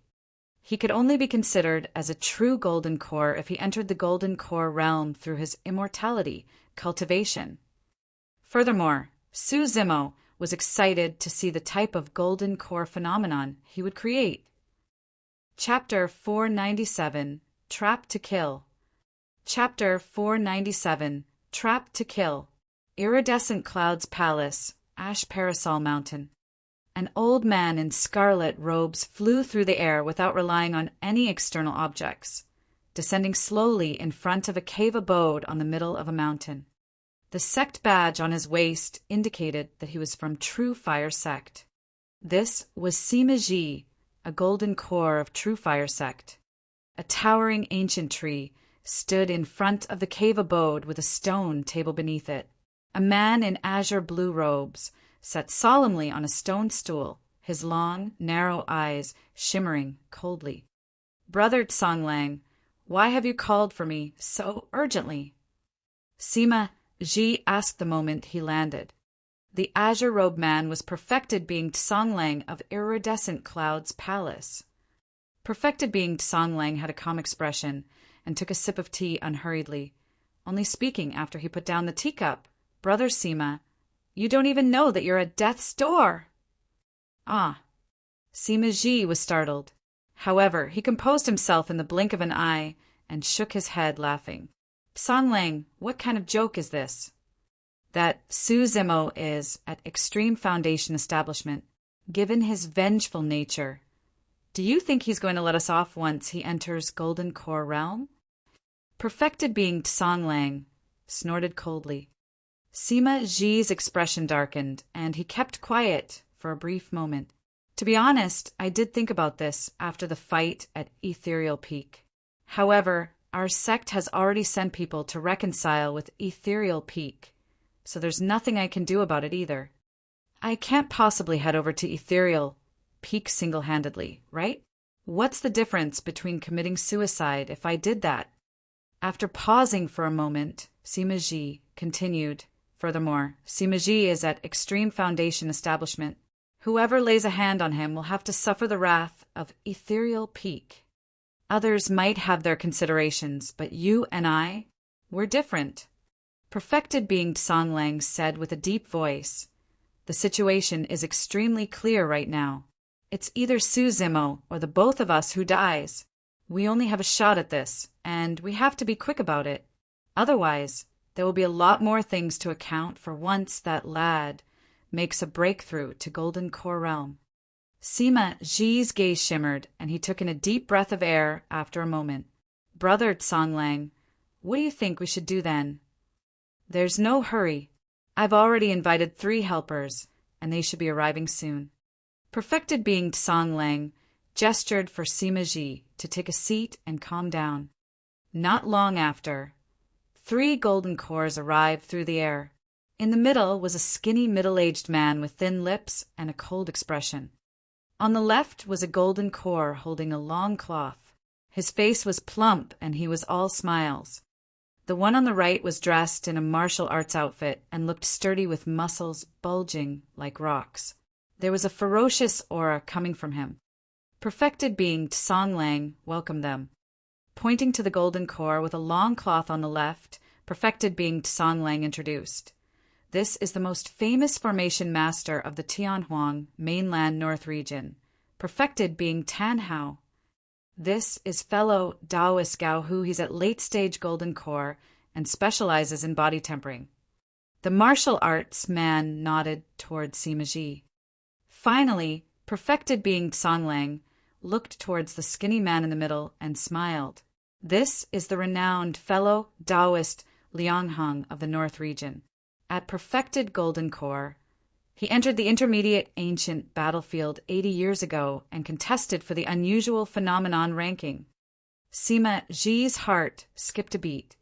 He could only be considered as a true golden core if he entered the golden core realm through his immortality, cultivation. Furthermore, Su Zimo was excited to see the type of golden core phenomenon he would create. Chapter 497, Trap to Kill. Chapter 497, Trap to Kill. Iridescent Clouds Palace, Ash Parasol Mountain. An old man in scarlet robes flew through the air without relying on any external objects, descending slowly in front of a cave abode on the middle of a mountain. The sect badge on his waist indicated that he was from True Fire Sect. This was Sima Ji, a golden core of True Fire Sect. A towering ancient tree stood in front of the cave abode with a stone table beneath it. A man in azure blue robes sat solemnly on a stone stool, his long, narrow eyes shimmering coldly. "Brother Songlang, why have you called for me so urgently?" Sima Ji asked the moment he landed. The azure-robed man was Perfected Being Songlang of Iridescent Clouds Palace. Perfected Being Songlang had a calm expression and took a sip of tea unhurriedly, only speaking after he put down the teacup. "Brother Sima, you don't even know that you're at death's door." "Ah." Sima Ji was startled. However, he composed himself in the blink of an eye and shook his head, laughing. "Songlang, what kind of joke is this?" "That Su Zimo is at Extreme Foundation Establishment, given his vengeful nature. Do you think he's going to let us off once he enters Golden Core Realm?" Perfected Being Songlang snorted coldly. Sima Ji's expression darkened, and he kept quiet for a brief moment. "To be honest, I did think about this after the fight at Ethereal Peak. However, our sect has already sent people to reconcile with Ethereal Peak, so there's nothing I can do about it either. I can't possibly head over to Ethereal Peak single-handedly, right? What's the difference between committing suicide if I did that?" After pausing for a moment, Sima Ji continued, "Furthermore, Sima Ji is at Extreme Foundation Establishment. Whoever lays a hand on him will have to suffer the wrath of Ethereal Peak. Others might have their considerations, but you and I, we're different." Perfected Being Songlang said with a deep voice, "The situation is extremely clear right now. It's either Su Zimo or the both of us who dies. We only have a shot at this, and we have to be quick about it. Otherwise, There will be a lot more things to account for once that lad makes a breakthrough to Golden Core Realm. Sima Ji's gaze shimmered, and he took in a deep breath of air after a moment. Brother Tsonglang, what do you think we should do then? There's no hurry. I've already invited 3 helpers, and they should be arriving soon. Perfected being Tsonglang gestured for Sima Ji to take a seat and calm down. Not long after, 3 golden cores arrived through the air. In the middle was a skinny middle-aged man with thin lips and a cold expression. On the left was a golden core holding a long cloth. His face was plump and he was all smiles. The one on the right was dressed in a martial arts outfit and looked sturdy with muscles bulging like rocks. There was a ferocious aura coming from him. Perfected being Tsonglang welcomed them. Pointing to the golden core with a long cloth on the left, Perfected being Tsonglang introduced. This is the most famous formation master of the Tianhuang mainland north region, Perfected being Tanhao. This is fellow Taoist Gao Hu. He's at late-stage golden core and specializes in body tempering. The martial arts man nodded toward Sima Ji. Finally, Perfected being Tsonglang looked towards the skinny man in the middle and smiled. This is the renowned fellow Taoist Liangheng of the north region. At Perfected Golden Core, he entered the intermediate ancient battlefield 80 years ago and contested for the unusual phenomenon ranking. Sima Ji's heart skipped a beat.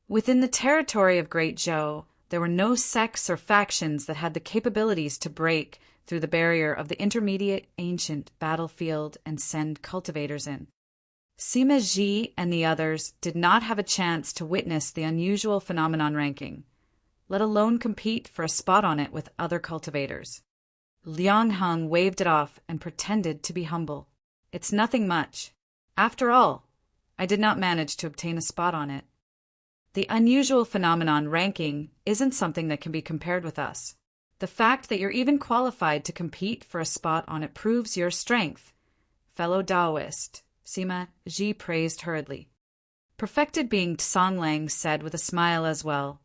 Within the territory of Great Zhou, there were no sects or factions that had the capabilities to break through the barrier of the intermediate ancient battlefield and send cultivators in. Sima Ji and the others did not have a chance to witness the unusual phenomenon ranking, let alone compete for a spot on it with other cultivators. Liangheng waved it off and pretended to be humble. It's nothing much. After all, I did not manage to obtain a spot on it. The unusual phenomenon ranking isn't something that can be compared with us. The fact that you're even qualified to compete for a spot on it proves your strength. Fellow Taoist, Sima Ji praised hurriedly. Perfected being Tsonglang said with a smile as well.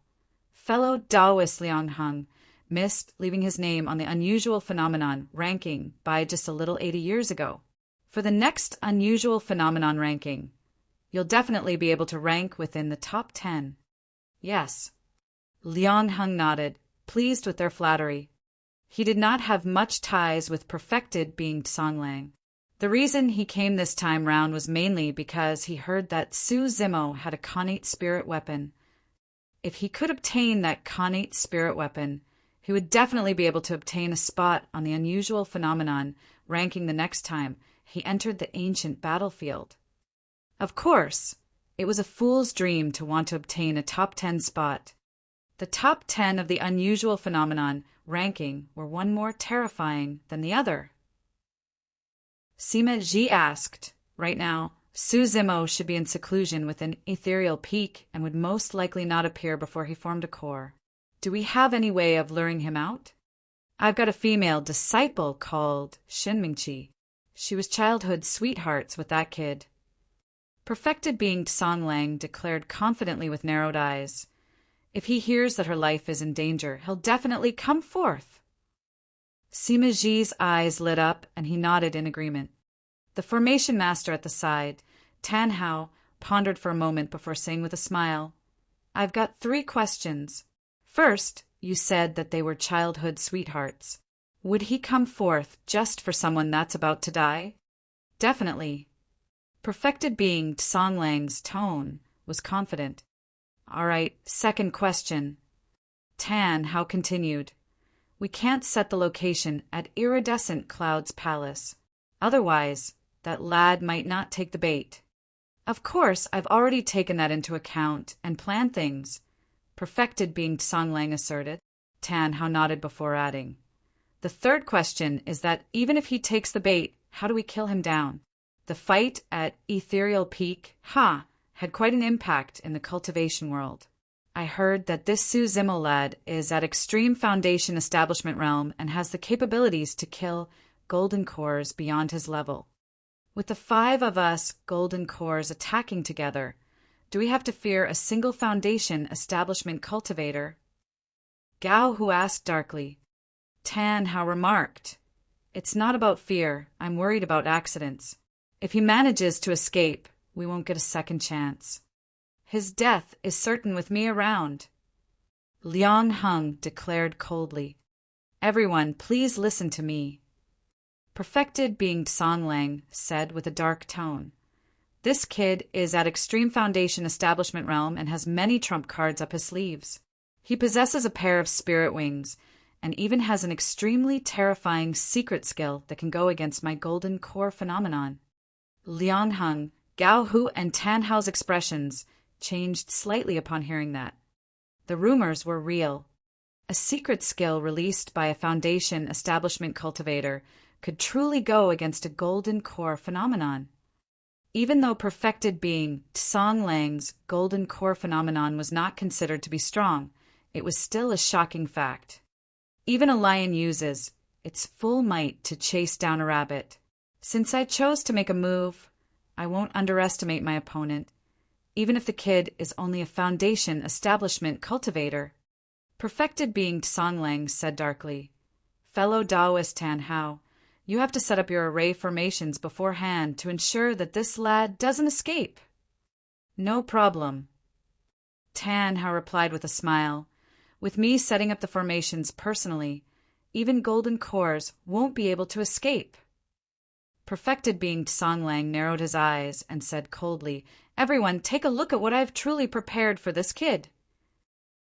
Fellow Taoist Liangheng missed leaving his name on the unusual phenomenon ranking by just a little 80 years ago. For the next unusual phenomenon ranking, you'll definitely be able to rank within the top 10. Yes. Liangheng nodded, pleased with their flattery. He did not have much ties with Perfected being Tsonglang. The reason he came this time round was mainly because he heard that Su Zimo had a connate spirit weapon. If he could obtain that connate spirit weapon, he would definitely be able to obtain a spot on the unusual phenomenon ranking the next time he entered the ancient battlefield. Of course, it was a fool's dream to want to obtain a top 10 spot. The top 10 of the unusual phenomenon ranking were one more terrifying than the other. Sima Ji asked, right now, Su Zimo should be in seclusion with an ethereal peak and would most likely not appear before he formed a core. Do we have any way of luring him out? I've got a female disciple called Shinmingqi. She was childhood sweethearts with that kid. Perfected being Tsonglang declared confidently with narrowed eyes. If he hears that her life is in danger, he'll definitely come forth. Sima Ji's eyes lit up and he nodded in agreement. The formation master at the side, Tan Hao, pondered for a moment before saying with a smile, I've got 3 questions. First, you said that they were childhood sweethearts. Would he come forth just for someone that's about to die? Definitely. Perfected being Tsonglang's tone was confident. All right, second question. Tan Hao continued, we can't set the location at Iridescent Cloud's palace. Otherwise, that lad might not take the bait. Of course, I've already taken that into account and planned things. Perfected being Tsonglang asserted. Tan Hao nodded before adding. The third question is that even if he takes the bait, how do we kill him down? The fight at Ethereal Peak, had quite an impact in the cultivation world. I heard that this Su Zimo lad is at Extreme Foundation Establishment Realm and has the capabilities to kill golden cores beyond his level. With the 5 of us golden cores attacking together, Do we have to fear a single foundation establishment cultivator? Gao Hu asked darkly. Tan Hao remarked. It's not about fear. I'm worried about accidents. If he manages to escape, we won't get a second chance. His death is certain with me around. Liang Heng declared coldly. Everyone, please listen to me. Perfected being Song Lang said with a dark tone. This kid is at extreme foundation establishment realm and has many trump cards up his sleeves. He possesses a pair of spirit wings and even has an extremely terrifying secret skill that can go against my golden core phenomenon. Liang Heng, Gao Hu, and Tan Hao's expressions changed slightly upon hearing that. The rumors were real. A secret skill released by a foundation establishment cultivator could truly go against a golden core phenomenon. Even though perfected being Song Lang's golden core phenomenon was not considered to be strong, it was still a shocking fact. Even a lion uses its full might to chase down a rabbit. Since I chose to make a move, I won't underestimate my opponent, even if the kid is only a foundation establishment cultivator. Perfected being Song Lang said darkly. Fellow Taoist Tan Hao, you have to set up your array formations beforehand to ensure that this lad doesn't escape. No problem. Tan Hao replied with a smile. With me setting up the formations personally, even golden cores won't be able to escape. Perfected being Song Lang narrowed his eyes and said coldly, Everyone, take a look at what I've truly prepared for this kid.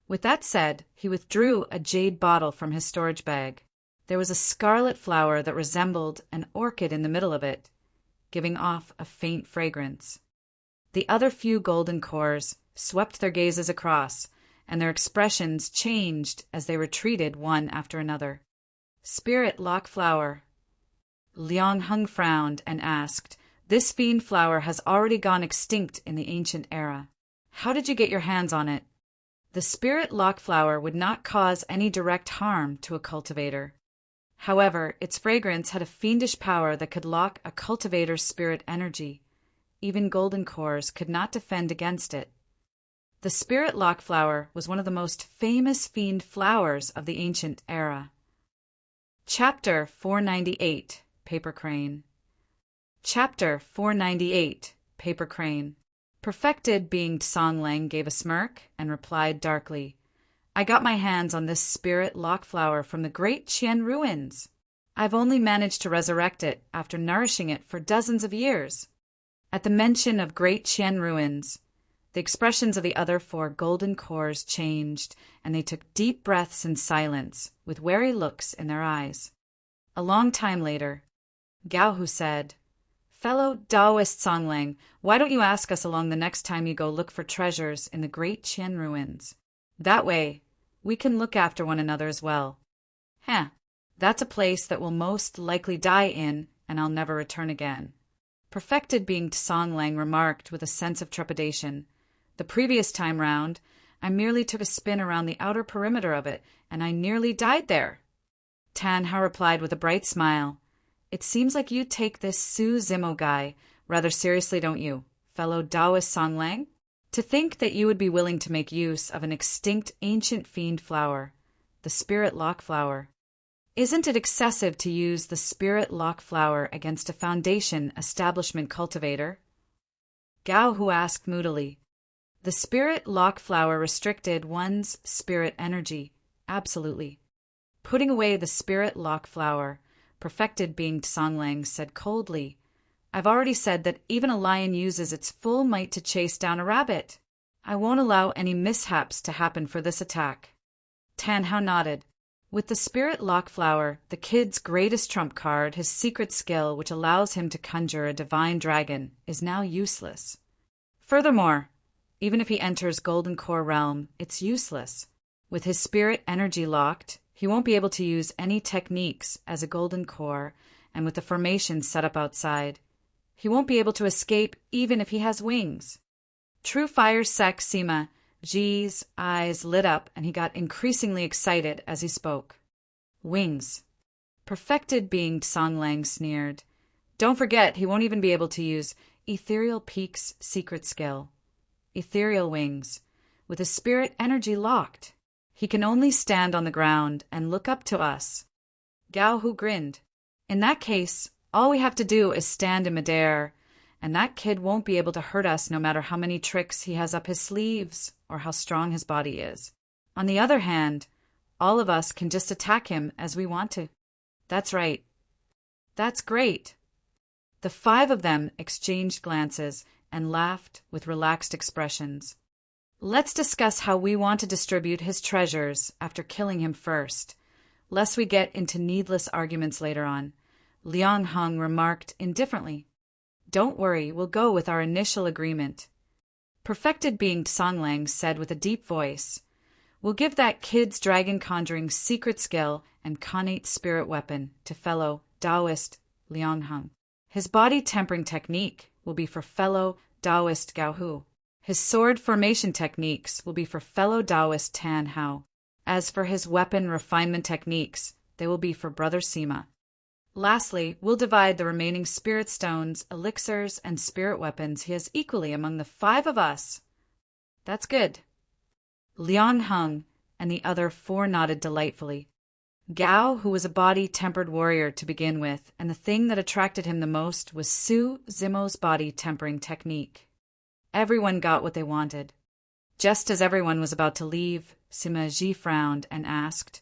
With that said, he withdrew a jade bottle from his storage bag. There was a scarlet flower that resembled an orchid in the middle of it, giving off a faint fragrance. The other few golden cores swept their gazes across, and their expressions changed as they retreated one after another. Spirit lock flower. Liang Heng frowned and asked, This fiend flower has already gone extinct in the ancient era. How did you get your hands on it? The spirit lock flower would not cause any direct harm to a cultivator. However, its fragrance had a fiendish power that could lock a cultivator's spirit energy. Even golden cores could not defend against it. The spirit lock flower was one of the most famous fiend flowers of the ancient era. Chapter 498, Paper Crane. Chapter 498, Paper Crane. Perfected being Song Lang gave a smirk and replied darkly, I got my hands on this spirit lock flower from the great Qian ruins. I've only managed to resurrect it after nourishing it for dozens of years. At the mention of great Qian ruins, the expressions of the other four golden cores changed, and they took deep breaths in silence, with wary looks in their eyes. A long time later, Gao Hu said, Fellow Taoist Song Lang, why don't you ask us along the next time you go look for treasures in the great Qian ruins? That way, we can look after one another as well. That's a place that will most likely die in, and I'll never return again. Perfected being Song Lang remarked with a sense of trepidation. The previous time round, I merely took a spin around the outer perimeter of it, and I nearly died there. Tan Hao replied with a bright smile. It seems like you take this Su Zimo guy rather seriously, don't you, fellow Taoist Song Lang? To think that you would be willing to make use of an extinct ancient fiend flower, the spirit lock flower. Isn't it excessive to use the spirit lock flower against a foundation establishment cultivator? Gao Hu asked moodily. The spirit lock flower restricted one's spirit energy, absolutely. Putting away the spirit lock flower, perfected being Song Lang said coldly, I've already said that even a lion uses its full might to chase down a rabbit. I won't allow any mishaps to happen for this attack. Tan Hao nodded. With the spirit lock flower, the kid's greatest trump card, his secret skill which allows him to conjure a divine dragon, is now useless. Furthermore, even if he enters Golden Core Realm, it's useless. With his spirit energy locked, he won't be able to use any techniques as a Golden Core, and with the formation set up outside, he won't be able to escape even if he has wings. True Fire Sec Sima Ji's eyes lit up and he got increasingly excited as he spoke. Wings. Perfected being Song Lang sneered. Don't forget, he won't even be able to use Ethereal Peak's secret skill. ethereal wings, with his spirit energy locked. He can only stand on the ground and look up to us. Gao Hu grinned. In that case, all we have to do is stand in midair, and that kid won't be able to hurt us no matter how many tricks he has up his sleeves or how strong his body is. On the other hand, all of us can just attack him as we want to. That's right. That's great. The 5 of them exchanged glances and laughed with relaxed expressions. Let's discuss how we want to distribute his treasures after killing him first, lest we get into needless arguments later on, Liang Heng remarked indifferently. Don't worry, we'll go with our initial agreement. Perfected being Songlang said with a deep voice, we'll give that kid's dragon conjuring secret skill and connate spirit weapon to fellow Taoist Liang Heng. His body tempering technique will be for fellow Taoist Gao Hu. His sword formation techniques will be for fellow Taoist Tan Hao. As for his weapon refinement techniques, they will be for Brother Sima. Lastly, we'll divide the remaining spirit stones, elixirs, and spirit weapons he has equally among the 5 of us. That's good. Liang Heng and the other 4 nodded delightfully. Gao, who was a body-tempered warrior to begin with, and the thing that attracted him the most was Su Zimo's body-tempering technique. Everyone got what they wanted. Just as everyone was about to leave, Sima Ji frowned and asked,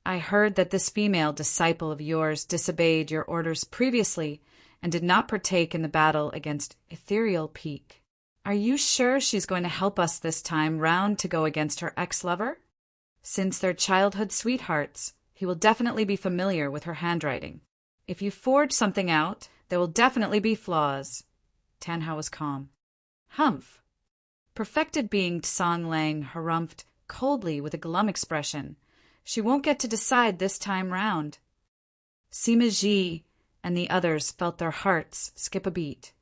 I heard that this female disciple of yours disobeyed your orders previously and did not partake in the battle against Ethereal Peak. Are you sure she's going to help us this time round to go against her ex-lover? Since they're childhood sweethearts, he will definitely be familiar with her handwriting. If you forge something out, there will definitely be flaws. Tan Hao was calm. Humph. Perfected being Song Lang harumphed coldly with a glum expression. She won't get to decide this time round. Sima Ji and the others felt their hearts skip a beat.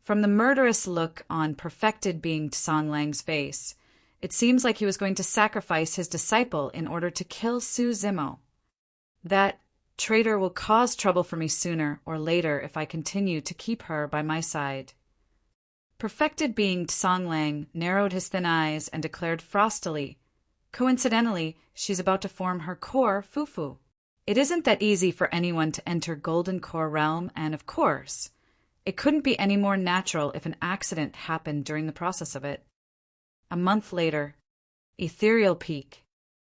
From the murderous look on perfected being Song Lang's face, it seems like he was going to sacrifice his disciple in order to kill Su Zimo. That traitor will cause trouble for me sooner or later if I continue to keep her by my side. Perfected being Song Lang narrowed his thin eyes and declared frostily, coincidentally, she's about to form her core Fufu. It isn't that easy for anyone to enter Golden Core realm, and of course, it couldn't be any more natural if an accident happened during the process of it. A month later, Ethereal Peak.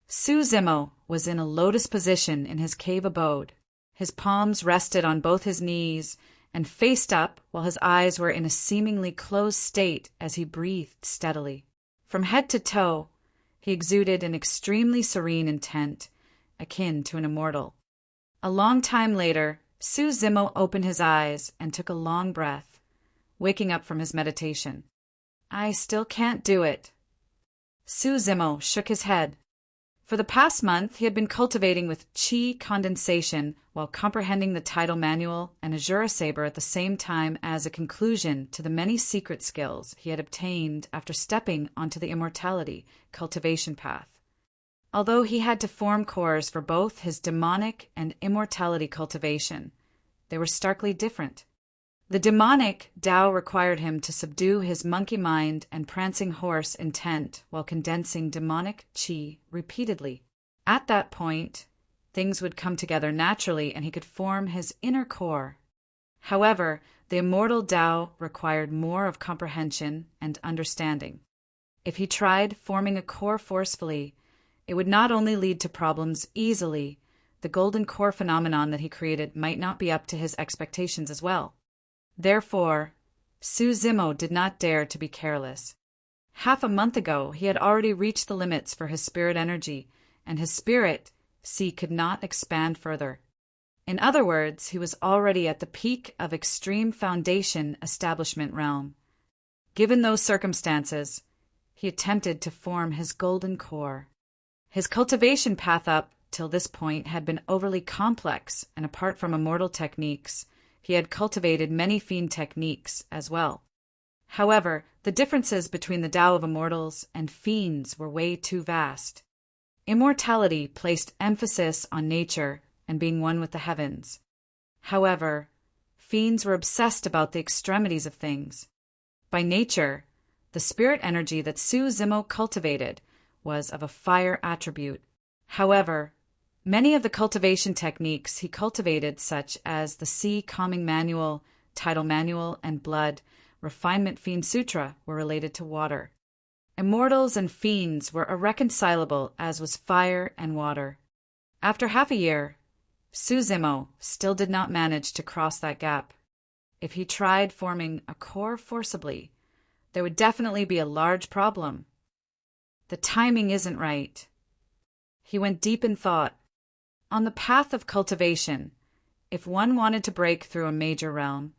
Su Zimo was in a lotus position in his cave abode. His palms rested on both his knees and faced up while his eyes were in a seemingly closed state as he breathed steadily. From head to toe, he exuded an extremely serene intent, akin to an immortal. A long time later, Su Zimo opened his eyes and took a long breath, waking up from his meditation. I still can't do it. Su Zimo shook his head. For the past month, he had been cultivating with qi condensation while comprehending the title manual and Azura Saber at the same time as a conclusion to the many secret skills he had obtained after stepping onto the immortality cultivation path. Although he had to form cores for both his demonic and immortality cultivation, they were starkly different. The demonic Tao required him to subdue his monkey mind and prancing horse intent while condensing demonic qi repeatedly. At that point, things would come together naturally and he could form his inner core. However, the immortal Tao required more of comprehension and understanding. If he tried forming a core forcefully, it would not only lead to problems easily, the golden core phenomenon that he created might not be up to his expectations as well. Therefore, Su Zimo did not dare to be careless. Half a month ago, he had already reached the limits for his spirit energy, and his spirit, could not expand further. In other words, he was already at the peak of extreme foundation establishment realm. Given those circumstances, he attempted to form his golden core. His cultivation path up till this point had been overly complex, and apart from immortal techniques, he had cultivated many fiend techniques as well. However, the differences between the Tao of immortals and fiends were way too vast. Immortality placed emphasis on nature and being one with the heavens. However, fiends were obsessed about the extremities of things. By nature, The spirit energy that Su Zimo cultivated was of a fire attribute. However, many of the cultivation techniques he cultivated, such as the Sea Calming Manual, Tidal Manual, and Blood Refinement Fiend Sutra, were related to water. Immortals and fiends were irreconcilable, as was fire and water. After half a year, Su Zimo still did not manage to cross that gap. If he tried forming a core forcibly, there would definitely be a large problem. The timing isn't right. He went deep in thought. On the path of cultivation, if one wanted to break through a major realm,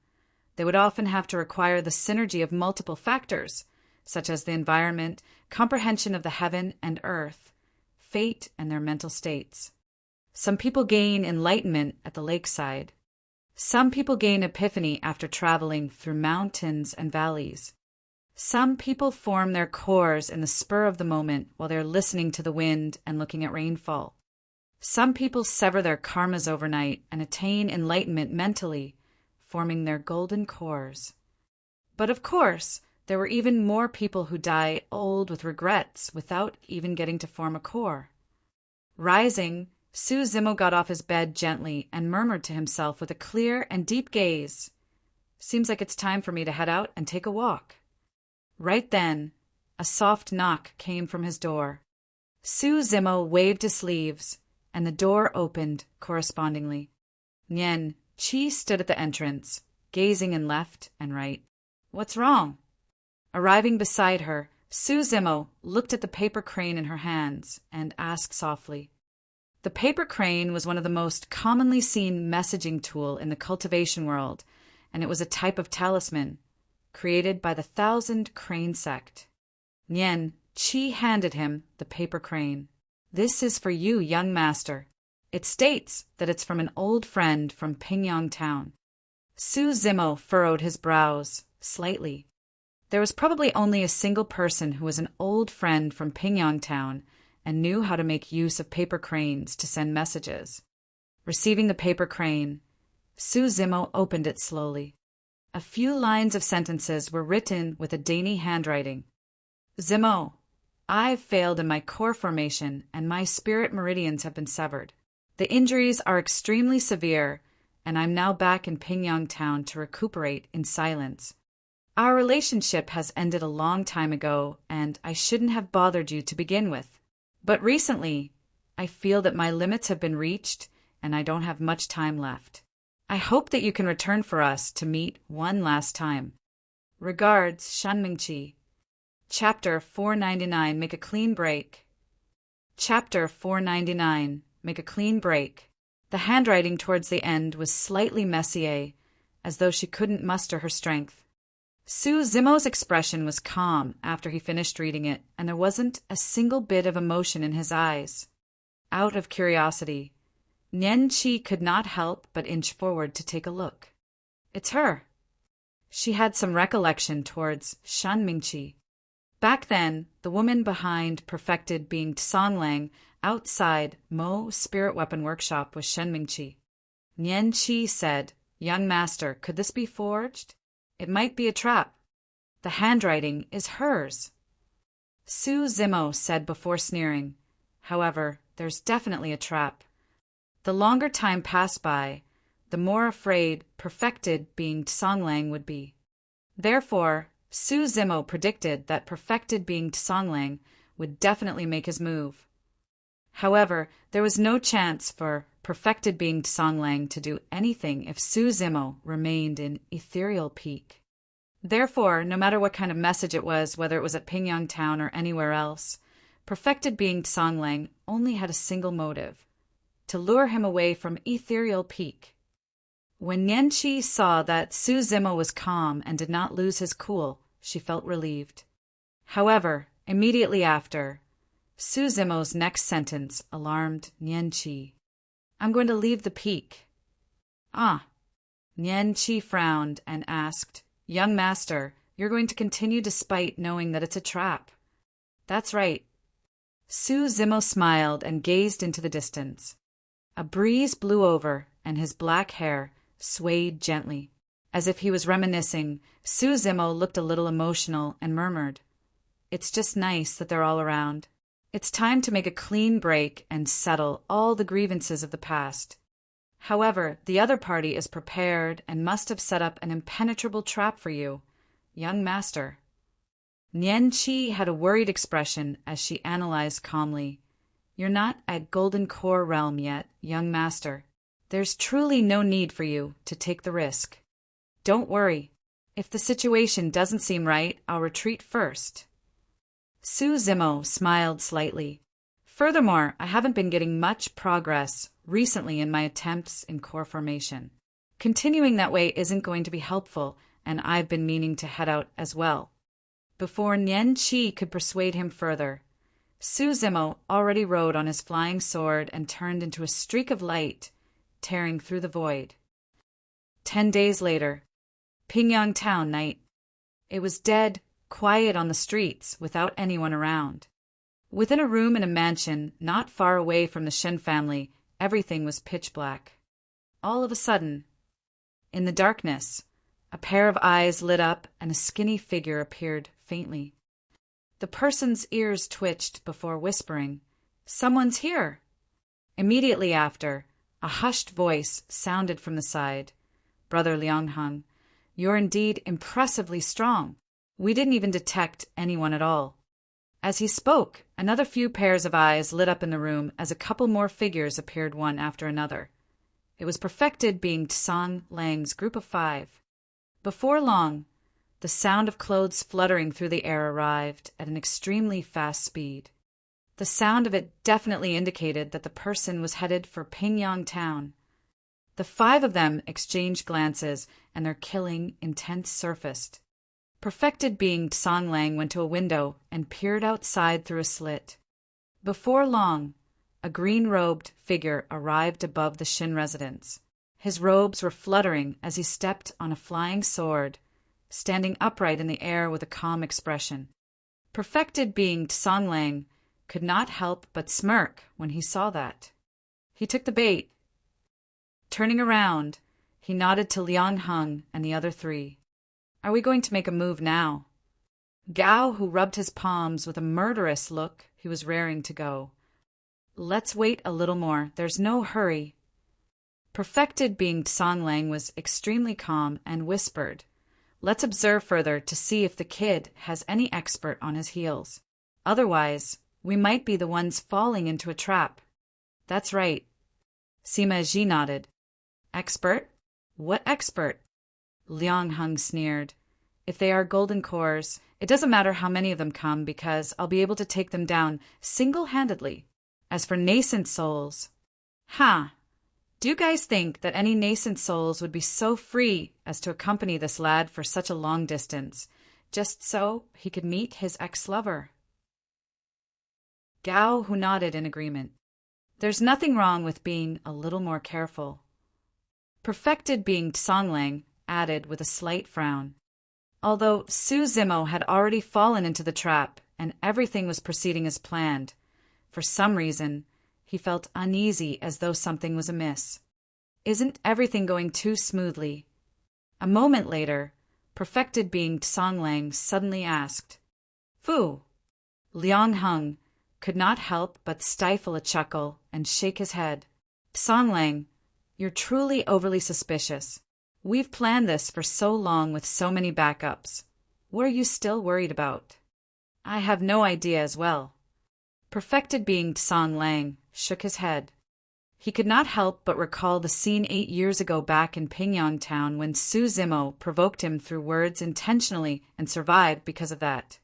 they would often have to require the synergy of multiple factors, such as the environment, comprehension of the heaven and earth, fate, and their mental states. Some people gain enlightenment at the lakeside. Some people gain epiphany after traveling through mountains and valleys. Some people form their cores in the spur of the moment while they're listening to the wind and looking at rainfall. Some people sever their karmas overnight and attain enlightenment mentally, forming their golden cores. But of course, there were even more people who die old with regrets without even getting to form a core. Rising, Su Zimo got off his bed gently and murmured to himself with a clear and deep gaze, "Seems like it's time for me to head out and take a walk." Right then, a soft knock came from his door. Su Zimo waved his sleeves, and the door opened correspondingly. Nian Qi stood at the entrance, gazing in left and right. "What's wrong?" Arriving beside her, Su Zimo looked at the paper crane in her hands and asked softly. The paper crane was one of the most commonly seen messaging tool in the cultivation world, and it was a type of talisman created by the Thousand Crane Sect. Nian Qi handed him the paper crane. "This is for you, young master. It states that it's from an old friend from Pingyang Town." Su Zimo furrowed his brows slightly. There was probably only a single person who was an old friend from Pingyang Town and knew how to make use of paper cranes to send messages. Receiving the paper crane, Su Zimo opened it slowly. A few lines of sentences were written with a dainty handwriting. "Zimo, I've failed in my core formation and my spirit meridians have been severed. The injuries are extremely severe, and I'm now back in Pingyang Town to recuperate in silence. Our relationship has ended a long time ago, and I shouldn't have bothered you to begin with. But recently, I feel that my limits have been reached, and I don't have much time left. I hope that you can return for us to meet one last time. Regards, Shanmingqi." Chapter 499, Make a Clean Break. Chapter 499, Make a Clean Break. The handwriting towards the end was slightly messier, as though she couldn't muster her strength. Su Zimo's expression was calm after he finished reading it, and there wasn't a single bit of emotion in his eyes. Out of curiosity, Nian Qi could not help but inch forward to take a look. It's her. She had some recollection towards Shanmingqi. Back then, the woman behind Perfected being Tsonglang outside Mo Spirit Weapon Workshop was Shenmingqi. Nian Qi said, "Young master, could this be forged? It might be a trap. The handwriting is hers." Su Zimo said before sneering, "However, there's definitely a trap." The longer time passed by, the more afraid Perfected being Tsonglang would be. Therefore, Su Zimo predicted that Perfected being Tsonglang would definitely make his move. However, there was no chance for Perfected being Tsonglang to do anything if Su Zimo remained in Ethereal Peak. Therefore, no matter what kind of message it was, whether it was at Pingyang Town or anywhere else, Perfected being Tsonglang only had a single motive: to lure him away from Ethereal Peak. When Nian Qi saw that Su Zimo was calm and did not lose his cool, she felt relieved. However, immediately after, Su Zimo's next sentence alarmed Nian Qi. "I'm going to leave the peak." "Ah." Nian Qi frowned and asked, "Young master, you're going to continue despite knowing that it's a trap?" "That's right." Su Zimo smiled and gazed into the distance. A breeze blew over, and his black hair swayed gently. As if he was reminiscing, Su Zimo looked a little emotional and murmured, It's just nice that they're all around. It's time to make a clean break and settle all the grievances of the past. However, the other party is prepared and must have set up an impenetrable trap for you, young master. Nian Qi had a worried expression as she analyzed calmly. You're not at Golden Core realm yet, young master. There's truly no need for you to take the risk. Don't worry. If the situation doesn't seem right, I'll retreat first. Su Zimo smiled slightly. Furthermore, I haven't been getting much progress recently in my attempts in core formation. Continuing that way isn't going to be helpful, and I've been meaning to head out as well. Before Nian Qi could persuade him further, Su Zimo already rode on his flying sword and turned into a streak of light, tearing through the void. 10 days later, Pingyang Town night. It was dead, quiet on the streets, without anyone around. Within a room in a mansion not far away from the Shen family, everything was pitch black. All of a sudden, in the darkness, a pair of eyes lit up and a skinny figure appeared faintly. The person's ears twitched before whispering, "Someone's here!" Immediately after, a hushed voice sounded from the side. "Brother Liangheng, you're indeed impressively strong. We didn't even detect anyone at all." As he spoke, another few pairs of eyes lit up in the room as a couple more figures appeared one after another. It was Perfected being Tsang Lang's group of 5. Before long, the sound of clothes fluttering through the air arrived at an extremely fast speed. The sound of it definitely indicated that the person was headed for Pingyang Town. The 5 of them exchanged glances, and their killing intent surfaced. Perfected being Tsang Lang went to a window and peered outside through a slit. Before long, a green-robed figure arrived above the Shin residence. His robes were fluttering as he stepped on a flying sword, standing upright in the air with a calm expression. Perfected being Tsang Lang could not help but smirk when he saw that. He took the bait. Turning around, he nodded to Liangheng and the other 3. "Are we going to make a move now?" Gao, who rubbed his palms with a murderous look, he was raring to go. "Let's wait a little more. There's no hurry." Perfected being Tsang Lang was extremely calm and whispered, "Let's observe further to see if the kid has any expert on his heels. Otherwise, we might be the ones falling into a trap." "That's right." Sima Ji nodded. "Expert? What expert?" Liangheng sneered. "If they are golden cores, it doesn't matter how many of them come because I'll be able to take them down single-handedly. As for nascent souls, do you guys think that any nascent souls would be so free as to accompany this lad for such a long distance, just so he could meet his ex-lover?" Gao, who nodded in agreement. "There's nothing wrong with being a little more careful." Perfected being Tsang Lang added with a slight frown. Although Su Zimo had already fallen into the trap and everything was proceeding as planned, for some reason he felt uneasy as though something was amiss. Isn't everything going too smoothly? A moment later, Perfected being Tsang Lang suddenly asked, "Fu?" Liangheng could not help but stifle a chuckle and shake his head. "Tsang Lang, you're truly overly suspicious. We've planned this for so long with so many backups. What are you still worried about?" "I have no idea as well." Perfected being Tsang Lang shook his head. He could not help but recall the scene 8 years ago back in Pingyang Town when Su Zimo provoked him through words intentionally and survived because of that.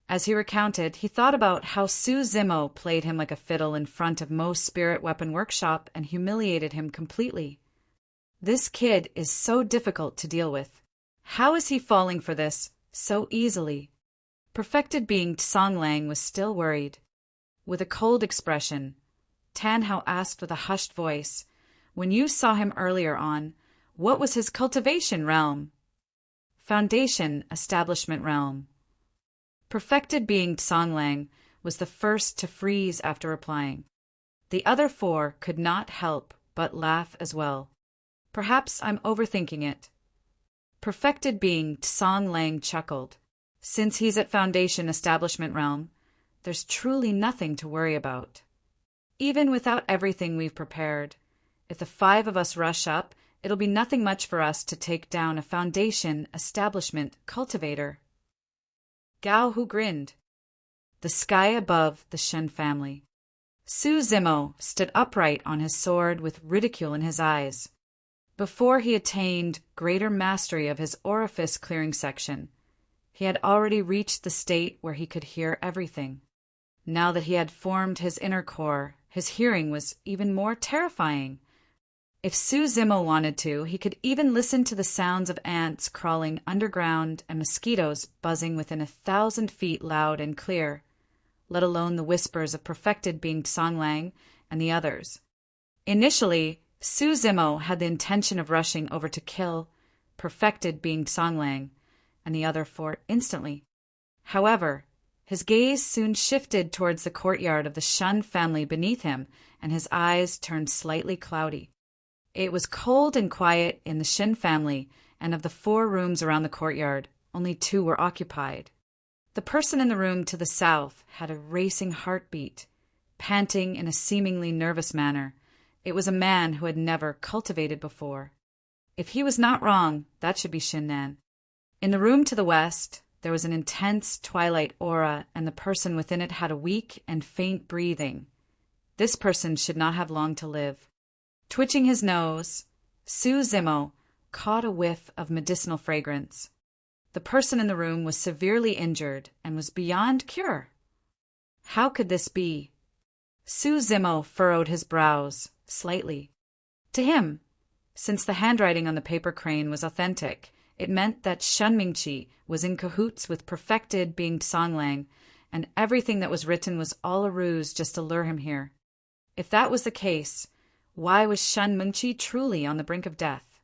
As he recounted, he thought about how Su Zimo played him like a fiddle in front of Mo's spirit weapon workshop and humiliated him completely. This kid is so difficult to deal with. How is he falling for this so easily? Perfected being Tsang Lang was still worried. With a cold expression, Tan Hao asked with a hushed voice, "When you saw him earlier on, what was his cultivation realm?" "Foundation establishment realm." Perfected being Tsang Lang was the first to freeze after replying. The other 4 could not help but laugh as well. "Perhaps I'm overthinking it." Perfected being Tsang Lang chuckled. Since he's at Foundation Establishment realm, there's truly nothing to worry about. Even without everything we've prepared, if the 5 of us rush up, it'll be nothing much for us to take down a Foundation Establishment cultivator. Gao Hu grinned. The sky above the Shen family. Su Zimo stood upright on his sword with ridicule in his eyes. Before he attained greater mastery of his orifice-clearing section, he had already reached the state where he could hear everything. Now that he had formed his inner core, his hearing was even more terrifying. If Su Zimo wanted to, he could even listen to the sounds of ants crawling underground and mosquitoes buzzing within 1,000 feet loud and clear, let alone the whispers of perfected being Songlang and the others. Initially, Su Zimo had the intention of rushing over to kill perfected being Songlang and the other 4 instantly. However, his gaze soon shifted towards the courtyard of the Shun family beneath him, and his eyes turned slightly cloudy. It was cold and quiet in the Shin family, and of the 4 rooms around the courtyard, only 2 were occupied. The person in the room to the south had a racing heartbeat, panting in a seemingly nervous manner. It was a man who had never cultivated before. If he was not wrong, that should be Shin Nan. In the room to the west, there was an intense twilight aura, and the person within it had a weak and faint breathing. This person should not have long to live. Twitching his nose, Su Zimo caught a whiff of medicinal fragrance. The person in the room was severely injured and was beyond cure. How could this be? Su Zimo furrowed his brows slightly. To him, since the handwriting on the paper crane was authentic, it meant that Shen Mingqi was in cahoots with perfected being Songlang, and everything that was written was all a ruse just to lure him here. If that was the case, why was Shen Mingqi truly on the brink of death?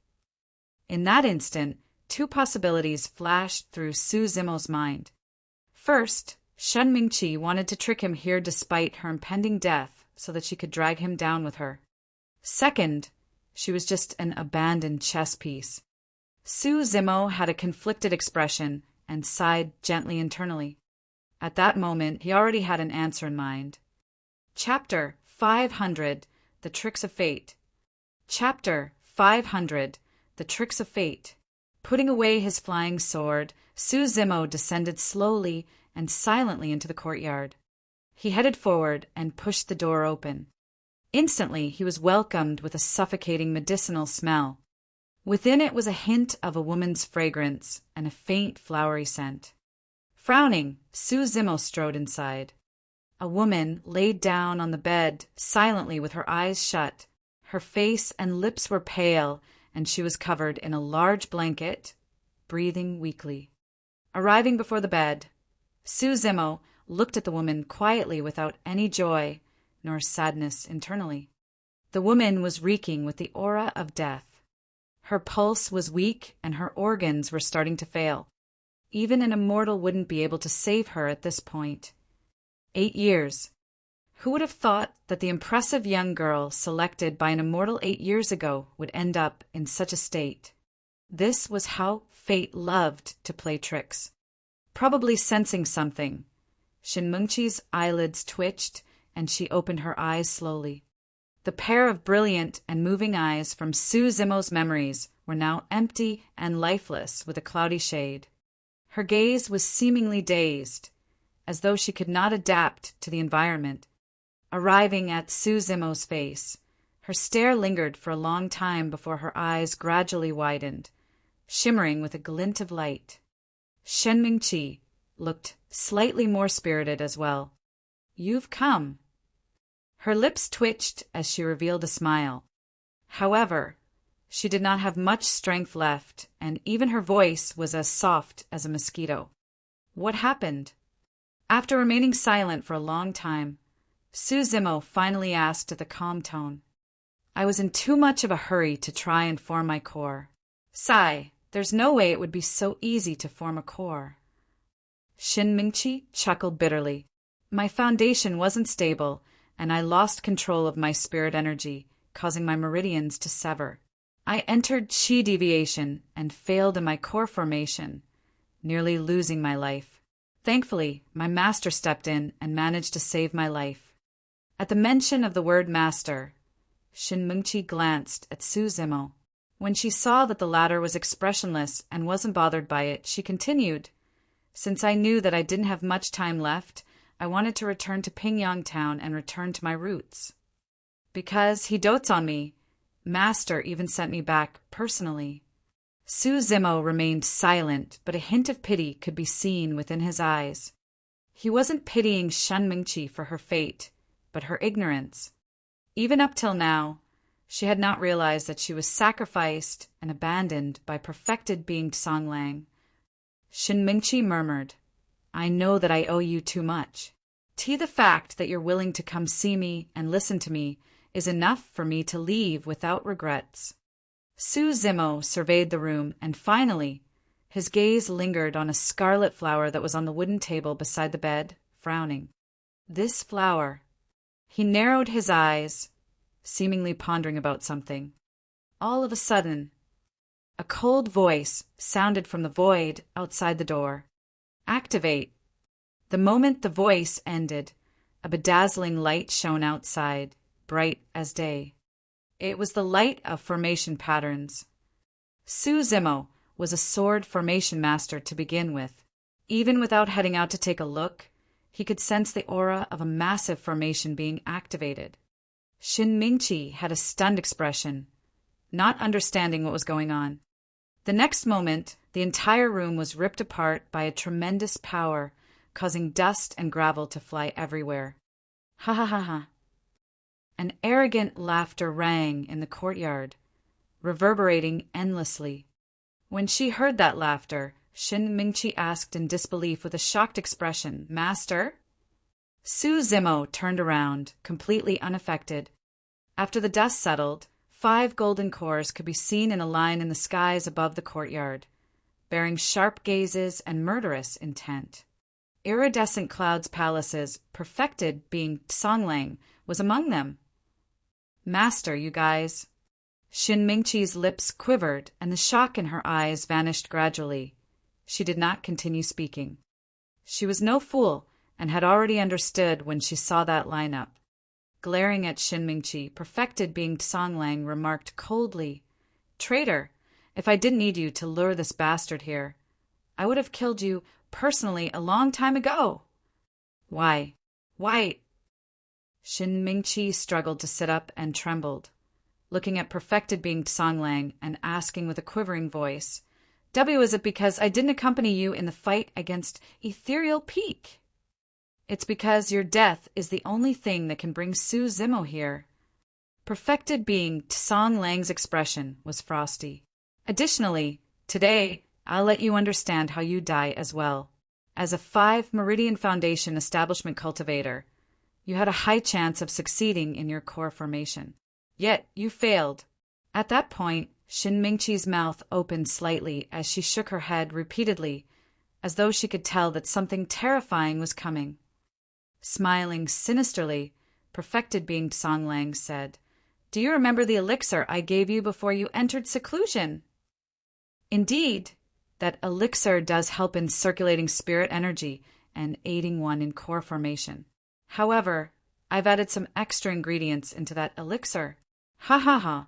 In that instant, 2 possibilities flashed through Su Zimo's mind. First, Shen Mingqi wanted to trick him here despite her impending death so that she could drag him down with her. Second, she was just an abandoned chess piece. Su Zimo had a conflicted expression and sighed gently internally. At that moment, he already had an answer in mind. Chapter 500, The Tricks of Fate. Chapter 500, The Tricks of Fate. Putting away his flying sword, Su Zimo descended slowly and silently into the courtyard. He headed forward and pushed the door open. Instantly, he was welcomed with a suffocating medicinal smell. Within it was a hint of a woman's fragrance and a faint flowery scent. Frowning, Su Zimo strode inside. A woman laid down on the bed, silently with her eyes shut. Her face and lips were pale, and she was covered in a large blanket, breathing weakly. Arriving before the bed, Su Zimo looked at the woman quietly without any joy nor sadness internally. The woman was reeking with the aura of death. Her pulse was weak and her organs were starting to fail. Even an immortal wouldn't be able to save her at this point. 8 years. Who would have thought that the impressive young girl selected by an immortal 8 years ago would end up in such a state? This was how fate loved to play tricks. Probably sensing something, Shin Mengqi's eyelids twitched and she opened her eyes slowly. The pair of brilliant and moving eyes from Su Zimo's memories were now empty and lifeless with a cloudy shade. Her gaze was seemingly dazed, as though she could not adapt to the environment. Arriving at Su Zimo's face, her stare lingered for a long time before her eyes gradually widened, shimmering with a glint of light. Shen Mingqi looked slightly more spirited as well. "You've come." Her lips twitched as she revealed a smile. However, she did not have much strength left, and even her voice was as soft as a mosquito. What happened? After remaining silent for a long time, Su Zimo finally asked with a calm tone. "I was in too much of a hurry to try and form my core. Sai, there's no way it would be so easy to form a core." Shin Mingqi chuckled bitterly. "My foundation wasn't stable, and I lost control of my spirit energy, causing my meridians to sever. I entered chi deviation and failed in my core formation. nearly losing my life. Thankfully, my master stepped in and managed to save my life. At the mention of the word master, Shin Mingqi glanced at Su Zimo. When she saw that the latter was expressionless and wasn't bothered by it, she continued, "Since I knew that I didn't have much time left, I wanted to return to Pingyang town and return to my roots. Because he dotes on me, Master even sent me back personally." Su Zimo remained silent, but a hint of pity could be seen within his eyes. He wasn't pitying Shen Mingqi for her fate, but her ignorance. Even up till now, she had not realized that she was sacrificed and abandoned by perfected being Songlang. Shin Mingqi murmured, "I know that I owe you too much. The fact that you're willing to come see me and listen to me is enough for me to leave without regrets." Su Zimo surveyed the room, and finally, his gaze lingered on a scarlet flower that was on the wooden table beside the bed, frowning. This flower. He narrowed his eyes, seemingly pondering about something. All of a sudden, a cold voice sounded from the void outside the door. "Activate." The moment the voice ended, a bedazzling light shone outside, bright as day. It was the light of formation patterns. Su Zimo was a sword formation master to begin with. Even without heading out to take a look, he could sense the aura of a massive formation being activated. Shin Mingqi had a stunned expression, not understanding what was going on. The next moment, the entire room was ripped apart by a tremendous power, causing dust and gravel to fly everywhere. Ha ha ha ha. An arrogant laughter rang in the courtyard, reverberating endlessly. When she heard that laughter, Shin Mingqi asked in disbelief with a shocked expression, "Master?" Su Zimo turned around, completely unaffected. After the dust settled, 5 golden cores could be seen in a line in the skies above the courtyard, bearing sharp gazes and murderous intent. Iridescent clouds' palaces, perfected being Songlang, was among them. "Master, you guys." Shin Mingqi's lips quivered, and the shock in her eyes vanished gradually. She did not continue speaking. She was no fool, and had already understood when she saw that lineup. Glaring at Shin Mingqi, perfected being Songlang remarked coldly, "Traitor, if I didn't need you to lure this bastard here, I would have killed you personally a long time ago." Why? Shin Mingqi struggled to sit up and trembled, looking at perfected being Songlang and asking with a quivering voice, "Is it because I didn't accompany you in the fight against Ethereal Peak?" "It's because your death is the only thing that can bring Su Zimo here." Perfected being Songlang's expression was frosty. "Additionally, today I'll let you understand how you die as well. As a 5 Meridian Foundation establishment cultivator, you had a high chance of succeeding in your core formation. Yet you failed." At that point, Shin Mingqi's mouth opened slightly as she shook her head repeatedly, as though she could tell that something terrifying was coming. Smiling sinisterly, perfected being Songlang said, "Do you remember the elixir I gave you before you entered seclusion?" Indeed, that elixir does help in circulating spirit energy and aiding one in core formation. However, I've added some extra ingredients into that elixir. Ha ha ha.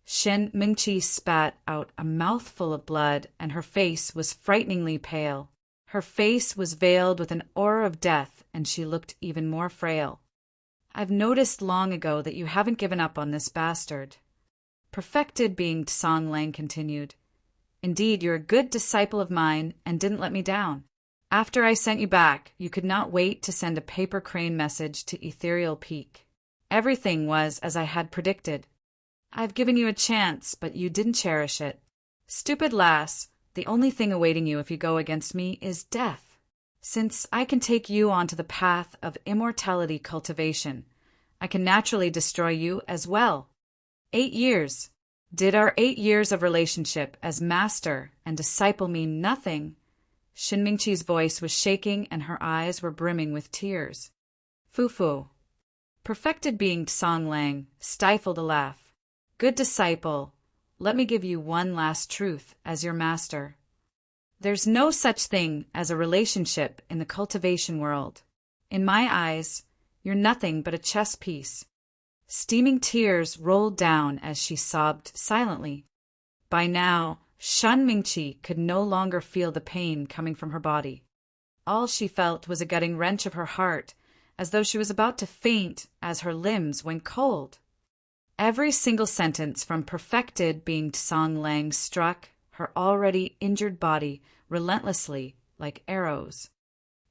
Shin Mingqi spat out a mouthful of blood, and her face was frighteningly pale. Her face was veiled with an aura of death, and she looked even more frail. "I've noticed long ago that you haven't given up on this bastard." Perfected being Songlang continued, "Indeed, you're a good disciple of mine and didn't let me down. After I sent you back, you could not wait to send a paper crane message to Ethereal Peak. Everything was as I had predicted. I've given you a chance, but you didn't cherish it. Stupid lass, the only thing awaiting you if you go against me is death. Since I can take you onto the path of immortality cultivation, I can naturally destroy you as well. 8 years. Did our 8 years of relationship as master and disciple mean nothing?" Shin Mingqi's voice was shaking and her eyes were brimming with tears. "Fufu." Perfected being Songlang stifled a laugh. "Good disciple, let me give you one last truth as your master. There's no such thing as a relationship in the cultivation world. In my eyes, you're nothing but a chess piece. Steaming tears rolled down as she sobbed silently. By now, Shen Mingqi could no longer feel the pain coming from her body. All she felt was a gutting wrench of her heart, as though she was about to faint as her limbs went cold. Every single sentence from Perfected being Song Lang struck her already injured body relentlessly like arrows.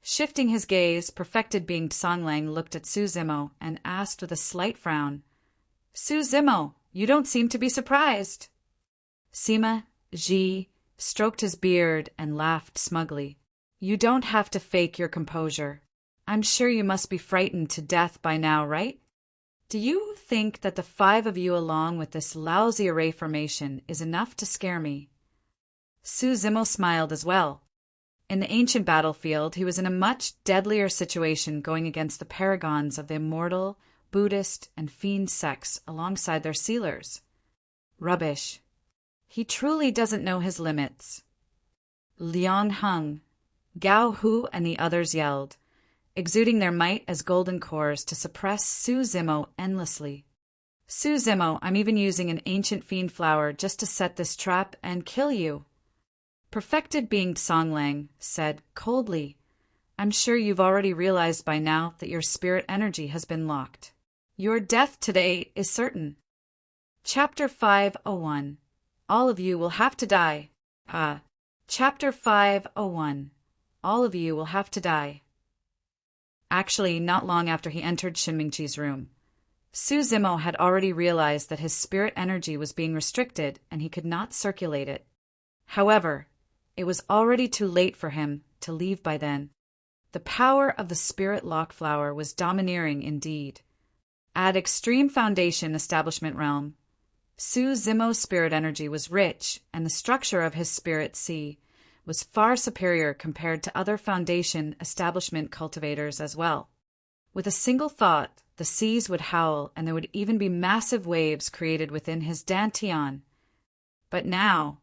Shifting his gaze, Perfected being Song Lang looked at Su Zimo and asked with a slight frown, "Su Zimo, you don't seem to be surprised." Sima Ji stroked his beard and laughed smugly. "You don't have to fake your composure. I'm sure you must be frightened to death by now, right? Do you think that the 5 of you along with this lousy array formation is enough to scare me?" Su Zimo smiled as well. In the ancient battlefield, he was in a much deadlier situation going against the paragons of the immortal, Buddhist, and fiend sects alongside their sealers. Rubbish. He truly doesn't know his limits. Liang Heng, Gao Hu, and the others yelled, exuding their might as golden cores to suppress Su Zimo endlessly. "Su Zimo, I'm even using an ancient fiend flower just to set this trap and kill you." Perfected being Song Lang said coldly, "I'm sure you've already realized by now that your spirit energy has been locked. Your death today is certain." Chapter 501. All of you will have to die. Chapter 501. All of you will have to die. Actually, not long after he entered Shinmingqi's room, Su Zimo had already realized that his spirit energy was being restricted and he could not circulate it. However, it was already too late for him to leave by then. The power of the spirit lock flower was domineering indeed. At Extreme Foundation Establishment Realm, Su Zimo's spirit energy was rich, and the structure of his spirit sea was far superior compared to other Foundation establishment cultivators as well. With a single thought, the seas would howl, and there would even be massive waves created within his dantian. But now,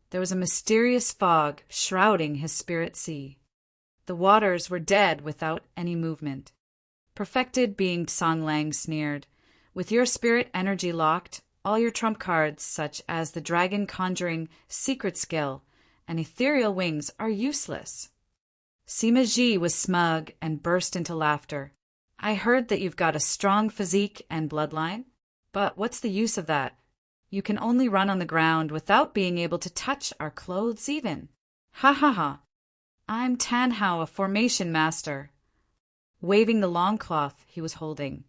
there was a mysterious fog shrouding his spirit sea. The waters were dead without any movement. Perfected being Song Lang sneered, "With your spirit energy locked, all your trump cards, such as the Dragon Conjuring Secret Skill and Ethereal Wings, are useless." Sima Ji was smug and burst into laughter. "I heard that you've got a strong physique and bloodline, but what's the use of that? You can only run on the ground without being able to touch our clothes even. Ha ha ha. I'm Tan Hao, a formation master." Waving the long cloth he was holding,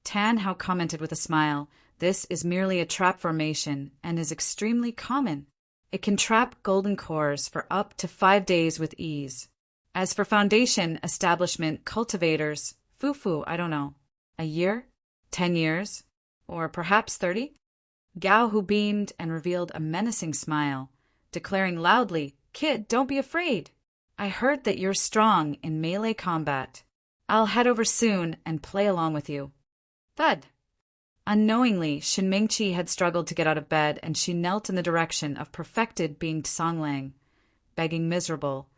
Tan Hao commented with a smile, "This is merely a trap formation and is extremely common. It can trap golden cores for up to 5 days with ease. As for Foundation establishment cultivators, Fufu, I don't know, a year? 10 years? Or perhaps 30? Gao Hu beamed and revealed a menacing smile, declaring loudly, "Kid, don't be afraid. I heard that you're strong in melee combat. I'll head over soon and play along with you." Thud. Unknowingly, Shinmingqi had struggled to get out of bed, and she knelt in the direction of Perfected being Song Lang, begging miserable,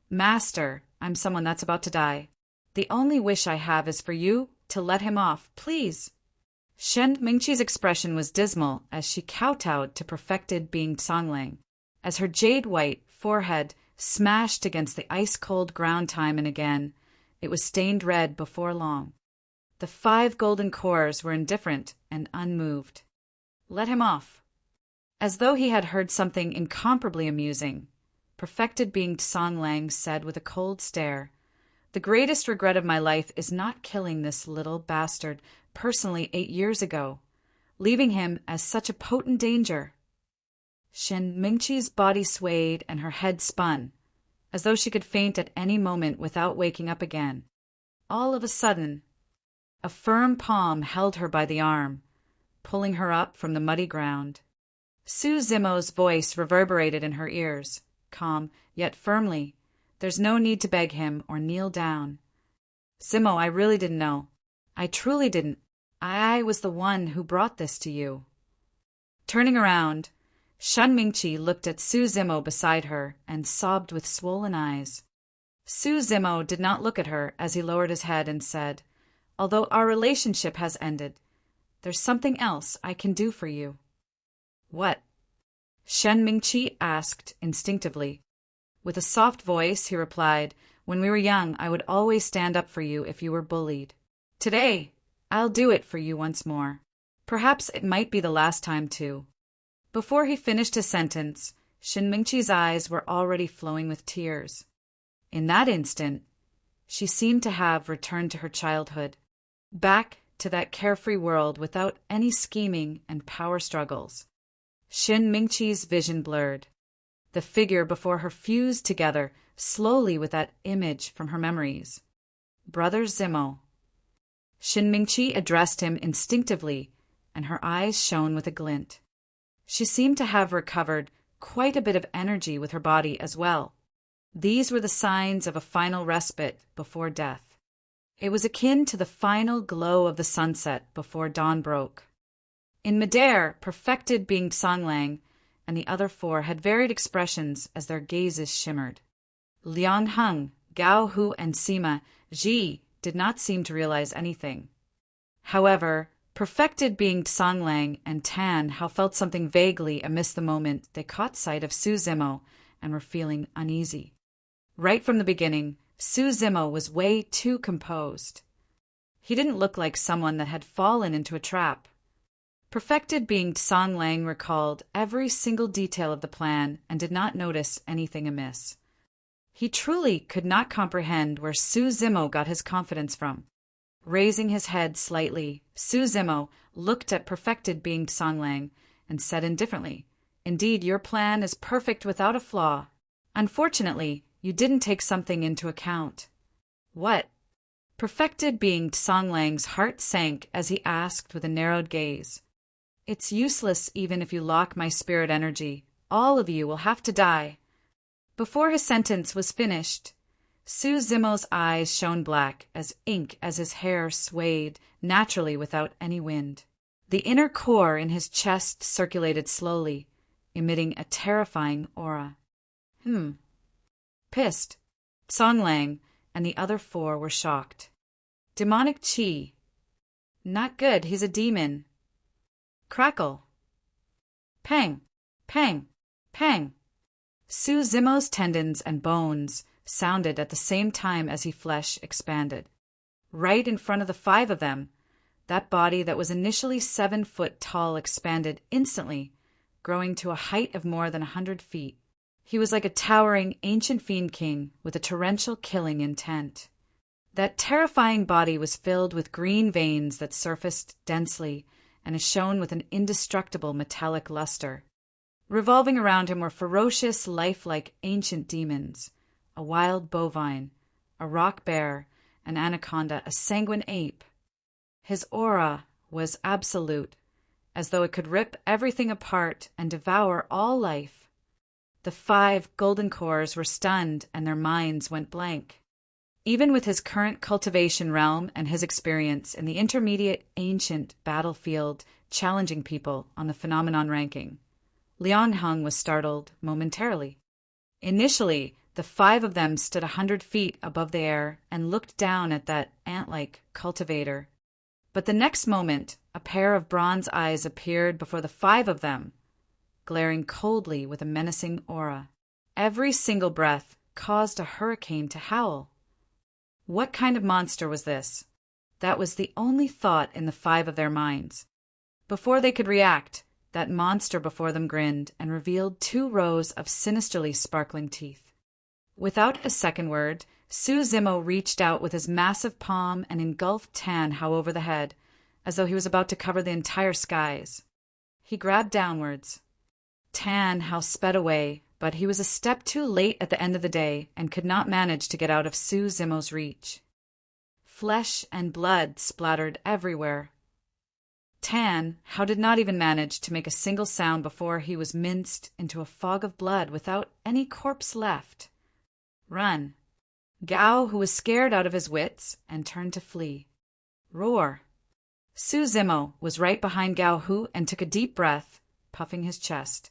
"Master, I'm someone that's about to die. The only wish I have is for you to let him off, please." Shinmingqi's expression was dismal as she kowtowed to Perfected being Song Lang, as her jade-white forehead smashed against the ice-cold ground time and again. It was stained red before long. The 5 golden cores were indifferent and unmoved. "Let him off." As though he had heard something incomparably amusing, Perfected being Song Lang said with a cold stare, "The greatest regret of my life is not killing this little bastard personally 8 years ago, leaving him as such a potent danger." Shinmingqi's body swayed and her head spun, as though she could faint at any moment without waking up again. All of a sudden, a firm palm held her by the arm, pulling her up from the muddy ground. Su Zimo's voice reverberated in her ears, calm yet firmly. "There's no need to beg him or kneel down. Zimo, I really didn't know. I truly didn't. I was the one who brought this to you." Turning around, Shen Mingqi looked at Su Zimo beside her and sobbed with swollen eyes. Su Zimo did not look at her as he lowered his head and said, "Although our relationship has ended, there's something else I can do for you." "What?" Shen Mingqi asked instinctively. With a soft voice, he replied, "When we were young, I would always stand up for you if you were bullied. Today, I'll do it for you once more. Perhaps it might be the last time, too." Before he finished his sentence, Shen Mingqi's eyes were already flowing with tears. In that instant, she seemed to have returned to her childhood, back to that carefree world without any scheming and power struggles. Shen Mingqi's vision blurred. The figure before her fused together slowly with that image from her memories. Brother Zimo. Shen Mingqi addressed him instinctively, and her eyes shone with a glint. She seemed to have recovered quite a bit of energy with her body as well. These were the signs of a final respite before death. It was akin to the final glow of the sunset before dawn broke. In midair, Perfected being Songlang and the other four had varied expressions as their gazes shimmered. Liang Heng, Gao Hu, and Sima Ji did not seem to realize anything. However, Perfected being Songlang and Tan Hao felt something vaguely amiss the moment they caught sight of Su Zimo and were feeling uneasy. Right from the beginning, Su Zimo was way too composed. He didn't look like someone that had fallen into a trap. Perfected being Songlang recalled every single detail of the plan and did not notice anything amiss. He truly could not comprehend where Su Zimo got his confidence from. Raising his head slightly, Su Zimo looked at Perfected being Songlang and said indifferently, "Indeed, your plan is perfect without a flaw. Unfortunately, you didn't take something into account." "What?" Perfected being Songlang's heart sank as he asked with a narrowed gaze. "It's useless even if you lock my spirit energy. All of you will have to die." Before his sentence was finished, Su Zimo's eyes shone black as ink as his hair swayed naturally without any wind. The inner core in his chest circulated slowly, emitting a terrifying aura. Pissed. Songlang and the other four were shocked. Demonic chi. Not good, he's a demon. Crackle. Pang, pang, pang. Su Zimo's tendons and bones sounded at the same time as his flesh expanded. Right in front of the five of them, that body that was initially 7 foot tall expanded instantly, growing to a height of more than 100 feet. He was like a towering ancient fiend king with a torrential killing intent. That terrifying body was filled with green veins that surfaced densely and shone with an indestructible metallic luster. Revolving around him were ferocious, lifelike ancient demons, a wild bovine, a rock bear, an anaconda, a sanguine ape. His aura was absolute, as though it could rip everything apart and devour all life. The 5 golden cores were stunned and their minds went blank. Even with his current cultivation realm and his experience in the intermediate ancient battlefield challenging people on the phenomenon ranking, Liang Heng was startled momentarily. Initially, the 5 of them stood 100 feet above the air and looked down at that ant-like cultivator. But the next moment, a pair of bronze eyes appeared before the 5 of them, glaring coldly with a menacing aura. Every single breath caused a hurricane to howl. What kind of monster was this? That was the only thought in the 5 of their minds. Before they could react, that monster before them grinned and revealed 2 rows of sinisterly sparkling teeth. Without a second word, Su Zimo reached out with his massive palm and engulfed Tan Hao over the head, as though he was about to cover the entire skies. He grabbed downwards. Tan Hao sped away, but he was a step too late at the end of the day and could not manage to get out of Su Zimo's reach. Flesh and blood splattered everywhere. Tan Hao did not even manage to make a single sound before he was minced into a fog of blood without any corpse left. Run. Gao, who was scared out of his wits, and turned to flee. Roar. Su Zimo was right behind Gao Hu and took a deep breath, puffing his chest.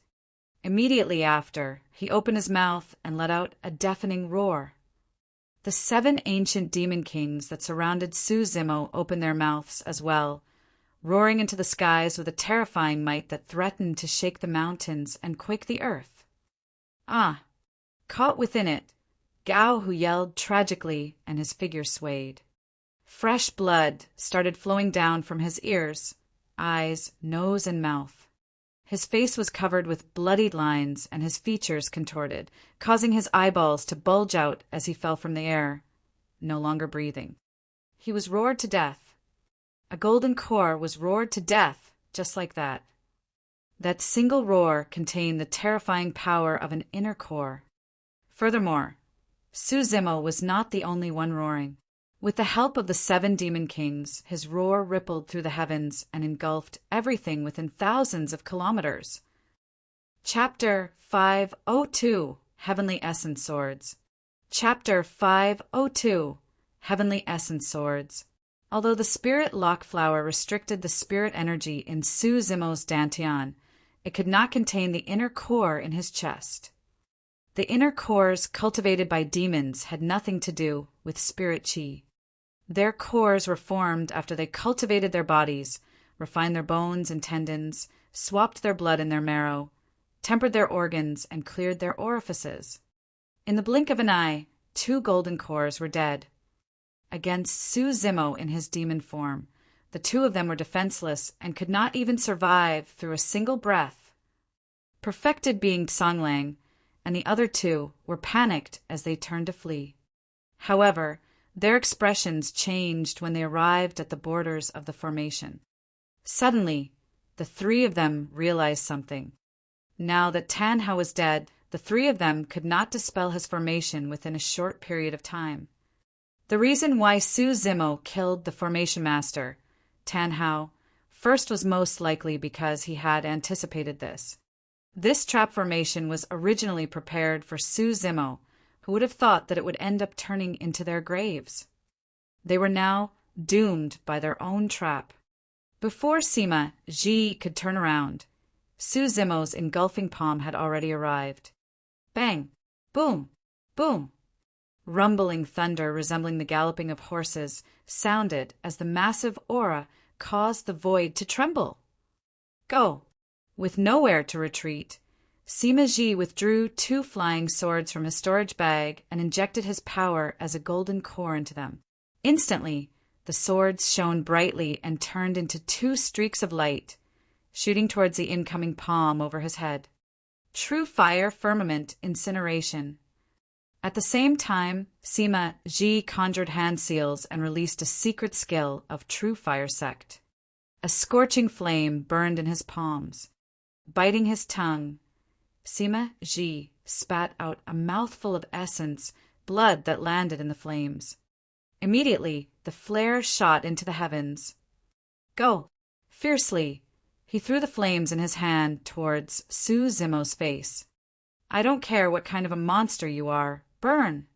Immediately after, he opened his mouth and let out a deafening roar. The 7 ancient demon kings that surrounded Su Zimo opened their mouths as well, roaring into the skies with a terrifying might that threatened to shake the mountains and quake the earth. Ah! Caught within it, Gao Hu yelled tragically, and his figure swayed. Fresh blood started flowing down from his ears, eyes, nose, and mouth. His face was covered with bloodied lines and his features contorted, causing his eyeballs to bulge out as he fell from the air, no longer breathing. He was roared to death. A golden core was roared to death, just like that. That single roar contained the terrifying power of an inner core. Furthermore, Su Zimo was not the only one roaring. With the help of the 7 demon kings, his roar rippled through the heavens and engulfed everything within thousands of kilometers. Chapter 502, Heavenly Essence Swords. Chapter 502, Heavenly Essence Swords. Although the spirit lock flower restricted the spirit energy in Su Zimo's dantian, it could not contain the inner core in his chest. The inner cores cultivated by demons had nothing to do with spirit chi. Their cores were formed after they cultivated their bodies, refined their bones and tendons, swapped their blood and their marrow, tempered their organs, and cleared their orifices. In the blink of an eye, 2 golden cores were dead. Against Su Zimo in his demon form, the 2 of them were defenseless and could not even survive through a single breath. Perfected being Songlang and the other 2 were panicked as they turned to flee. However, their expressions changed when they arrived at the borders of the formation. Suddenly, the 3 of them realized something. Now that Tan Hao was dead, the 3 of them could not dispel his formation within a short period of time. The reason why Su Zimo killed the formation master, Tan Hao, first was most likely because he had anticipated this. This trap formation was originally prepared for Su Zimo, who would have thought that it would end up turning into their graves. They were now doomed by their own trap. Before Sima Ji could turn around, Su Zimo's engulfing palm had already arrived. Bang! Boom! Boom! Rumbling thunder resembling the galloping of horses sounded as the massive aura caused the void to tremble. Go! With nowhere to retreat, Sima Ji withdrew 2 flying swords from his storage bag and injected his power as a golden core into them. Instantly, the swords shone brightly and turned into 2 streaks of light, shooting towards the incoming palm over his head. True fire firmament incineration. At the same time, Sima Ji conjured hand seals and released a secret skill of True Fire Sect. A scorching flame burned in his palms. Biting his tongue, Sima Ji spat out a mouthful of essence, blood that landed in the flames. Immediately, the flare shot into the heavens. Go! Fiercely, he threw the flames in his hand towards Su Zimo's face. I don't care what kind of a monster you are. Burn!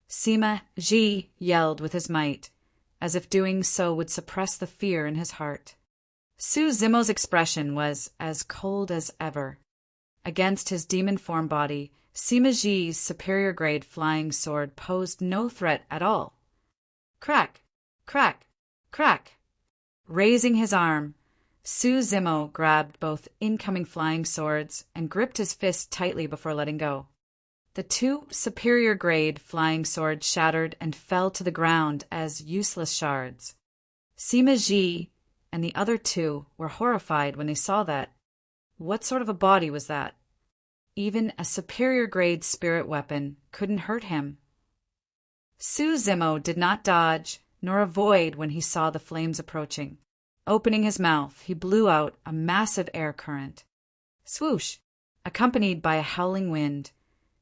Sima Ji yelled with his might, as if doing so would suppress the fear in his heart. Su Zimo's expression was as cold as ever. Against his demon form body, Sima Ji's superior grade flying sword posed no threat at all. Crack! Crack! Crack! Raising his arm, Su Zimo grabbed both incoming flying swords and gripped his fist tightly before letting go. The 2 superior grade flying swords shattered and fell to the ground as useless shards. Sima Ji and the other 2 were horrified when they saw that. What sort of a body was that? Even a superior grade spirit weapon couldn't hurt him. Su Zimo did not dodge nor avoid when he saw the flames approaching. Opening his mouth, he blew out a massive air current. Swoosh! Accompanied by a howling wind,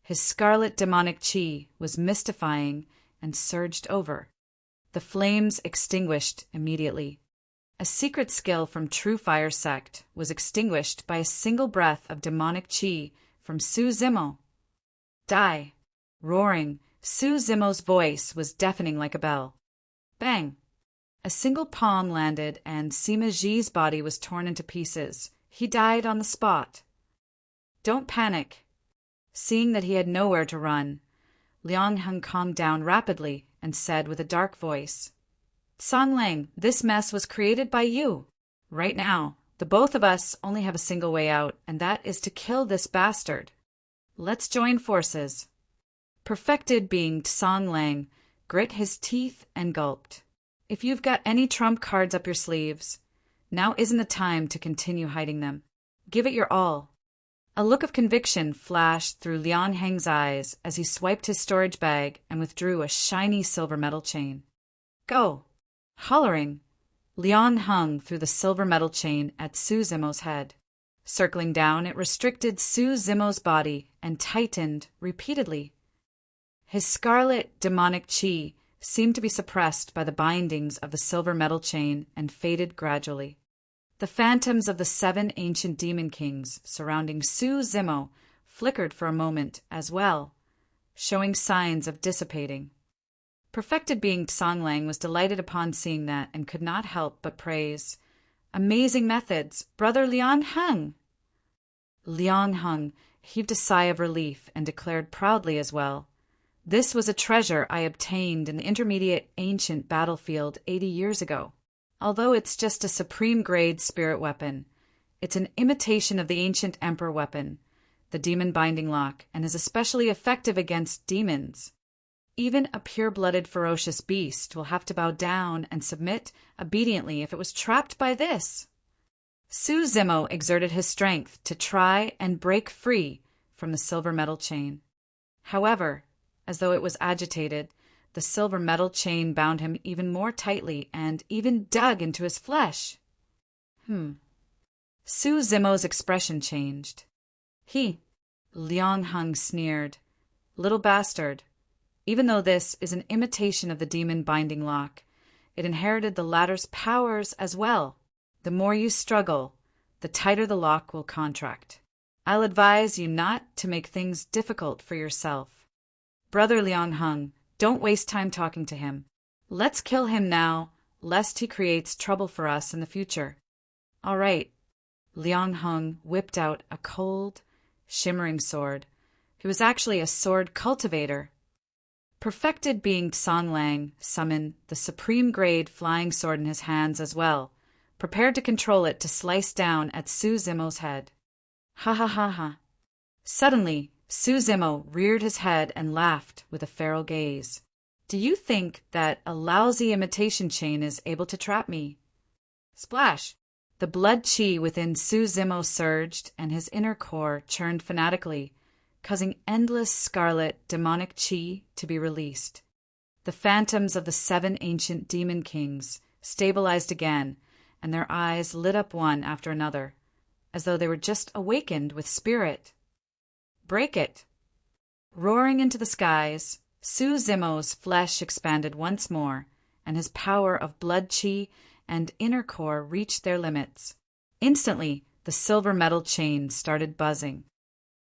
his scarlet demonic chi was mystifying and surged over. The flames extinguished immediately. A secret skill from True Fire Sect was extinguished by a single breath of demonic chi from Su Zimo. Die! Roaring, Su Zimo's voice was deafening like a bell. Bang! A single palm landed and Sima Ji's body was torn into pieces. He died on the spot. Don't panic. Seeing that he had nowhere to run, Liang Heng calmed down rapidly and said with a dark voice, Song Lang, this mess was created by you. Right now, the both of us only have a single way out, and that is to kill this bastard. Let's join forces. Perfected being Song Lang grit his teeth and gulped. If you've got any trump cards up your sleeves, now isn't the time to continue hiding them. Give it your all. A look of conviction flashed through Liang Heng's eyes as he swiped his storage bag and withdrew a shiny silver metal chain. Go! Hollering, Liang Heng threw the silver metal chain at Su Zimo's head. Circling down, it restricted Su Zimo's body and tightened repeatedly. His scarlet, demonic chi seemed to be suppressed by the bindings of the silver metal chain and faded gradually. The phantoms of the 7 ancient demon kings surrounding Su Zimo flickered for a moment as well, showing signs of dissipating. Perfected being Song Lang was delighted upon seeing that and could not help but praise. Amazing methods, Brother Liang Heng! Liang Heng heaved a sigh of relief and declared proudly as well, This was a treasure I obtained in the intermediate ancient battlefield 80 years ago. Although it's just a supreme-grade spirit weapon, it's an imitation of the ancient emperor weapon, the demon binding lock, and is especially effective against demons. Even a pure-blooded ferocious beast will have to bow down and submit obediently if it was trapped by this. Su Zimo exerted his strength to try and break free from the silver metal chain. However, as though it was agitated, the silver metal chain bound him even more tightly and even dug into his flesh. Su Zimo's expression changed. Liang Heng sneered, Little bastard. Even though this is an imitation of the demon binding lock, it inherited the latter's powers as well. The more you struggle, the tighter the lock will contract. I'll advise you not to make things difficult for yourself. Brother Liang Heng, don't waste time talking to him. Let's kill him now, lest he creates trouble for us in the future. All right. Liang Heng whipped out a cold, shimmering sword. He was actually a sword cultivator. Perfected being Song Lang summoned the supreme-grade flying sword in his hands as well, prepared to control it to slice down at Su Zimo's head. Ha ha ha ha. Suddenly, Su Zimo reared his head and laughed with a feral gaze. Do you think that a lousy imitation chain is able to trap me? Splash! The blood chi within Su Zimo surged and his inner core churned fanatically, causing endless scarlet demonic chi to be released. The phantoms of the 7 ancient demon kings stabilized again, and their eyes lit up one after another, as though they were just awakened with spirit. Break it! Roaring into the skies, Su Zimo's flesh expanded once more, and his power of blood chi and inner core reached their limits. Instantly, the silver metal chain started buzzing.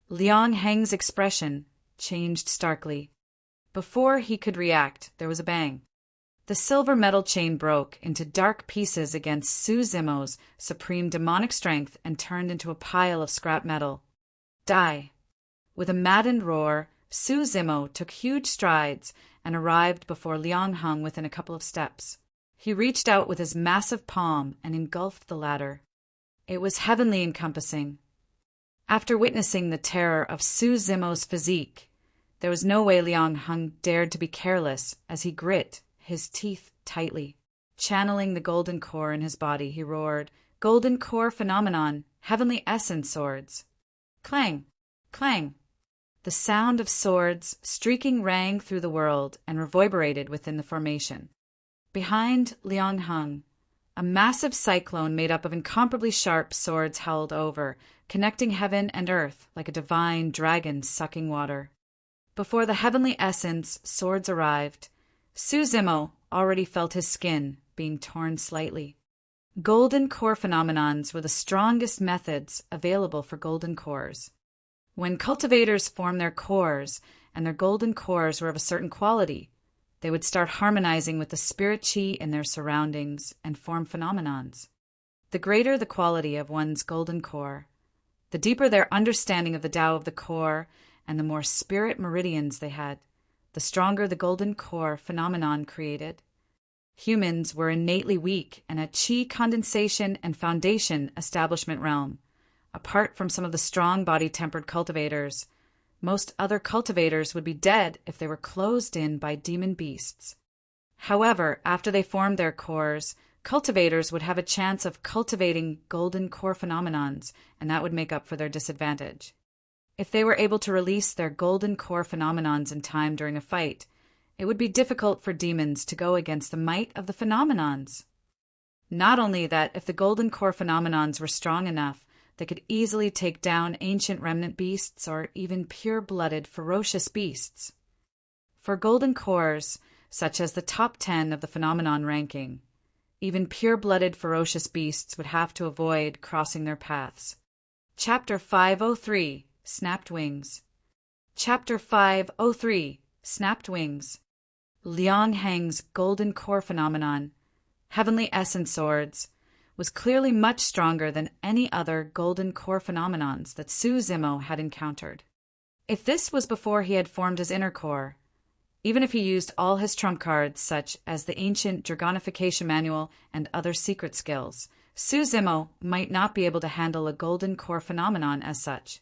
Liang Heng's expression changed starkly. Before he could react, there was a bang. The silver metal chain broke into dark pieces against Su Zimo's supreme demonic strength and turned into a pile of scrap metal. Die! With a maddened roar, Su Zimo took huge strides and arrived before Liang Heng within a couple of steps. He reached out with his massive palm and engulfed the latter. It was heavenly encompassing. After witnessing the terror of Su Zimo's physique, there was no way Liang Heng dared to be careless as he grit his teeth tightly. Channeling the golden core in his body, he roared, Golden core phenomenon, heavenly essence swords. Clang! Clang! The sound of swords streaking rang through the world and reverberated within the formation. Behind Liang Heng, a massive cyclone made up of incomparably sharp swords howled over, connecting heaven and earth like a divine dragon sucking water. Before the heavenly essence swords arrived, Su Zimo already felt his skin being torn slightly. Golden core phenomenons were the strongest methods available for golden cores. When cultivators form their cores, and their golden cores were of a certain quality, they would start harmonizing with the spirit chi in their surroundings and form phenomenons. The greater the quality of one's golden core, The deeper their understanding of the Tao of the core and the more spirit meridians they had, the stronger the golden core phenomenon created. Humans were innately weak in a qi condensation and foundation establishment realm. Apart from some of the strong body-tempered cultivators, most other cultivators would be dead if they were closed in by demon beasts. However, after they formed their cores, cultivators would have a chance of cultivating golden core phenomenons, and that would make up for their disadvantage. If they were able to release their golden core phenomenons in time during a fight, it would be difficult for demons to go against the might of the phenomenons. Not only that, if the golden core phenomenons were strong enough, they could easily take down ancient remnant beasts or even pure-blooded ferocious beasts. For golden cores, such as the top 10 of the phenomenon ranking, even pure-blooded ferocious beasts would have to avoid crossing their paths. Chapter 503, Snapped Wings. Chapter 503, Snapped Wings. Liang Heng's golden core phenomenon, heavenly essence swords, was clearly much stronger than any other golden core phenomenons that Su Zimo had encountered. If this was before he had formed his inner core, even if he used all his trump cards such as the ancient Dragonification Manual and other secret skills, Su Zimo might not be able to handle a golden core phenomenon as such.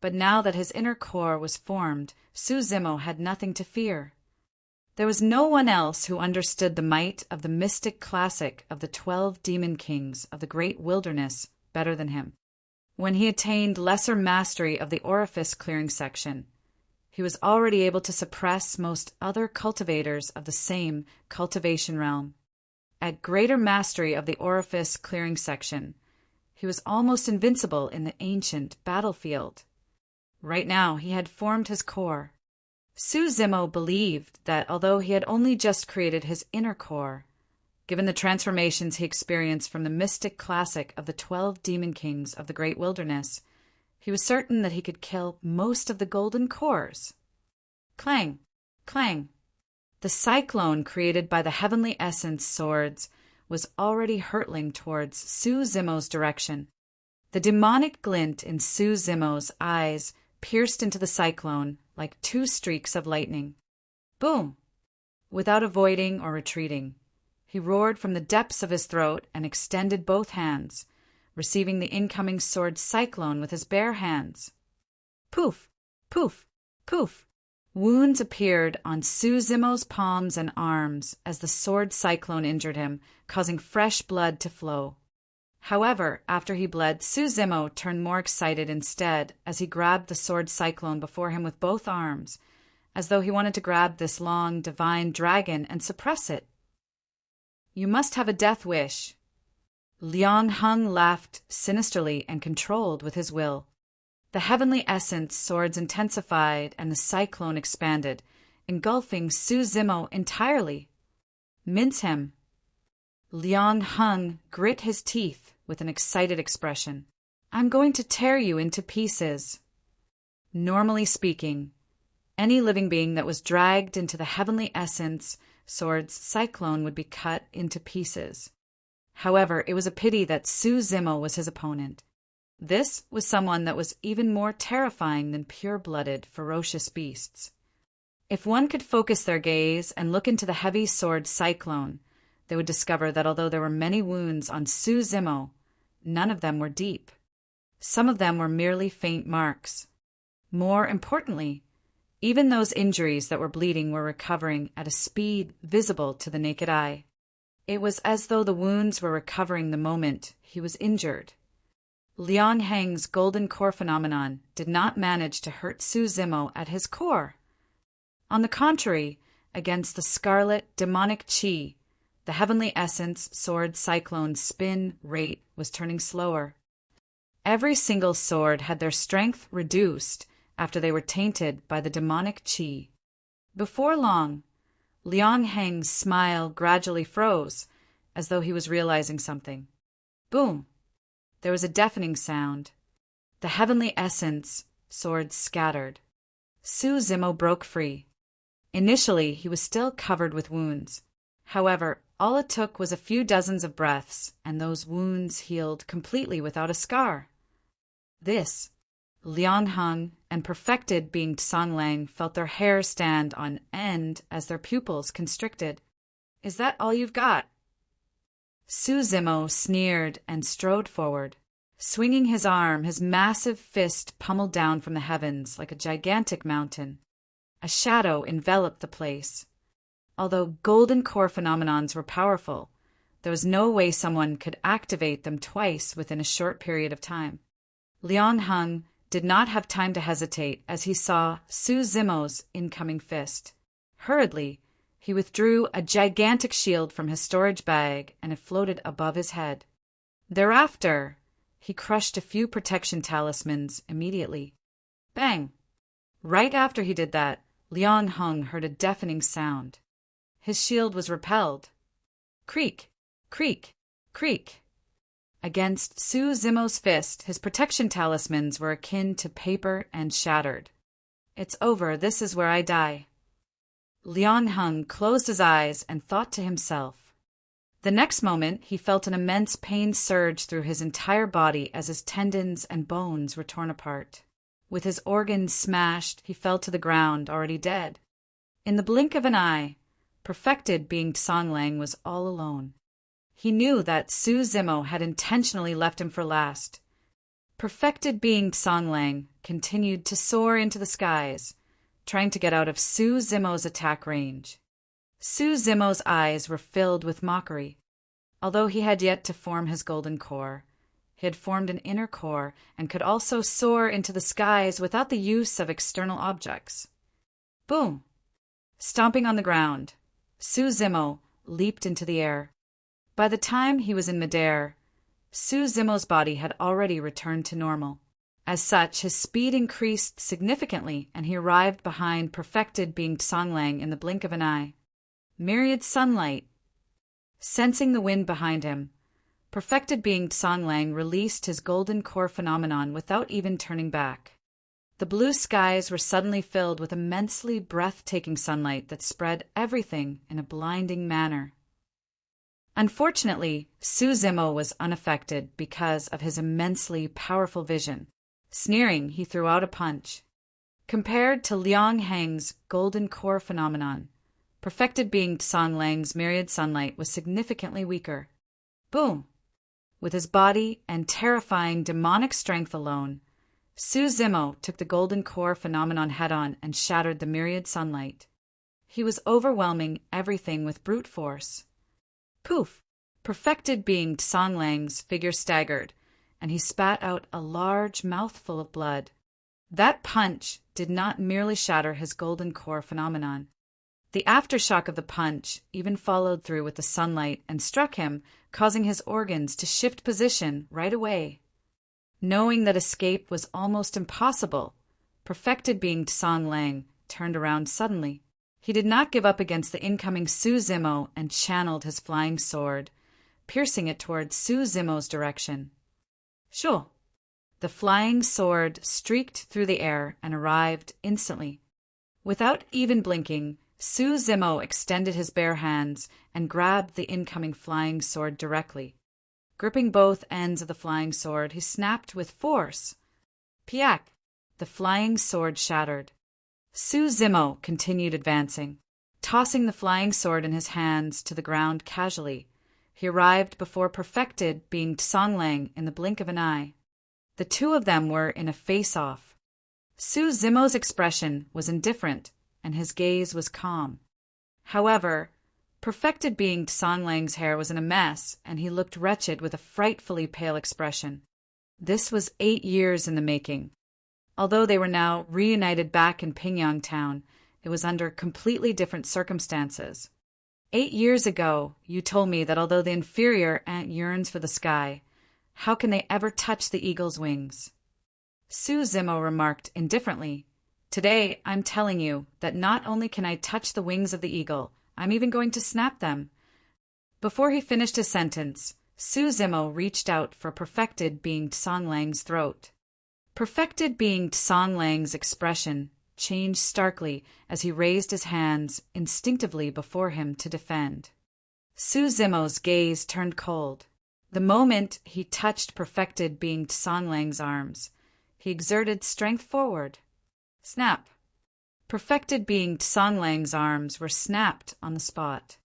But now that his inner core was formed, Su Zimo had nothing to fear. There was no one else who understood the might of the mystic classic of the 12 demon kings of the great wilderness better than him. When he attained lesser mastery of the orifice clearing section, he was already able to suppress most other cultivators of the same cultivation realm. At greater mastery of the orifice clearing section, he was almost invincible in the ancient battlefield. Right now, he had formed his core. Su Zimo believed that although he had only just created his inner core, given the transformations he experienced from the mystic classic of the 12 demon kings of the great wilderness, he was certain that he could kill most of the golden cores. Clang! Clang! The cyclone created by the heavenly essence swords was already hurtling towards Su Zimo's direction. The demonic glint in Su Zimo's eyes pierced into the cyclone like 2 streaks of lightning. Boom! Without avoiding or retreating, he roared from the depths of his throat and extended both hands, receiving the incoming sword cyclone with his bare hands. Poof! Poof! Poof! Wounds appeared on Su Zimo's palms and arms as the sword cyclone injured him, causing fresh blood to flow. However, after he bled, Su Zimo turned more excited instead as he grabbed the sword cyclone before him with both arms, as though he wanted to grab this long, divine dragon and suppress it. You must have a death wish. Liang Heng laughed sinisterly and controlled with his will. The heavenly essence swords intensified and the cyclone expanded, engulfing Su Zimo entirely. Mince him. Liang Heng grit his teeth with an excited expression. I'm going to tear you into pieces. Normally speaking, any living being that was dragged into the heavenly essence sword's cyclone would be cut into pieces. However, it was a pity that Su Zimo was his opponent. This was someone that was even more terrifying than pure-blooded, ferocious beasts. If one could focus their gaze and look into the heavy sword cyclone, they would discover that although there were many wounds on Su Zimo, none of them were deep. Some of them were merely faint marks. More importantly, even those injuries that were bleeding were recovering at a speed visible to the naked eye. It was as though the wounds were recovering the moment he was injured. Liang Heng's golden core phenomenon did not manage to hurt Su Zimo at his core. On the contrary, against the scarlet demonic qi, the heavenly essence sword cyclone spin rate was turning slower. Every single sword had their strength reduced after they were tainted by the demonic qi. Before long, Liang Heng's smile gradually froze, as though he was realizing something. Boom! There was a deafening sound. The heavenly essence sword scattered. Su Zimo broke free. Initially, he was still covered with wounds. However, all it took was a few dozens of breaths, and those wounds healed completely without a scar. This, Liang Heng and perfected being Songlang felt their hair stand on end as their pupils constricted. Is that all you've got? Su Zimo sneered and strode forward. Swinging his arm, his massive fist pummeled down from the heavens like a gigantic mountain. A shadow enveloped the place. Although golden core phenomenons were powerful, there was no way someone could activate them twice within a short period of time. Liang Heng did not have time to hesitate as he saw Su Zimo's incoming fist. Hurriedly, he withdrew a gigantic shield from his storage bag and it floated above his head. Thereafter, he crushed a few protection talismans immediately. Bang! Right after he did that, Liang Heng heard a deafening sound. His shield was repelled. Creak! Creak! Creak! Against Su Zimo's fist, his protection talismans were akin to paper and shattered. It's over, this is where I die. Liang Heng closed his eyes and thought to himself. The next moment, he felt an immense pain surge through his entire body as his tendons and bones were torn apart. With his organs smashed, he fell to the ground, already dead. In the blink of an eye, perfected being Songlang was all alone. He knew that Su Zimo had intentionally left him for last. Perfected being Songlang continued to soar into the skies, trying to get out of Su Zimo's attack range. Su Zimo's eyes were filled with mockery. Although he had yet to form his golden core, he had formed an inner core and could also soar into the skies without the use of external objects. Boom! Stomping on the ground, Su Zimo leaped into the air. By the time he was in midair, Su Zimo's body had already returned to normal. As such, his speed increased significantly and he arrived behind perfected being Songlang in the blink of an eye. Myriad sunlight. Sensing the wind behind him, perfected being Songlang released his golden core phenomenon without even turning back. The blue skies were suddenly filled with immensely breathtaking sunlight that spread everything in a blinding manner. Unfortunately, Su Zimo was unaffected because of his immensely powerful vision. Sneering, he threw out a punch. Compared to Liang Heng's golden core phenomenon, perfected being Songlang's myriad sunlight was significantly weaker. Boom! With his body and terrifying demonic strength alone, Su Zimo took the golden core phenomenon head-on and shattered the myriad sunlight. He was overwhelming everything with brute force. Poof! Perfected being Songlang's figure staggered, and he spat out a large mouthful of blood. That punch did not merely shatter his golden core phenomenon. The aftershock of the punch even followed through with the sunlight and struck him, causing his organs to shift position right away. Knowing that escape was almost impossible, perfected being Songlang turned around suddenly. He did not give up against the incoming Su Zimo and channeled his flying sword, piercing it toward Su Zimo's direction. Sure. The flying sword streaked through the air and arrived instantly. Without even blinking, Su Zimo extended his bare hands and grabbed the incoming flying sword directly. Gripping both ends of the flying sword, he snapped with force. Piak! The flying sword shattered. Su Zimo continued advancing. Tossing the flying sword in his hands to the ground casually, he arrived before perfected being Songlang in the blink of an eye. The two of them were in a face-off. Su Zimo's expression was indifferent, and his gaze was calm. However, perfected being Songlang's hair was in a mess, and he looked wretched with a frightfully pale expression. This was 8 years in the making. Although they were now reunited back in Pingyang Town, it was under completely different circumstances. 8 years ago, you told me that although the inferior ant yearns for the sky, how can they ever touch the eagle's wings? Su Zimo remarked indifferently, Today, I'm telling you that not only can I touch the wings of the eagle, I'm even going to snap them. Before he finished his sentence, Su Zimo reached out for perfected being Songlang's throat. Perfected being Songlang's expression changed starkly as he raised his hands instinctively before him to defend. Su Zimo's gaze turned cold. The moment he touched perfected being Songlang's arms, He exerted strength forward. Snap! Perfected being Tsonglang's arms were snapped on the spot.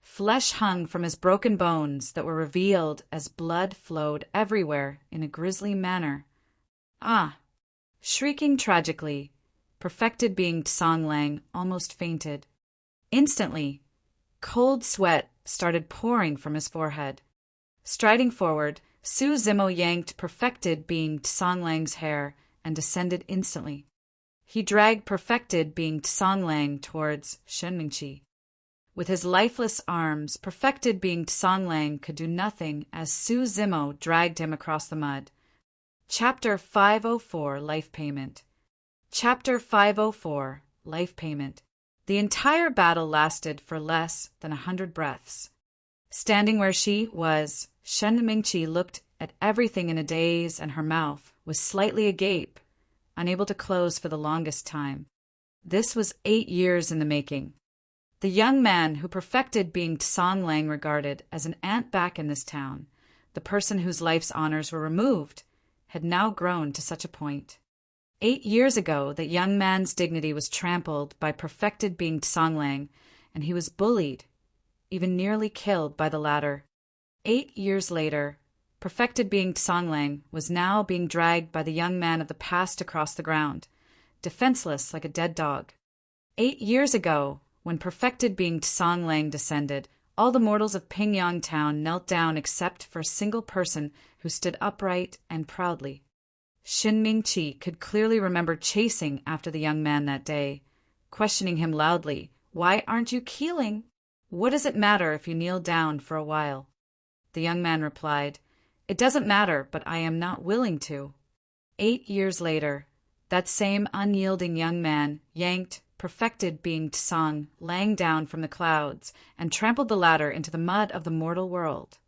Flesh hung from his broken bones that were revealed as blood flowed everywhere in a grisly manner. Ah! Shrieking tragically, perfected being Tsonglang almost fainted. Instantly, cold sweat started pouring from his forehead. Striding forward, Su Zimo yanked perfected being Tsonglang's hair and descended instantly. He dragged perfected being Tsonglang towards Shenmingqi. With his lifeless arms, perfected being Tsonglang could do nothing as Su Zimo dragged him across the mud. Chapter 504 Life Payment. Chapter 504 Life Payment. The entire battle lasted for less than 100 breaths. Standing where she was, Shen Mingqi looked at everything in a daze, and her mouth was slightly agape, unable to close for the longest time. This was 8 years in the making. The young man who perfected being Tsonglang regarded as an ant back in this town, the person whose life's honors were removed, had now grown to such a point. 8 years ago, that young man's dignity was trampled by perfected being Tsonglang, and he was bullied, even nearly killed by the latter. 8 years later, perfected being Tsonglang was now being dragged by the young man of the past across the ground, defenseless like a dead dog. 8 years ago, when perfected being Tsonglang descended, all the mortals of Pingyang town knelt down except for a single person who stood upright and proudly. Shin Mingqi could clearly remember chasing after the young man that day, questioning him loudly, "Why aren't you keeling? What does it matter if you kneel down for a while?" The young man replied, "It doesn't matter, but I am not willing to." 8 years later, that same unyielding young man yanked perfected being Tsong Lang down from the clouds and trampled the latter into the mud of the mortal world.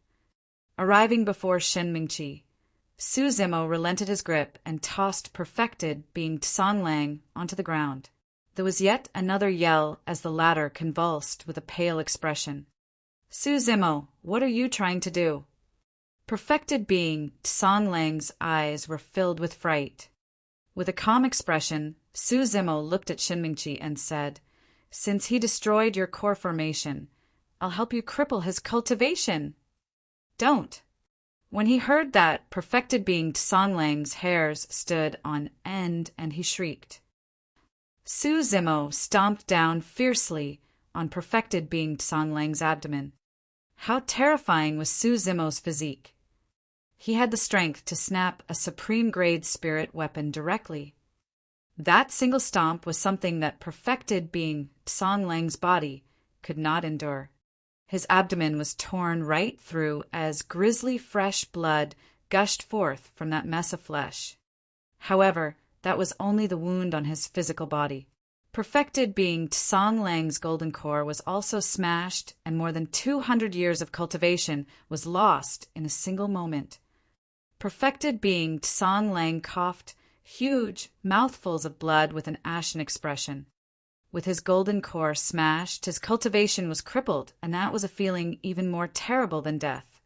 Arriving before Shen Mingqi, Su Zimo relented his grip and tossed perfected being Tsong Lang onto the ground. There was yet another yell as the latter convulsed with a pale expression. "Su Zimo, what are you trying to do?" Perfected being Tsong Lang's eyes were filled with fright. With a calm expression, Su Zimo looked at Shinmingqi and said, "Since he destroyed your core formation, I'll help you cripple his cultivation." "Don't." When he heard that, perfected being Tsonglang's hairs stood on end and he shrieked. Su Zimo stomped down fiercely on perfected being Tsonglang's abdomen. How terrifying was Su Zimo's physique! He had the strength to snap a supreme-grade spirit weapon directly. That single stomp was something that perfected being Tsonglang's body could not endure. His abdomen was torn right through as grisly fresh blood gushed forth from that mess of flesh. However, that was only the wound on his physical body. Perfected being Tsonglang's golden core was also smashed, and more than 200 years of cultivation was lost in a single moment. Perfected being Tsonglang coughed huge mouthfuls of blood with an ashen expression. With his golden core smashed, his cultivation was crippled, and that was a feeling even more terrible than death.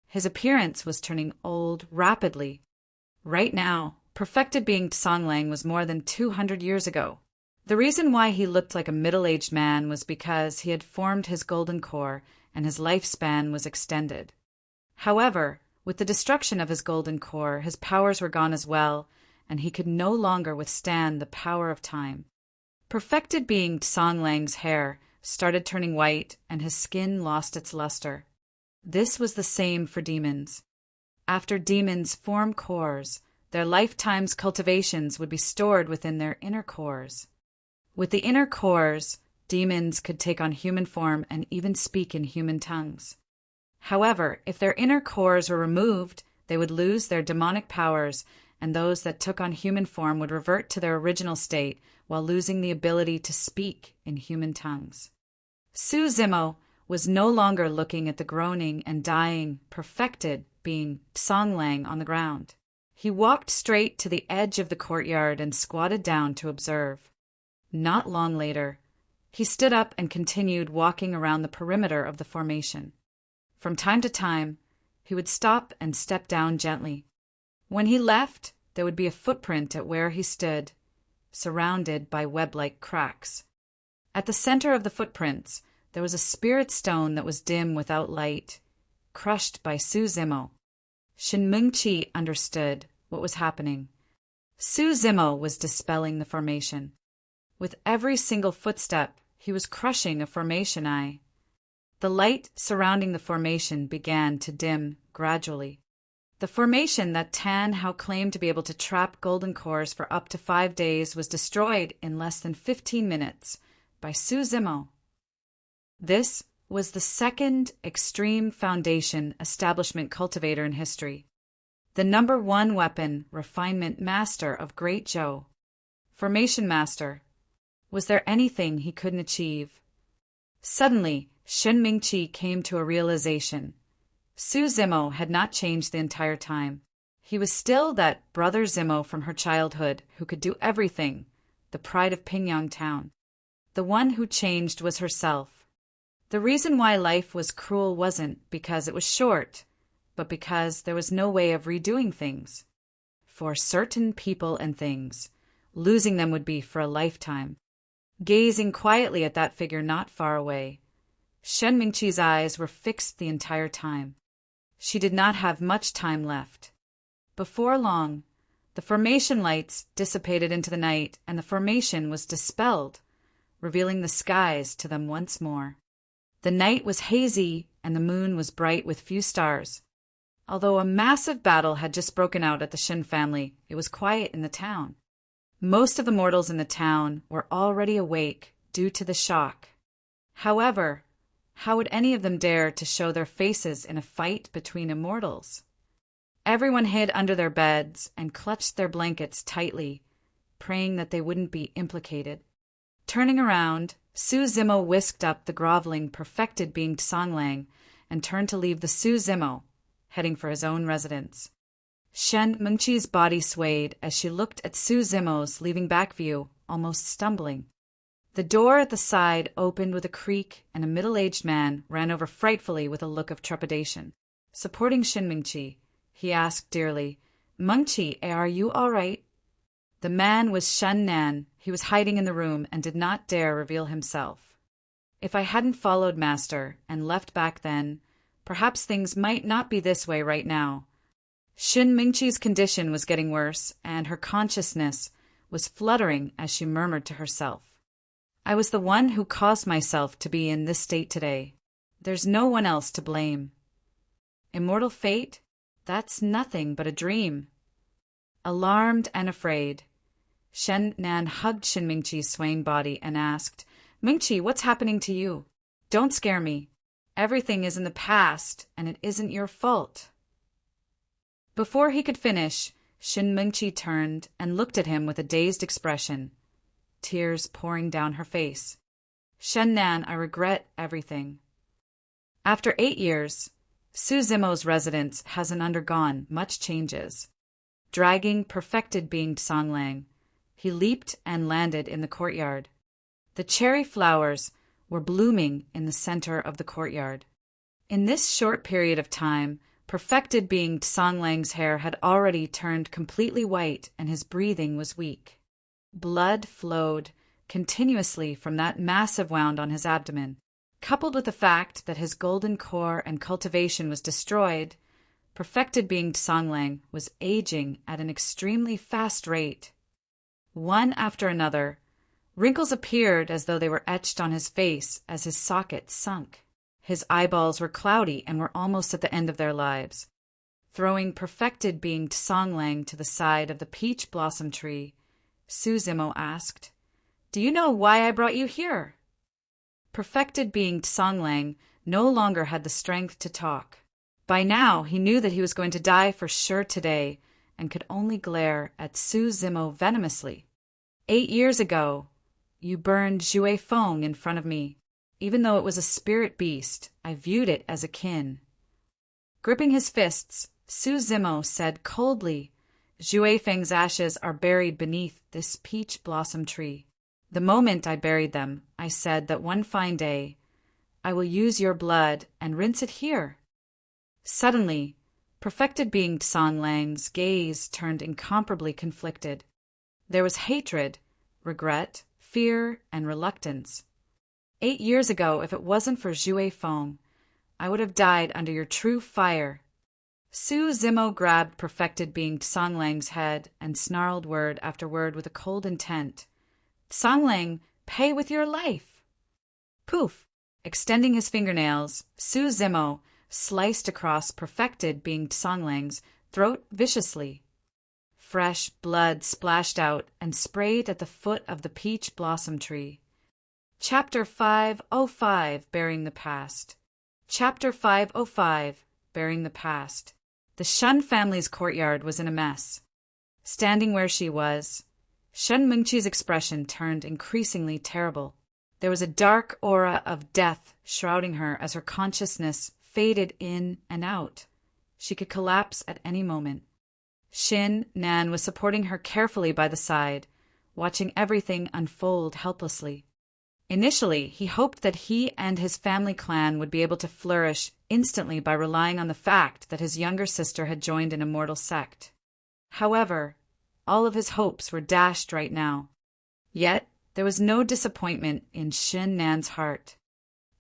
His appearance was turning old rapidly. Right now, perfected being Tsonglang was more than 200 years ago. The reason why he looked like a middle-aged man was because he had formed his golden core and his lifespan was extended. However, with the destruction of his golden core, his powers were gone as well, and he could no longer withstand the power of time. Perfected being Tsonglang's hair started turning white, and his skin lost its luster. This was the same for demons. After demons form cores, their lifetime's cultivations would be stored within their inner cores. With the inner cores, demons could take on human form and even speak in human tongues. However, if their inner cores were removed, they would lose their demonic powers, and those that took on human form would revert to their original state while losing the ability to speak in human tongues. Su Zimo was no longer looking at the groaning and dying, perfected being Tsonglang on the ground. He walked straight to the edge of the courtyard and squatted down to observe. Not long later, he stood up and continued walking around the perimeter of the formation. From time to time, he would stop and step down gently. When he left, there would be a footprint at where he stood, surrounded by web-like cracks. At the center of the footprints, there was a spirit stone that was dim without light, crushed by Su Zimo. Shin Mingqi understood what was happening. Su Zimo was dispelling the formation. With every single footstep, he was crushing a formation eye. The light surrounding the formation began to dim gradually. The formation that Tan Hao claimed to be able to trap golden cores for up to 5 days was destroyed in less than 15 minutes by Su Zimo. This was the second extreme foundation establishment cultivator in history. The #1 weapon refinement master of Great Zhou. Formation master. Was there anything he couldn't achieve? Suddenly, Shen Mingqi came to a realization. Su Zimo had not changed the entire time. He was still that brother Zimo from her childhood who could do everything, the pride of Pingyang Town. The one who changed was herself. The reason why life was cruel wasn't because it was short, but because there was no way of redoing things. For certain people and things, losing them would be for a lifetime. Gazing quietly at that figure not far away, Shen Mingqi's eyes were fixed the entire time. She did not have much time left. Before long, the formation lights dissipated into the night and the formation was dispelled, revealing the skies to them once more. The night was hazy and the moon was bright with few stars. Although a massive battle had just broken out at the Shen family, it was quiet in the town. Most of the mortals in the town were already awake due to the shock. However, how would any of them dare to show their faces in a fight between immortals? Everyone hid under their beds and clutched their blankets tightly, praying that they wouldn't be implicated. Turning around, Su Zimo whisked up the groveling, perfected being Songlang and turned to leave the Su Zimo, heading for his own residence. Shen Mingqi's body swayed as she looked at Su Zimo's leaving back view, almost stumbling. The door at the side opened with a creak and a middle-aged man ran over frightfully with a look of trepidation. Supporting Shen Mingqi, he asked dearly, "Mingqi, are you all right?" The man was Shen Nan. He was hiding in the room and did not dare reveal himself. If I hadn't followed Master and left back then, perhaps things might not be this way right now. Shen Mingqi's condition was getting worse, and her consciousness was fluttering as she murmured to herself. I was the one who caused myself to be in this state today. There's no one else to blame. Immortal fate? That's nothing but a dream. Alarmed and afraid, Shen Nan hugged Shen Mingqi's swaying body and asked, "Mingqi, what's happening to you? Don't scare me. Everything is in the past, and it isn't your fault." Before he could finish, Shen Mingqi turned and looked at him with a dazed expression, tears pouring down her face. "Shen Nan, I regret everything." After 8 years, Su Zimo's residence hasn't undergone much changes. Dragging perfected being Songlang, he leaped and landed in the courtyard. The cherry flowers were blooming in the center of the courtyard. In this short period of time, perfected being Songlang's hair had already turned completely white and his breathing was weak. Blood flowed continuously from that massive wound on his abdomen. Coupled with the fact that his golden core and cultivation was destroyed, perfected being Songlang was aging at an extremely fast rate. One after another, wrinkles appeared as though they were etched on his face as his sockets sunk. His eyeballs were cloudy and were almost at the end of their lives. Throwing perfected being Songlang to the side of the peach blossom tree, Su Zimo asked, "Do you know why I brought you here?" Perfected being Songlang no longer had the strength to talk. By now he knew that he was going to die for sure today and could only glare at Su Zimo venomously. 8 years ago, you burned Zhui Feng in front of me. Even though it was a spirit beast, I viewed it as a kin. Gripping his fists, Su Zimo said coldly, "Zhui Feng's ashes are buried beneath this peach blossom tree. The moment I buried them, I said that one fine day, I will use your blood and rinse it here." Suddenly, Perfected being San Lang's gaze turned incomparably conflicted. There was hatred, regret, fear, and reluctance. 8 years ago, if it wasn't for Jue Feng, I would have died under your true fire. Su Zimo grabbed perfected being San Lang's head and snarled word after word with a cold intent. San Lang, pay with your life! Poof! Extending his fingernails, Su Zimo sliced across perfected being San Lang's throat viciously. Fresh blood splashed out and sprayed at the foot of the peach blossom tree. Chapter 505, Burying the Past. Chapter 505, Burying the Past. The Shen family's courtyard was in a mess. Standing where she was, Shen Mingqi's expression turned increasingly terrible. There was a dark aura of death shrouding her as her consciousness faded in and out. She could collapse at any moment. Xin Nan was supporting her carefully by the side, watching everything unfold helplessly. Initially, he hoped that he and his family clan would be able to flourish instantly by relying on the fact that his younger sister had joined an immortal sect. However, all of his hopes were dashed right now. Yet, there was no disappointment in Xin Nan's heart.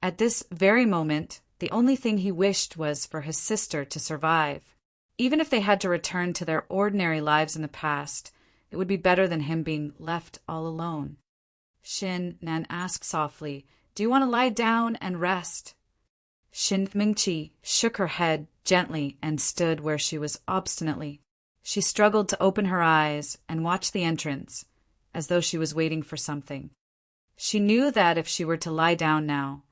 At this very moment, the only thing he wished was for his sister to survive. Even if they had to return to their ordinary lives in the past, it would be better than him being left all alone. Xin Nan asked softly, "Do you want to lie down and rest?" Shin Mingqi shook her head gently and stood where she was obstinately. She struggled to open her eyes and watch the entrance, as though she was waiting for something. She knew that if she were to lie down now,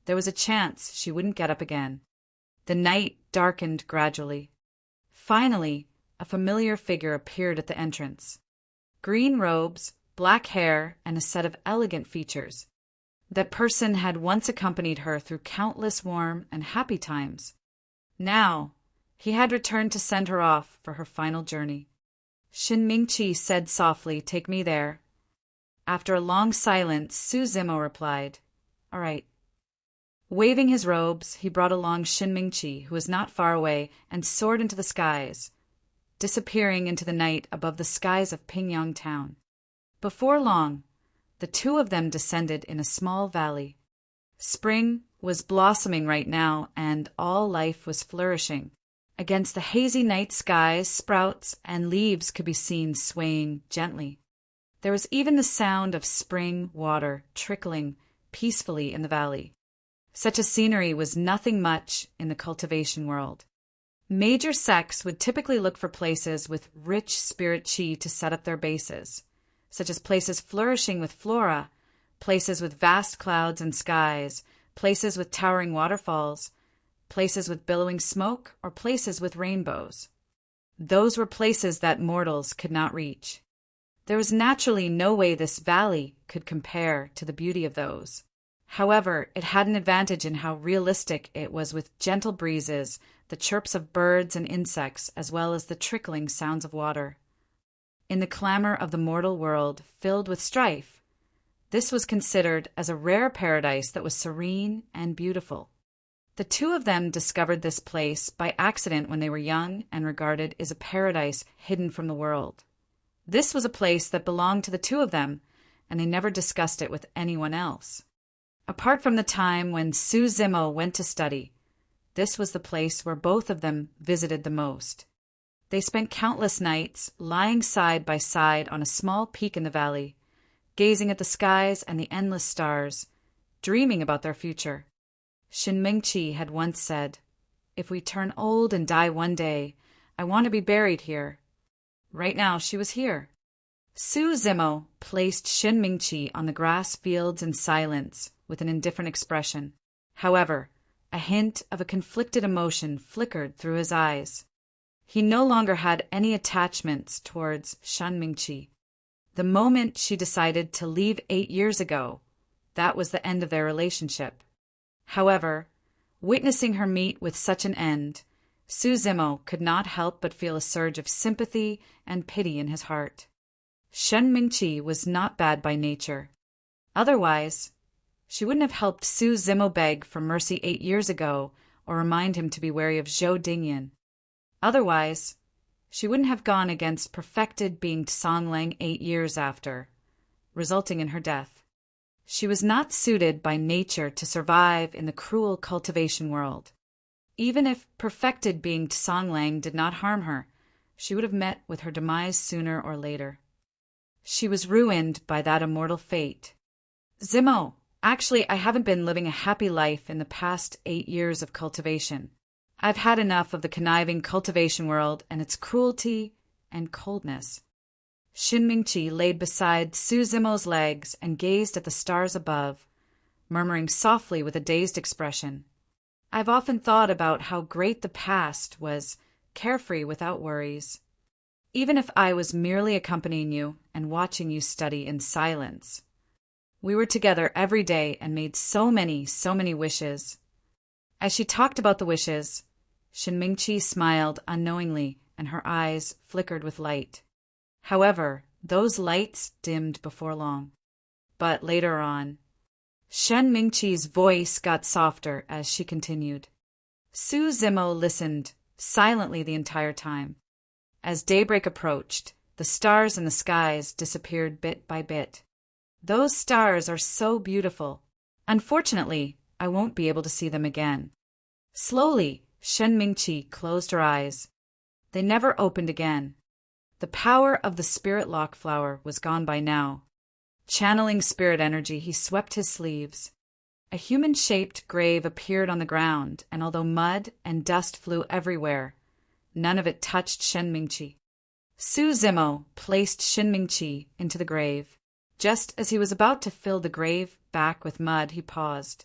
there was a chance she wouldn't get up again. The night darkened gradually. Finally, a familiar figure appeared at the entrance. Green robes, black hair, and a set of elegant features. That person had once accompanied her through countless warm and happy times. Now, he had returned to send her off for her final journey. Shin Mingqi said softly, "Take me there." After a long silence, Su Zimo replied, "All right." Waving his robes, he brought along Shin Mingqi, who was not far away, and soared into the skies, disappearing into the night above the skies of Pingyang town. Before long, the two of them descended in a small valley. Spring was blossoming right now, and all life was flourishing. Against the hazy night skies, sprouts and leaves could be seen swaying gently. There was even the sound of spring water trickling peacefully in the valley. Such a scenery was nothing much in the cultivation world. Major sects would typically look for places with rich spirit qi to set up their bases, such as places flourishing with flora, places with vast clouds and skies, places with towering waterfalls, places with billowing smoke, or places with rainbows. Those were places that mortals could not reach. There was naturally no way this valley could compare to the beauty of those. However, it had an advantage in how realistic it was, with gentle breezes, the chirps of birds and insects, as well as the trickling sounds of water. In the clamor of the mortal world, filled with strife, this was considered as a rare paradise that was serene and beautiful. The two of them discovered this place by accident when they were young and regarded as a paradise hidden from the world. This was a place that belonged to the two of them, and they never discussed it with anyone else. Apart from the time when Su Zimo went to study, this was the place where both of them visited the most. They spent countless nights lying side by side on a small peak in the valley, gazing at the skies and the endless stars, dreaming about their future. Shin Mingqi had once said, "If we turn old and die one day, I want to be buried here." Right now she was here. Su Zimo placed Shin Mingqi on the grass fields in silence with an indifferent expression. However, a hint of a conflicted emotion flickered through his eyes. He no longer had any attachments towards Shan Mingqi. The moment she decided to leave 8 years ago, that was the end of their relationship. However, witnessing her meet with such an end, Su Zimo could not help but feel a surge of sympathy and pity in his heart. Shen Mingqi was not bad by nature. Otherwise, she wouldn't have helped Su Zimo beg for mercy 8 years ago or remind him to be wary of Zhou Dingyan. Otherwise, she wouldn't have gone against perfected being Songlang 8 years after, resulting in her death. She was not suited by nature to survive in the cruel cultivation world. Even if perfected being Songlang did not harm her, she would have met with her demise sooner or later. She was ruined by that immortal fate. Zimo, actually, I haven't been living a happy life in the past 8 years of cultivation. I've had enough of the conniving cultivation world and its cruelty and coldness. Shin Mingqi laid beside Su Zimo's legs and gazed at the stars above, murmuring softly with a dazed expression. I've often thought about how great the past was, carefree without worries. Even if I was merely accompanying you and watching you study in silence. We were together every day and made so many wishes. As she talked about the wishes, Shin Mingqi smiled unknowingly and her eyes flickered with light. However, those lights dimmed before long. But later on, Shen Mingqi's voice got softer as she continued. Su Zimo listened silently the entire time. As daybreak approached, the stars in the skies disappeared bit by bit. Those stars are so beautiful. Unfortunately, I won't be able to see them again. Slowly, Shen Mingqi closed her eyes. They never opened again. The power of the spirit lock flower was gone by now. Channeling spirit energy, he swept his sleeves. A human-shaped grave appeared on the ground, and although mud and dust flew everywhere, none of it touched Shen Mingqi. Su Zimo placed Shen Mingqi into the grave. Just as he was about to fill the grave back with mud, he paused.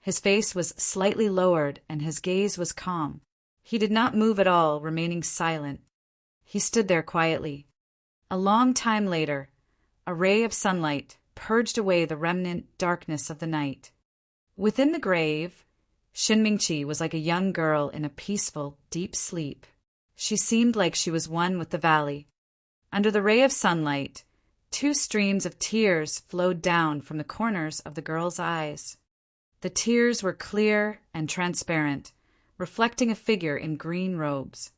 His face was slightly lowered, and his gaze was calm. He did not move at all, remaining silent. He stood there quietly. A long time later, a ray of sunlight purged away the remnant darkness of the night. Within the grave, Shin Mingqi was like a young girl in a peaceful, deep sleep. She seemed like she was one with the valley. Under the ray of sunlight, 2 streams of tears flowed down from the corners of the girl's eyes. The tears were clear and transparent, reflecting a figure in green robes.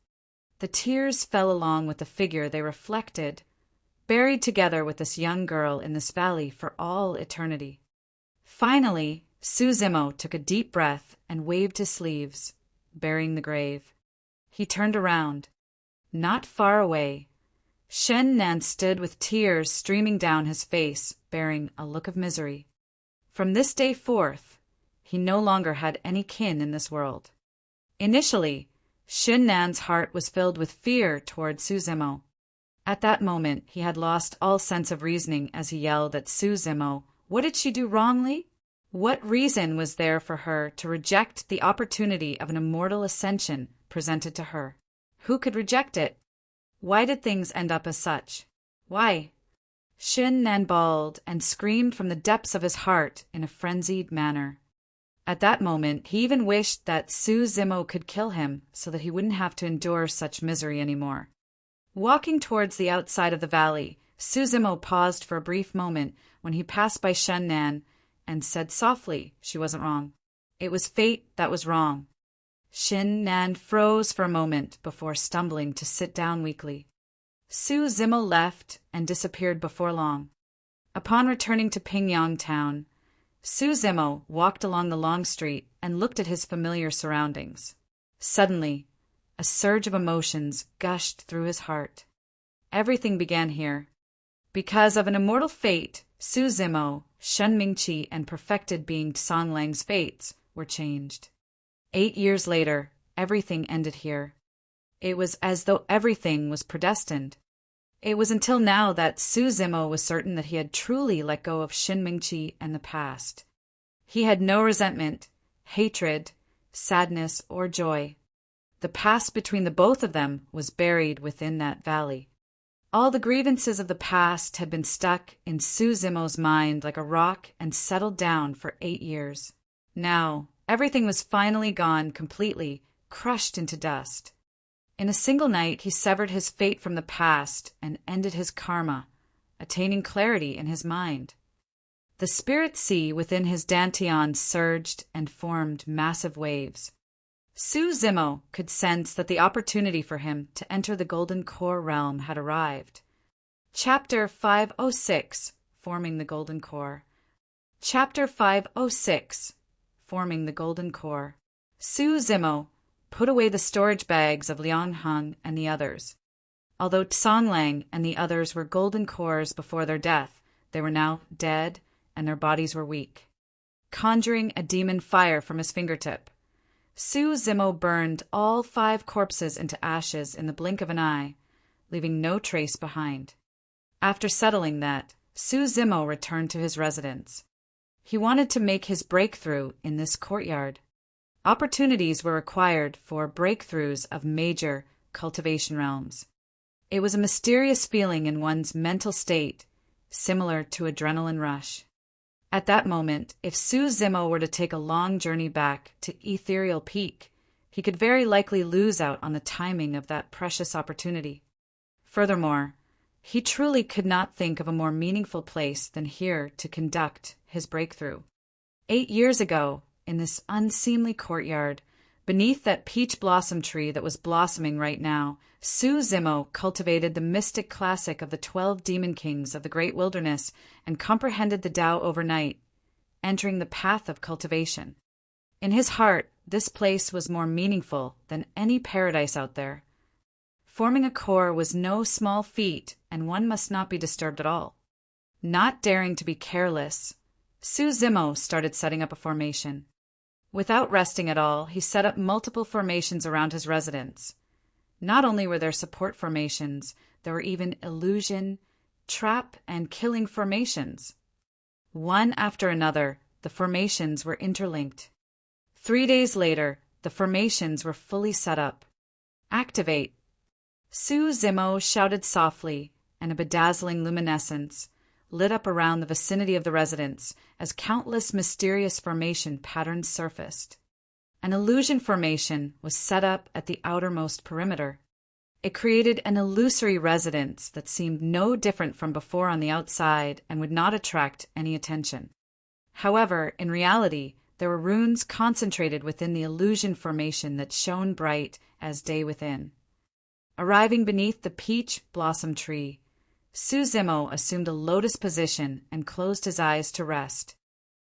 The tears fell along with the figure they reflected, buried together with this young girl in this valley for all eternity. Finally, Su Zimo took a deep breath and waved his sleeves, burying the grave. He turned around. Not far away, Shen Nan stood with tears streaming down his face, bearing a look of misery. From this day forth, he no longer had any kin in this world. Initially, Shin Nan's heart was filled with fear toward Su Zimo. At that moment, he had lost all sense of reasoning as he yelled at Su Zimo. What did she do wrongly? What reason was there for her to reject the opportunity of an immortal ascension presented to her? Who could reject it? Why did things end up as such? Why? Shin Nan bawled and screamed from the depths of his heart in a frenzied manner. At that moment, he even wished that Su Zimo could kill him so that he wouldn't have to endure such misery anymore. Walking towards the outside of the valley, Su Zimo paused for a brief moment when he passed by Shen Nan and said softly she wasn't wrong. It was fate that was wrong. Shin Nan froze for a moment before stumbling to sit down weakly. Su Zimo left and disappeared before long. Upon returning to Pingyang town, Su Zimo walked along the long street and looked at his familiar surroundings. Suddenly, a surge of emotions gushed through his heart. Everything began here. Because of an immortal fate, Su Zimo, Shen Mingqi, and perfected being Songlang's fates were changed. 8 years later, everything ended here. It was as though everything was predestined. It was until now that Su Zimo was certain that he had truly let go of Shin Mingqi and the past. He had no resentment, hatred, sadness, or joy. The past between the both of them was buried within that valley. All the grievances of the past had been stuck in Su Zimo's mind like a rock and settled down for 8 years. Now, everything was finally gone completely, crushed into dust. In a single night, he severed his fate from the past and ended his karma, attaining clarity in his mind. The spirit sea within his dantian surged and formed massive waves. Su Zimo could sense that the opportunity for him to enter the Golden Core realm had arrived. Chapter 506, Forming the Golden Core. Chapter 506, Forming the Golden Core. Su Zimo put away the storage bags of Liang Heng and the others. Although Tsonglang and the others were golden cores before their death, they were now dead and their bodies were weak. Conjuring a demon fire from his fingertip, Su Zimo burned all 5 corpses into ashes in the blink of an eye, leaving no trace behind. After settling that, Su Zimo returned to his residence. He wanted to make his breakthrough in this courtyard. Opportunities were required for breakthroughs of major cultivation realms. It was a mysterious feeling in one's mental state, similar to adrenaline rush. At that moment, if Su Zimo were to take a long journey back to Ethereal Peak, he could very likely lose out on the timing of that precious opportunity. Furthermore, he truly could not think of a more meaningful place than here to conduct his breakthrough. 8 years ago, in this unseemly courtyard, beneath that peach blossom tree that was blossoming right now, Su Zimo cultivated the mystic classic of the 12 demon kings of the great wilderness and comprehended the Tao overnight, entering the path of cultivation. In his heart, this place was more meaningful than any paradise out there. Forming a core was no small feat, and one must not be disturbed at all. Not daring to be careless, Su Zimo started setting up a formation. Without resting at all, he set up multiple formations around his residence. Not only were there support formations, there were even illusion, trap, and killing formations. One after another, the formations were interlinked. 3 days later, the formations were fully set up. Activate! Su Zimo shouted softly, and a bedazzling luminescence lit up around the vicinity of the residence as countless mysterious formation patterns surfaced. An illusion formation was set up at the outermost perimeter. It created an illusory residence that seemed no different from before on the outside and would not attract any attention. However, in reality, there were runes concentrated within the illusion formation that shone bright as day within. Arriving beneath the peach blossom tree, Su Zimo assumed a lotus position and closed his eyes to rest.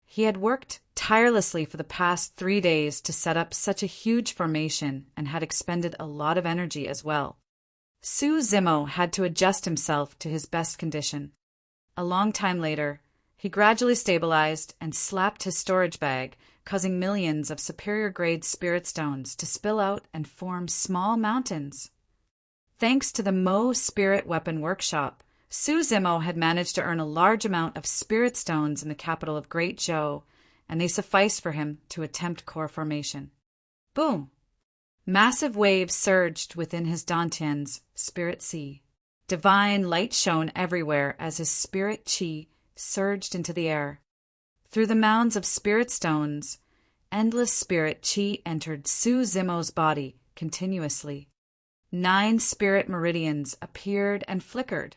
He had worked tirelessly for the past 3 days to set up such a huge formation and had expended a lot of energy as well. Su Zimo had to adjust himself to his best condition. A long time later, he gradually stabilized and slapped his storage bag, causing millions of superior-grade spirit stones to spill out and form small mountains. Thanks to the Mo Spirit Weapon Workshop, Su Zimo had managed to earn a large amount of spirit stones in the capital of Great Zhou, and they sufficed for him to attempt core formation. Boom! Massive waves surged within his Dantian's spirit sea. Divine light shone everywhere as his spirit chi surged into the air. Through the mounds of spirit stones, endless spirit chi entered Su Zimo's body continuously. 9 spirit meridians appeared and flickered,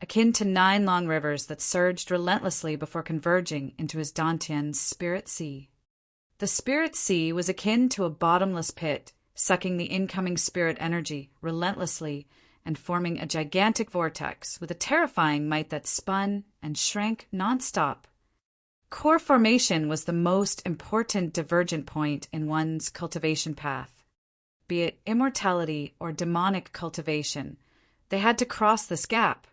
akin to 9 long rivers that surged relentlessly before converging into his Dantian's spirit sea. The spirit sea was akin to a bottomless pit, sucking the incoming spirit energy relentlessly and forming a gigantic vortex with a terrifying might that spun and shrank nonstop. Core formation was the most important divergent point in one's cultivation path. Be it immortality or demonic cultivation, they had to cross this gap.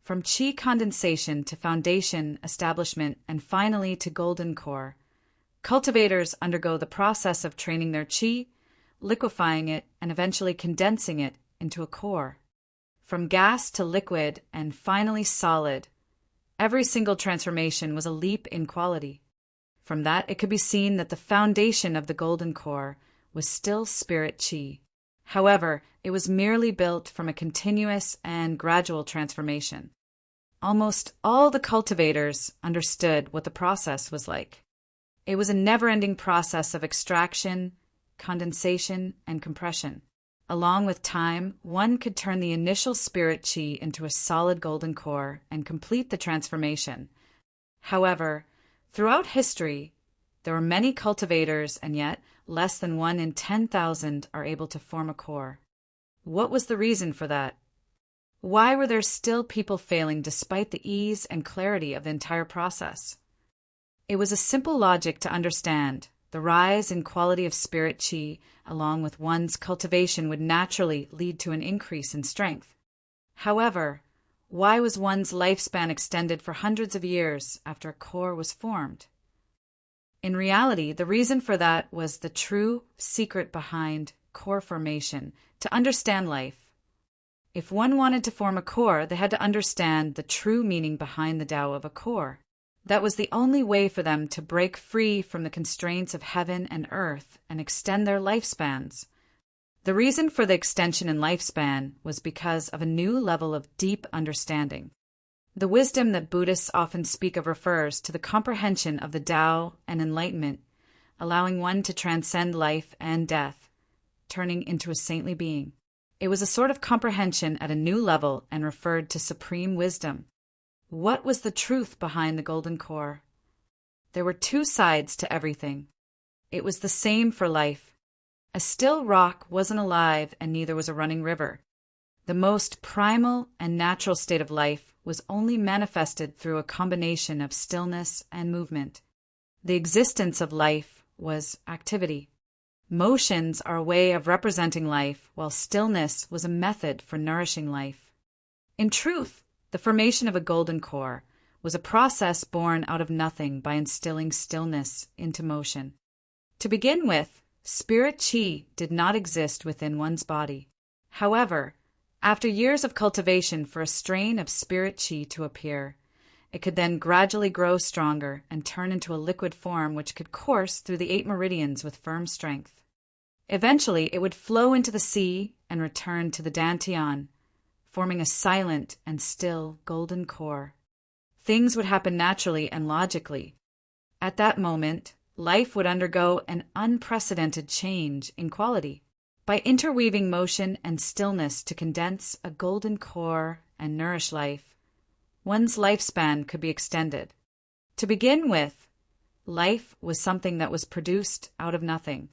From chi condensation to foundation establishment and finally to golden core, cultivators undergo the process of training their chi, liquefying it, and eventually condensing it into a core. From gas to liquid and finally solid, every single transformation was a leap in quality. From that, it could be seen that the foundation of the golden core was still spirit chi. However, it was merely built from a continuous and gradual transformation. Almost all the cultivators understood what the process was like. It was a never-ending process of extraction, condensation, and compression. Along with time, one could turn the initial spirit chi into a solid golden core and complete the transformation. However, throughout history, There were many cultivators, and yet less than 1 in 10,000 are able to form a core. What was the reason for that? Why were there still people failing despite the ease and clarity of the entire process? It was a simple logic to understand. The rise in quality of spirit chi, along with one's cultivation, would naturally lead to an increase in strength. However, why was one's lifespan extended for hundreds of years after a core was formed? In reality, the reason for that was the true secret behind core formation, to understand life. If one wanted to form a core, they had to understand the true meaning behind the Tao of a core. That was the only way for them to break free from the constraints of heaven and earth and extend their lifespans. The reason for the extension in lifespan was because of a new level of deep understanding. The wisdom that Buddhists often speak of refers to the comprehension of the Tao and enlightenment, allowing one to transcend life and death, turning into a saintly being. It was a sort of comprehension at a new level and referred to supreme wisdom. What was the truth behind the golden core? There were two sides to everything. It was the same for life. A still rock wasn't alive, and neither was a running river. The most primal and natural state of life was only manifested through a combination of stillness and movement. The existence of life was activity. Motions are a way of representing life, while stillness was a method for nourishing life. In truth, the formation of a golden core was a process born out of nothing by instilling stillness into motion. To begin with, spirit chi did not exist within one's body. However, after years of cultivation for a strain of spirit chi to appear, it could then gradually grow stronger and turn into a liquid form which could course through the 8 meridians with firm strength. Eventually, it would flow into the sea and return to the dantian, forming a silent and still golden core. Things would happen naturally and logically. At that moment, life would undergo an unprecedented change in quality. By interweaving motion and stillness to condense a golden core and nourish life, one's lifespan could be extended. To begin with, life was something that was produced out of nothing.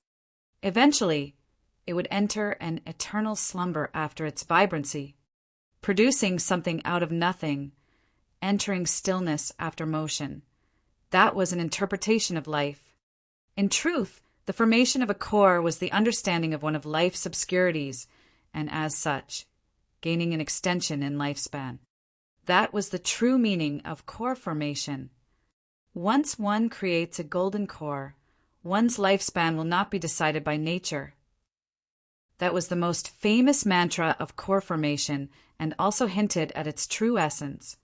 Eventually, it would enter an eternal slumber after its vibrancy, producing something out of nothing, entering stillness after motion. That was an interpretation of life. In truth, the formation of a core was the understanding of one of life's obscurities, and as such, gaining an extension in lifespan. That was the true meaning of core formation. Once one creates a golden core, one's lifespan will not be decided by nature. That was the most famous mantra of core formation and also hinted at its true essence.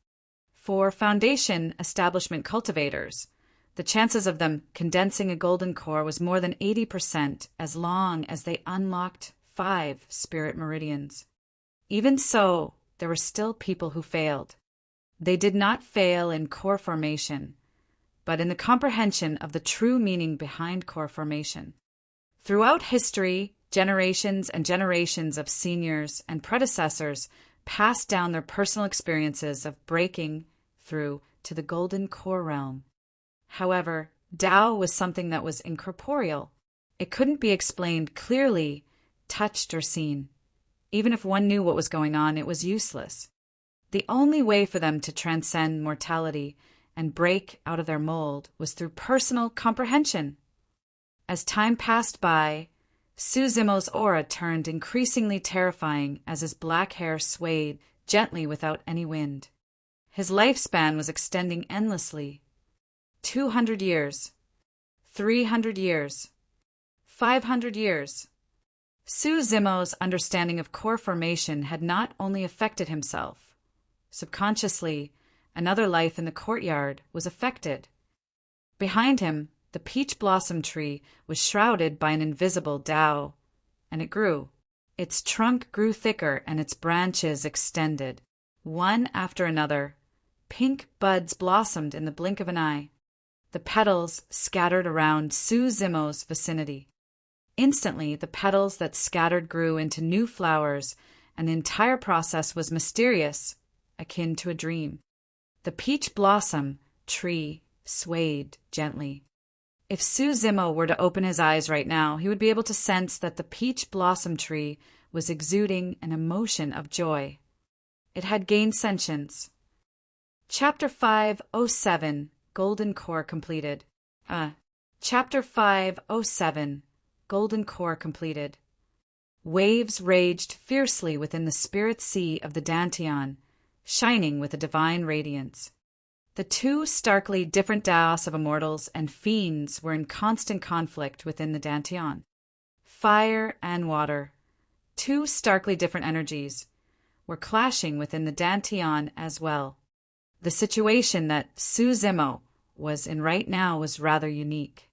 For foundation establishment cultivators, the chances of them condensing a golden core was more than 80% as long as they unlocked 5 spirit meridians. Even so, there were still people who failed. They did not fail in core formation, but in the comprehension of the true meaning behind core formation. Throughout history, generations and generations of seniors and predecessors passed down their personal experiences of breaking through to the golden core realm. However, Tao was something that was incorporeal. It couldn't be explained clearly, touched, or seen. Even if one knew what was going on, it was useless. The only way for them to transcend mortality and break out of their mold was through personal comprehension. As time passed by, Suzimo's aura turned increasingly terrifying as his black hair swayed gently without any wind. His lifespan was extending endlessly. 200 years, 300 years, 500 years. Suzimo's understanding of core formation had not only affected himself. Subconsciously, another life in the courtyard was affected. Behind him, the peach blossom tree was shrouded by an invisible Tao, and it grew. Its trunk grew thicker and its branches extended. One after another, pink buds blossomed in the blink of an eye. The petals scattered around Suzimo's vicinity. Instantly, the petals that scattered grew into new flowers, and the entire process was mysterious, akin to a dream. The peach blossom tree swayed gently. If Su Zimo were to open his eyes right now, he would be able to sense that the peach blossom tree was exuding an emotion of joy. It had gained sentience. Chapter 507, Golden Core completed. Chapter 507, Golden Core completed. Waves raged fiercely within the spirit sea of the Dantian, shining with a divine radiance. The two starkly different Daos of immortals and fiends were in constant conflict within the Dantian. Fire and water, two starkly different energies, were clashing within the Dantian as well. The situation that Su Zimo was in right now was rather unique.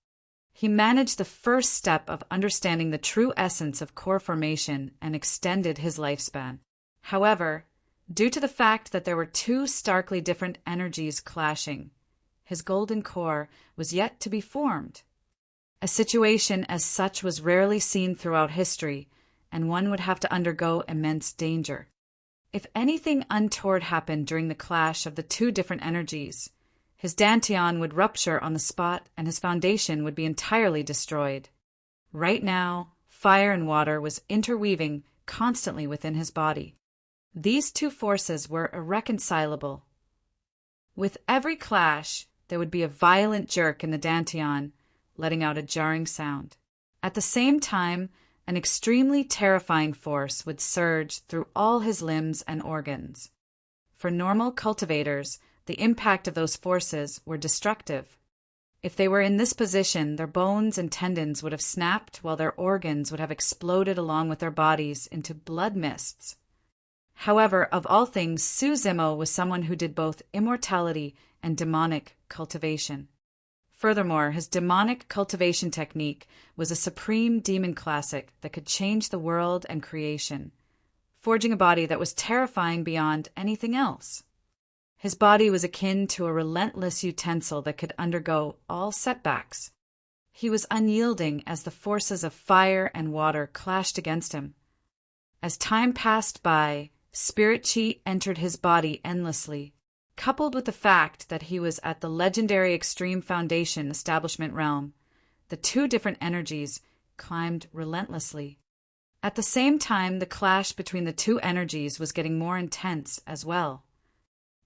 He managed the first step of understanding the true essence of core formation and extended his lifespan. However, due to the fact that there were two starkly different energies clashing, his golden core was yet to be formed. A situation as such was rarely seen throughout history, and one would have to undergo immense danger. If anything untoward happened during the clash of the two different energies, his Dantian would rupture on the spot and his foundation would be entirely destroyed. Right now, fire and water was interweaving constantly within his body. These two forces were irreconcilable. With every clash, there would be a violent jerk in the Dantian, letting out a jarring sound. At the same time, an extremely terrifying force would surge through all his limbs and organs. For normal cultivators, the impact of those forces were destructive. If they were in this position, their bones and tendons would have snapped while their organs would have exploded along with their bodies into blood mists. However, of all things, Su Zimo was someone who did both immortality and demonic cultivation. Furthermore, his demonic cultivation technique was a supreme demon classic that could change the world and creation, forging a body that was terrifying beyond anything else. His body was akin to a relentless utensil that could undergo all setbacks. He was unyielding as the forces of fire and water clashed against him. As time passed by, spirit chi entered his body endlessly, coupled with the fact that he was at the legendary Extreme Foundation establishment realm. The two different energies climbed relentlessly. At the same time, the clash between the two energies was getting more intense as well.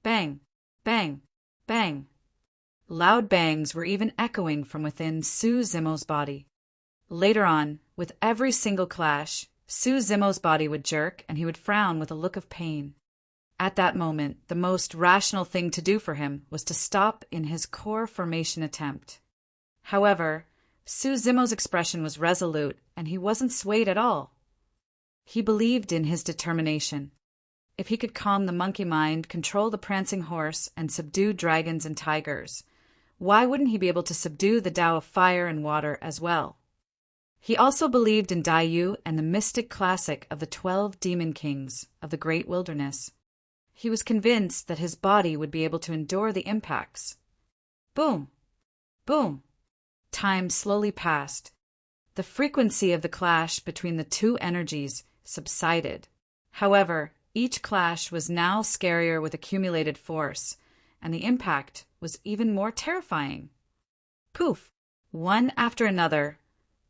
Bang, bang, bang. Loud bangs were even echoing from within Su Zimo's body. Later on, with every single clash, Su Zimo's body would jerk and he would frown with a look of pain. At that moment, the most rational thing to do for him was to stop in his core formation attempt. However, Su Zimo's expression was resolute and he wasn't swayed at all. He believed in his determination. If he could calm the monkey mind, control the prancing horse, and subdue dragons and tigers, why wouldn't he be able to subdue the Tao of fire and water as well? He also believed in Daiyu and the mystic classic of the 12 demon kings of the great wilderness. He was convinced that his body would be able to endure the impacts. Boom! Boom! Time slowly passed. The frequency of the clash between the two energies subsided. However, each clash was now scarier with accumulated force, and the impact was even more terrifying. Poof! One after another,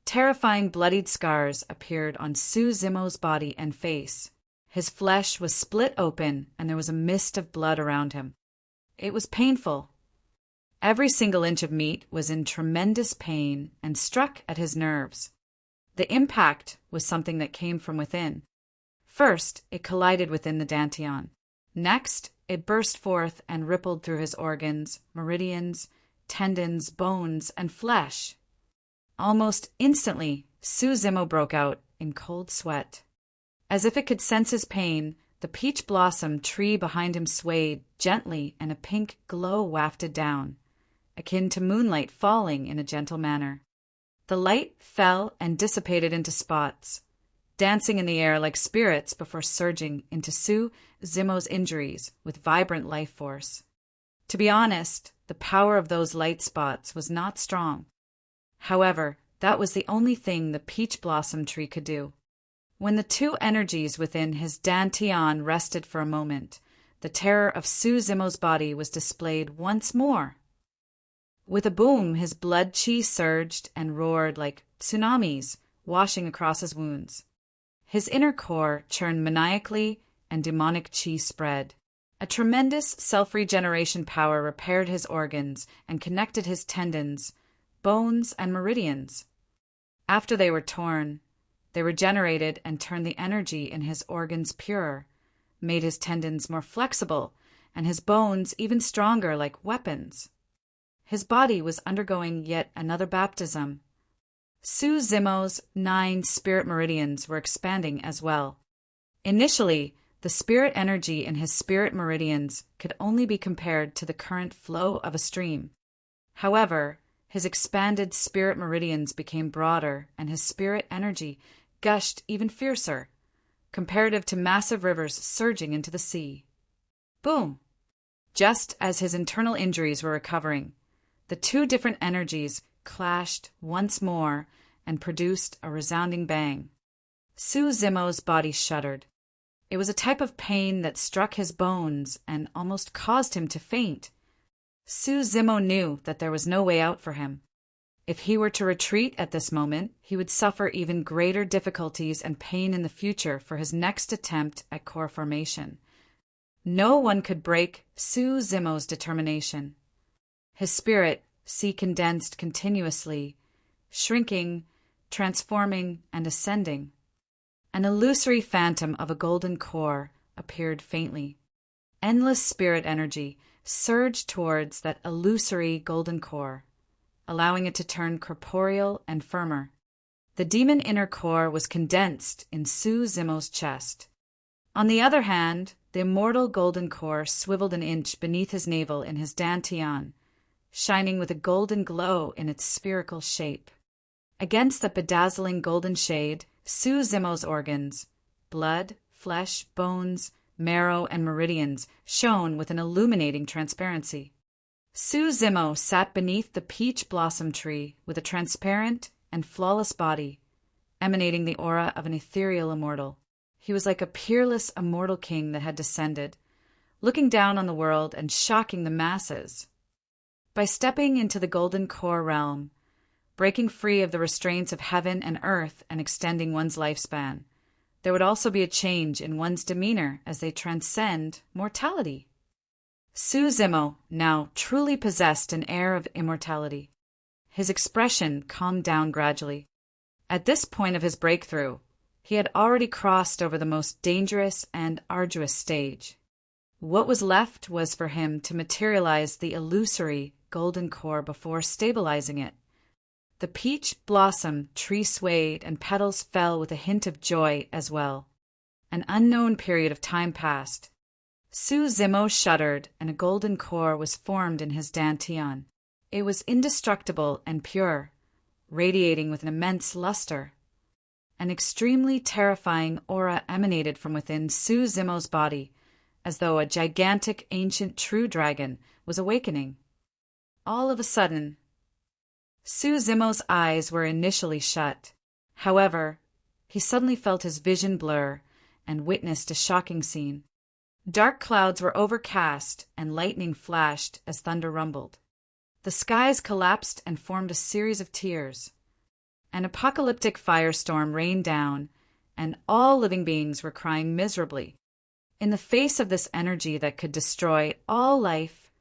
terrifying bloodied scars appeared on Su Zimo's body and face. His flesh was split open, and there was a mist of blood around him. It was painful. Every single inch of meat was in tremendous pain and struck at his nerves. The impact was something that came from within. First, it collided within the Dantian. Next, it burst forth and rippled through his organs, meridians, tendons, bones, and flesh. Almost instantly, Su Zimo broke out in cold sweat. As if it could sense his pain, the peach blossom tree behind him swayed gently and a pink glow wafted down, akin to moonlight falling in a gentle manner. The light fell and dissipated into spots, dancing in the air like spirits before surging into Su Zimo's injuries with vibrant life force. To be honest, the power of those light spots was not strong. However, that was the only thing the peach blossom tree could do. When the two energies within his Dantian rested for a moment, the terror of Su Zimo's body was displayed once more. With a boom, his blood chi surged and roared like tsunamis, washing across his wounds. His inner core churned maniacally, and demonic chi spread. A tremendous self-regeneration power repaired his organs and connected his tendons, bones, and meridians. After they were torn, they regenerated and turned the energy in his organs purer, made his tendons more flexible, and his bones even stronger like weapons. His body was undergoing yet another baptism. Su Zimo's 9 spirit meridians were expanding as well. Initially, the spirit energy in his spirit meridians could only be compared to the current flow of a stream. However, his expanded spirit meridians became broader, and his spirit energy gushed even fiercer, comparative to massive rivers surging into the sea. Boom! Just as his internal injuries were recovering, the two different energies clashed once more and produced a resounding bang. Su Zimo's body shuddered. It was a type of pain that struck his bones and almost caused him to faint. Su Zimo knew that there was no way out for him. If he were to retreat at this moment, he would suffer even greater difficulties and pain in the future for his next attempt at core formation. No one could break Su Zimo's determination. His spirit condensed continuously, shrinking, transforming, and ascending. An illusory phantom of a golden core appeared faintly. Endless spirit energy surged towards that illusory golden core, allowing it to turn corporeal and firmer. The demon inner core was condensed in Su Zimo's chest. On the other hand, the immortal golden core swiveled an inch beneath his navel in his dantian, shining with a golden glow in its spherical shape. Against the bedazzling golden shade, Su Zimo's organs, blood, flesh, bones, marrow, and meridians shone with an illuminating transparency. Su Zimo sat beneath the peach blossom tree with a transparent and flawless body, emanating the aura of an ethereal immortal. He was like a peerless immortal king that had descended, looking down on the world and shocking the masses. By stepping into the golden core realm, breaking free of the restraints of heaven and earth and extending one's lifespan, there would also be a change in one's demeanor as they transcend mortality. Su Zimo now truly possessed an air of immortality. His expression calmed down gradually. At this point of his breakthrough, he had already crossed over the most dangerous and arduous stage. What was left was for him to materialize the illusory golden core before stabilizing it. The peach blossom tree swayed and petals fell with a hint of joy as well. An unknown period of time passed. Su Zimo shuddered, and a golden core was formed in his dantian. It was indestructible and pure, radiating with an immense luster. An extremely terrifying aura emanated from within Su Zimo's body, as though a gigantic ancient true dragon was awakening. All of a sudden, Su Zimo's eyes were initially shut. However, he suddenly felt his vision blur and witnessed a shocking scene. Dark clouds were overcast and lightning flashed as thunder rumbled. The skies collapsed and formed a series of tears. An apocalyptic firestorm rained down, and all living beings were crying miserably. In the face of this energy that could destroy all life,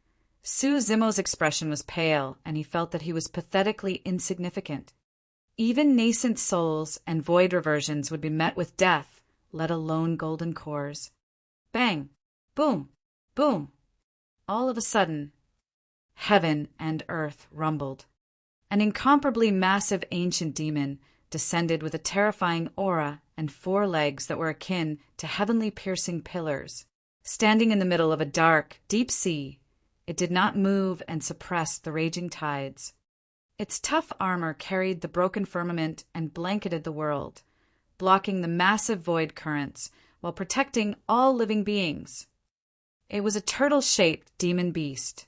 Su Zimo's expression was pale, and he felt that he was pathetically insignificant. Even nascent souls and void reversions would be met with death, let alone golden cores. Bang! Boom! Boom! All of a sudden, heaven and earth rumbled. An incomparably massive ancient demon descended with a terrifying aura and 4 legs that were akin to heavenly piercing pillars. Standing in the middle of a dark, deep sea, it did not move and suppress the raging tides. Its tough armor carried the broken firmament and blanketed the world, blocking the massive void currents while protecting all living beings. It was a turtle-shaped demon beast.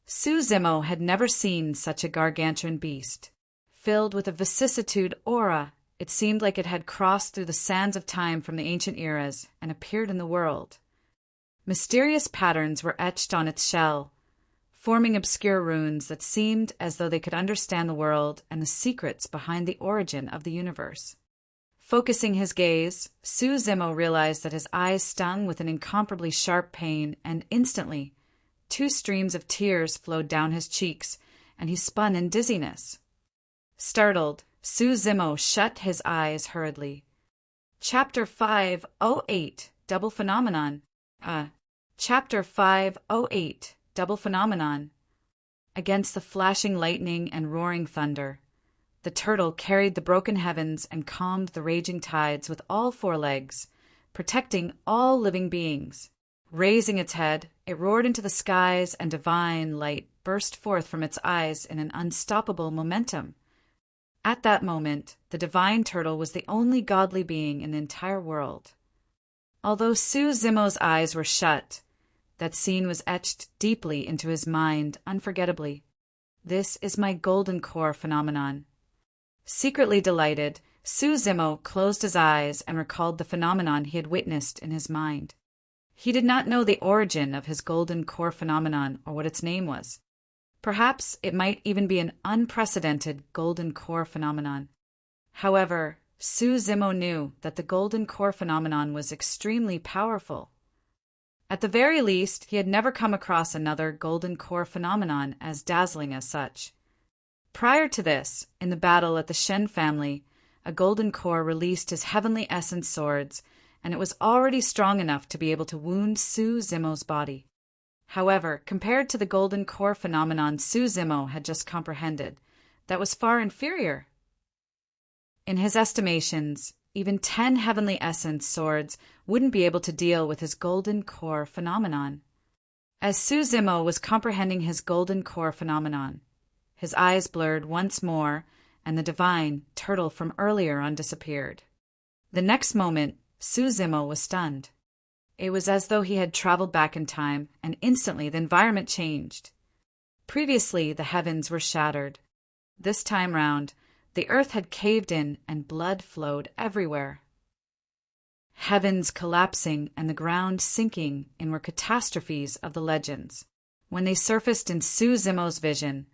Su Zimo had never seen such a gargantuan beast. Filled with a vicissitude aura, it seemed like it had crossed through the sands of time from the ancient eras and appeared in the world. Mysterious patterns were etched on its shell, forming obscure runes that seemed as though they could understand the world and the secrets behind the origin of the universe. Focusing his gaze, Zemo realized that his eyes stung with an incomparably sharp pain, and instantly, 2 streams of tears flowed down his cheeks, and he spun in dizziness. Startled, Zemo shut his eyes hurriedly. Chapter 508, Double Phenomenon. Chapter 508, Double Phenomenon. Against the flashing lightning and roaring thunder, the turtle carried the broken heavens and calmed the raging tides with all 4 legs, protecting all living beings. Raising its head, it roared into the skies, and divine light burst forth from its eyes in an unstoppable momentum. At that moment, the divine turtle was the only godly being in the entire world. Although Zemo's eyes were shut, that scene was etched deeply into his mind unforgettably. This is my golden core phenomenon. Secretly delighted, Zemo closed his eyes and recalled the phenomenon he had witnessed in his mind. He did not know the origin of his golden core phenomenon or what its name was. Perhaps it might even be an unprecedented golden core phenomenon. However, Zemo knew that the golden core phenomenon was extremely powerful. At the very least, he had never come across another golden core phenomenon as dazzling as such. Prior to this, in the battle at the Shen family, a golden core released his heavenly essence swords, and it was already strong enough to be able to wound Zemo's body. However, compared to the golden core phenomenon Zemo had just comprehended, that was far inferior. In his estimations, even 10 heavenly essence swords wouldn't be able to deal with his golden core phenomenon. As Zemo was comprehending his golden core phenomenon, his eyes blurred once more, and the divine turtle from earlier on disappeared. The next moment, Zemo was stunned. It was as though he had traveled back in time, and instantly the environment changed. Previously, the heavens were shattered. This time round, the earth had caved in and blood flowed everywhere. Heavens collapsing and the ground sinking in were catastrophes of the legends. When they surfaced in Zemo's vision,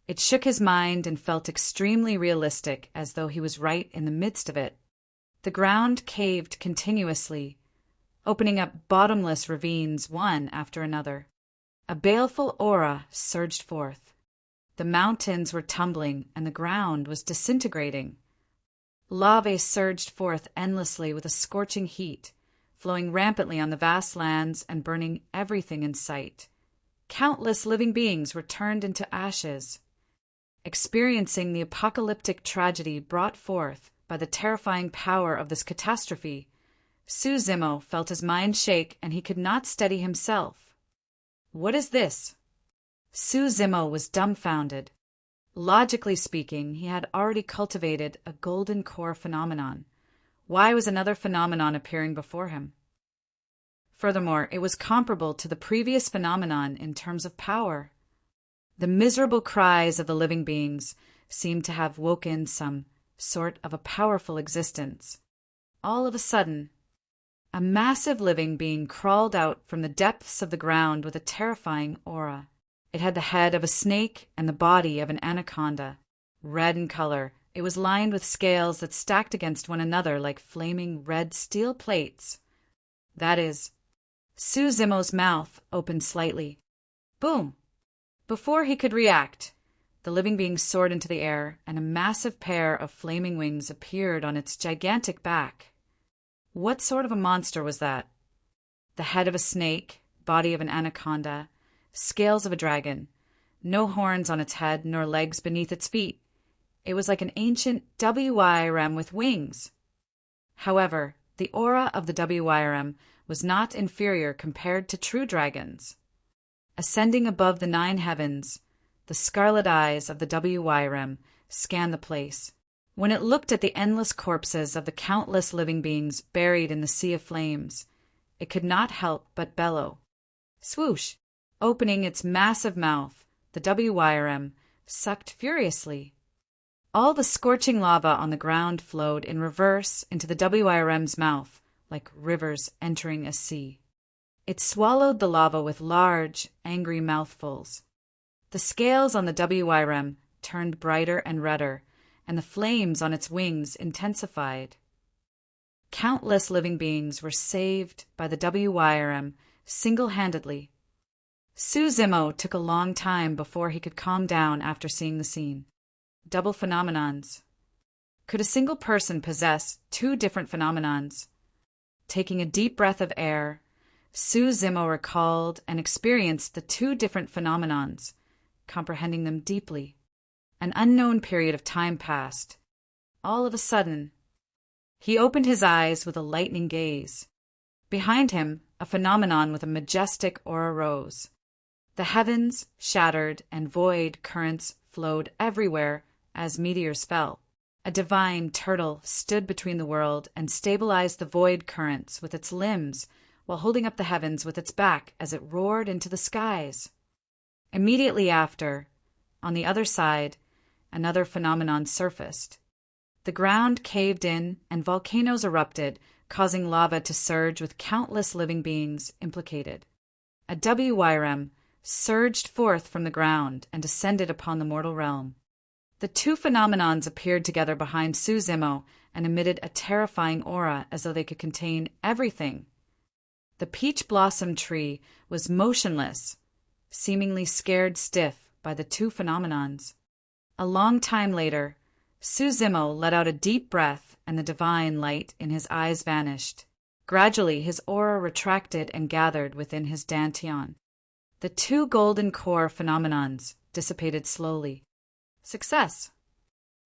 it shook his mind and felt extremely realistic, as though he was right in the midst of it. The ground caved continuously, opening up bottomless ravines one after another. A baleful aura surged forth. The mountains were tumbling and the ground was disintegrating. Lava surged forth endlessly with a scorching heat, flowing rampantly on the vast lands and burning everything in sight. Countless living beings were turned into ashes. Experiencing the apocalyptic tragedy brought forth by the terrifying power of this catastrophe, Zemo felt his mind shake and he could not steady himself. What is this? Zemo was dumbfounded. Logically speaking, he had already cultivated a golden core phenomenon. Why was another phenomenon appearing before him? Furthermore, it was comparable to the previous phenomenon in terms of power. The miserable cries of the living beings seemed to have woken some sort of a powerful existence. All of a sudden, a massive living being crawled out from the depths of the ground with a terrifying aura. It had the head of a snake and the body of an anaconda. Red in color, it was lined with scales that stacked against one another like flaming red steel plates. That is, Zemo's mouth opened slightly. Boom! Before he could react, the living being soared into the air, and a massive pair of flaming wings appeared on its gigantic back. What sort of a monster was that? The head of a snake, body of an anaconda, scales of a dragon, no horns on its head nor legs beneath its feet. It was like an ancient WYRM with wings. However, the aura of the WYRM was not inferior compared to true dragons. Ascending above the 9 heavens, the scarlet eyes of the WYRM scanned the place. When it looked at the endless corpses of the countless living beings buried in the sea of flames, it could not help but bellow. Swoosh! Opening its massive mouth, the WYRM sucked furiously. All the scorching lava on the ground flowed in reverse into the WYRM's mouth, like rivers entering a sea. It swallowed the lava with large, angry mouthfuls. The scales on the WIREM turned brighter and redder, and the flames on its wings intensified. Countless living beings were saved by the WIRM single-handedly. Su Zimo took a long time before he could calm down after seeing the scene. Double phenomenons. Could a single person possess two different phenomenons? Taking a deep breath of air, Su Zimo recalled and experienced the two different phenomenons, comprehending them deeply. An unknown period of time passed. All of a sudden, he opened his eyes with a lightning gaze. Behind him, a phenomenon with a majestic aura rose. The heavens shattered and void currents flowed everywhere as meteors fell. A divine turtle stood between the world and stabilized the void currents with its limbs while holding up the heavens with its back as it roared into the skies. Immediately after, on the other side, another phenomenon surfaced. The ground caved in and volcanoes erupted, causing lava to surge with countless living beings implicated. A WIRM surged forth from the ground and descended upon the mortal realm. The two phenomenons appeared together behind Su Zimo and emitted a terrifying aura as though they could contain everything. The peach blossom tree was motionless, seemingly scared stiff by the two phenomenons. A long time later, Su Zimo let out a deep breath and the divine light in his eyes vanished. Gradually, his aura retracted and gathered within his dantian. The two golden core phenomenons dissipated slowly. Success.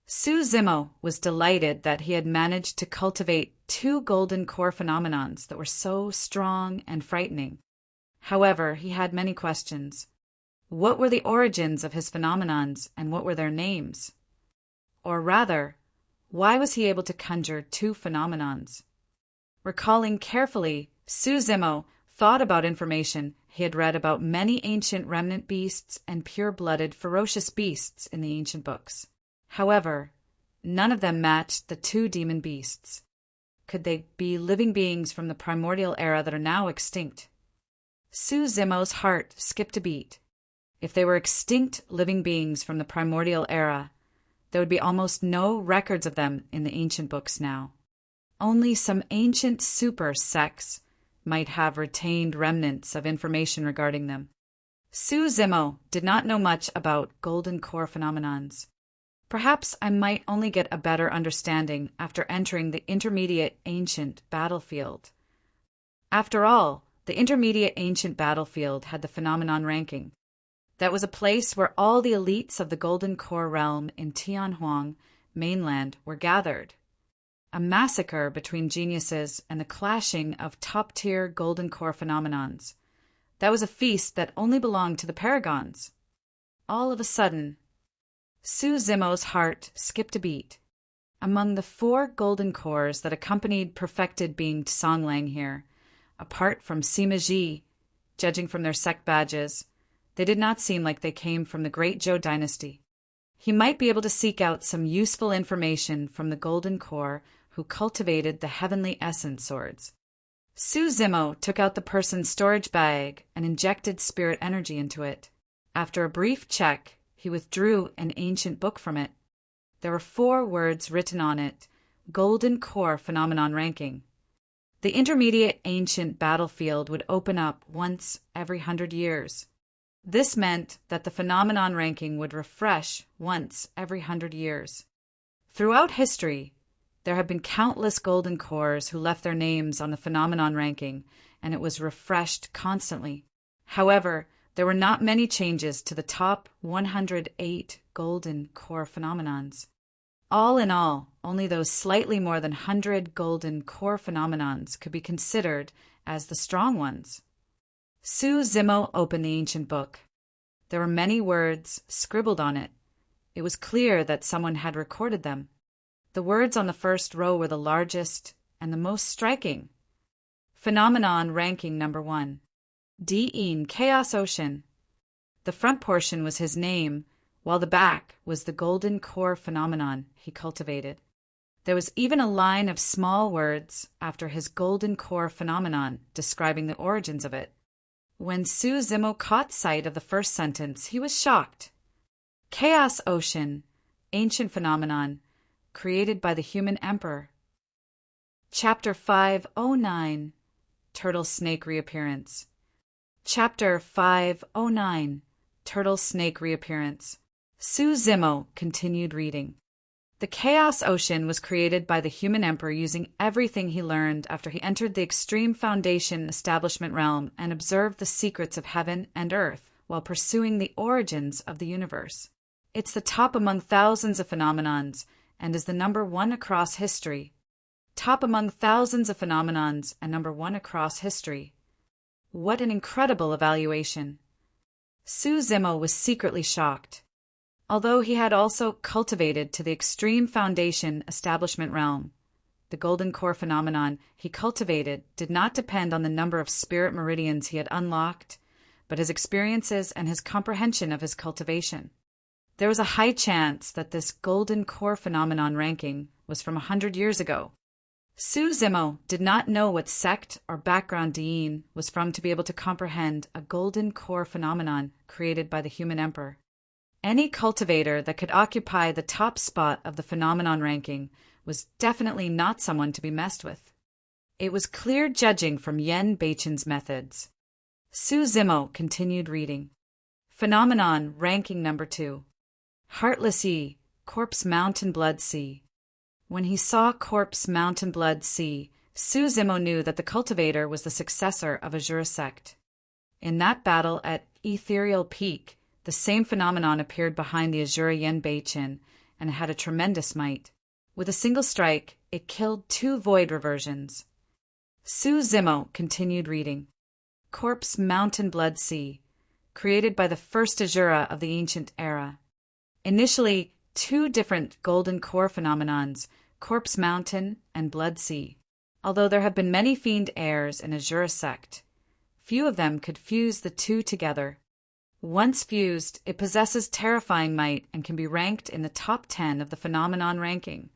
Su Zimo was delighted that he had managed to cultivate two golden core phenomenons that were so strong and frightening. However, he had many questions. What were the origins of his phenomenons and what were their names? Or rather, why was he able to conjure two phenomenons? Recalling carefully, Su Zimo thought about information he had read about many ancient remnant beasts and pure-blooded ferocious beasts in the ancient books. However, none of them matched the two demon beasts. Could they be living beings from the primordial era that are now extinct? Su Zimo's heart skipped a beat. If they were extinct living beings from the primordial era, there would be almost no records of them in the ancient books now. Only some ancient super sects might have retained remnants of information regarding them. Su Zimo did not know much about golden core phenomenons. Perhaps I might only get a better understanding after entering the intermediate ancient battlefield. After all, the intermediate ancient battlefield had the phenomenon ranking. That was a place where all the elites of the golden core realm in Tianhuang mainland were gathered. A massacre between geniuses and the clashing of top-tier golden core phenomenons. That was a feast that only belonged to the paragons. All of a sudden, Su Zimo's heart skipped a beat. Among the 4 golden cores that accompanied perfected being Songlang here, apart from Sima Ji, judging from their sect badges, they did not seem like they came from the great Zhou dynasty. He might be able to seek out some useful information from the golden core who cultivated the heavenly essence swords. Su Zimo took out the person's storage bag and injected spirit energy into it. After a brief check, he withdrew an ancient book from it. There were 4 words written on it: Golden Core Phenomenon Ranking. The intermediate ancient battlefield would open up once every 100 years. This meant that the phenomenon ranking would refresh once every 100 years. Throughout history, there have been countless golden cores who left their names on the phenomenon ranking, and it was refreshed constantly. However, there were not many changes to the top 108 golden core phenomenons. All in all, only those slightly more than 100 golden core phenomenons could be considered as the strong ones. Su Zimo opened the ancient book. There were many words scribbled on it. It was clear that someone had recorded them. The words on the first row were the largest and the most striking. Phenomenon ranking number 1. Di'in Chaos Ocean. The front portion was his name, while the back was the golden core phenomenon he cultivated. There was even a line of small words after his golden core phenomenon describing the origins of it. When Su Zimo caught sight of the first sentence, he was shocked. Chaos Ocean, ancient phenomenon, created by the human emperor. Chapter 509, Turtle Snake Reappearance. Chapter 509, Turtle Snake Reappearance. Su Zimo continued reading. The Chaos Ocean was created by the human emperor using everything he learned after he entered the Extreme Foundation establishment realm and observed the secrets of heaven and earth while pursuing the origins of the universe. It's the top among thousands of phenomenons and is the number one across history. Top among thousands of phenomenons and number one across history. What an incredible evaluation. Su Zimo was secretly shocked. Although he had also cultivated to the Extreme Foundation establishment realm, the Golden Core phenomenon he cultivated did not depend on the number of spirit meridians he had unlocked, but his experiences and his comprehension of his cultivation. There was a high chance that this Golden Core phenomenon ranking was from 100 years ago. Su Zimo did not know what sect or background Diin was from to be able to comprehend a Golden Core phenomenon created by the human emperor. Any cultivator that could occupy the top spot of the phenomenon ranking was definitely not someone to be messed with. It was clear judging from Yen Beichen's methods. Su Zimo continued reading. Phenomenon ranking number 2. Heartless Yi, Corpse Mountain Blood Sea. When he saw Corpse Mountain Blood Sea, Su Zimo knew that the cultivator was the successor of Azura sect. In that battle at Ethereal Peak, the same phenomenon appeared behind the Azura Yen Beichen and had a tremendous might. With a single strike, it killed 2 void reversions. Su Zimo continued reading. Corpse Mountain Blood Sea, created by the first Azura of the ancient era. Initially, 2 different Golden Core phenomenons, Corpse Mountain and Blood Sea. Although there have been many fiend heirs in Azura sect, few of them could fuse the 2 together. Once fused, it possesses terrifying might and can be ranked in the top 10 of the phenomenon ranking.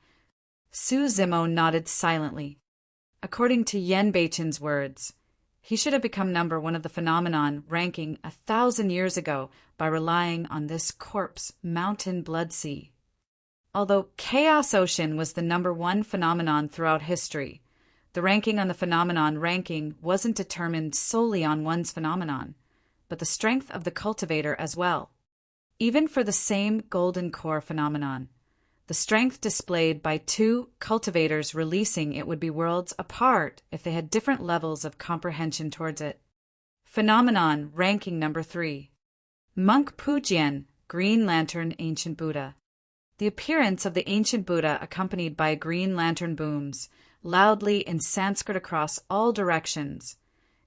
Su Zimo nodded silently. According to Yen Beichen's words, he should have become number 1 of the phenomenon ranking 1,000 years ago by relying on this Corpse Mountain Blood Sea. Although Chaos Ocean was the number 1 phenomenon throughout history, the ranking on the phenomenon ranking wasn't determined solely on one's phenomenon, but the strength of the cultivator as well. Even for the same Golden Core phenomenon, the strength displayed by 2 cultivators releasing it would be worlds apart if they had different levels of comprehension towards it. Phenomenon ranking number 3. Monk Pujian, Green Lantern Ancient Buddha. The appearance of the ancient Buddha accompanied by green lantern booms, loudly in Sanskrit across all directions,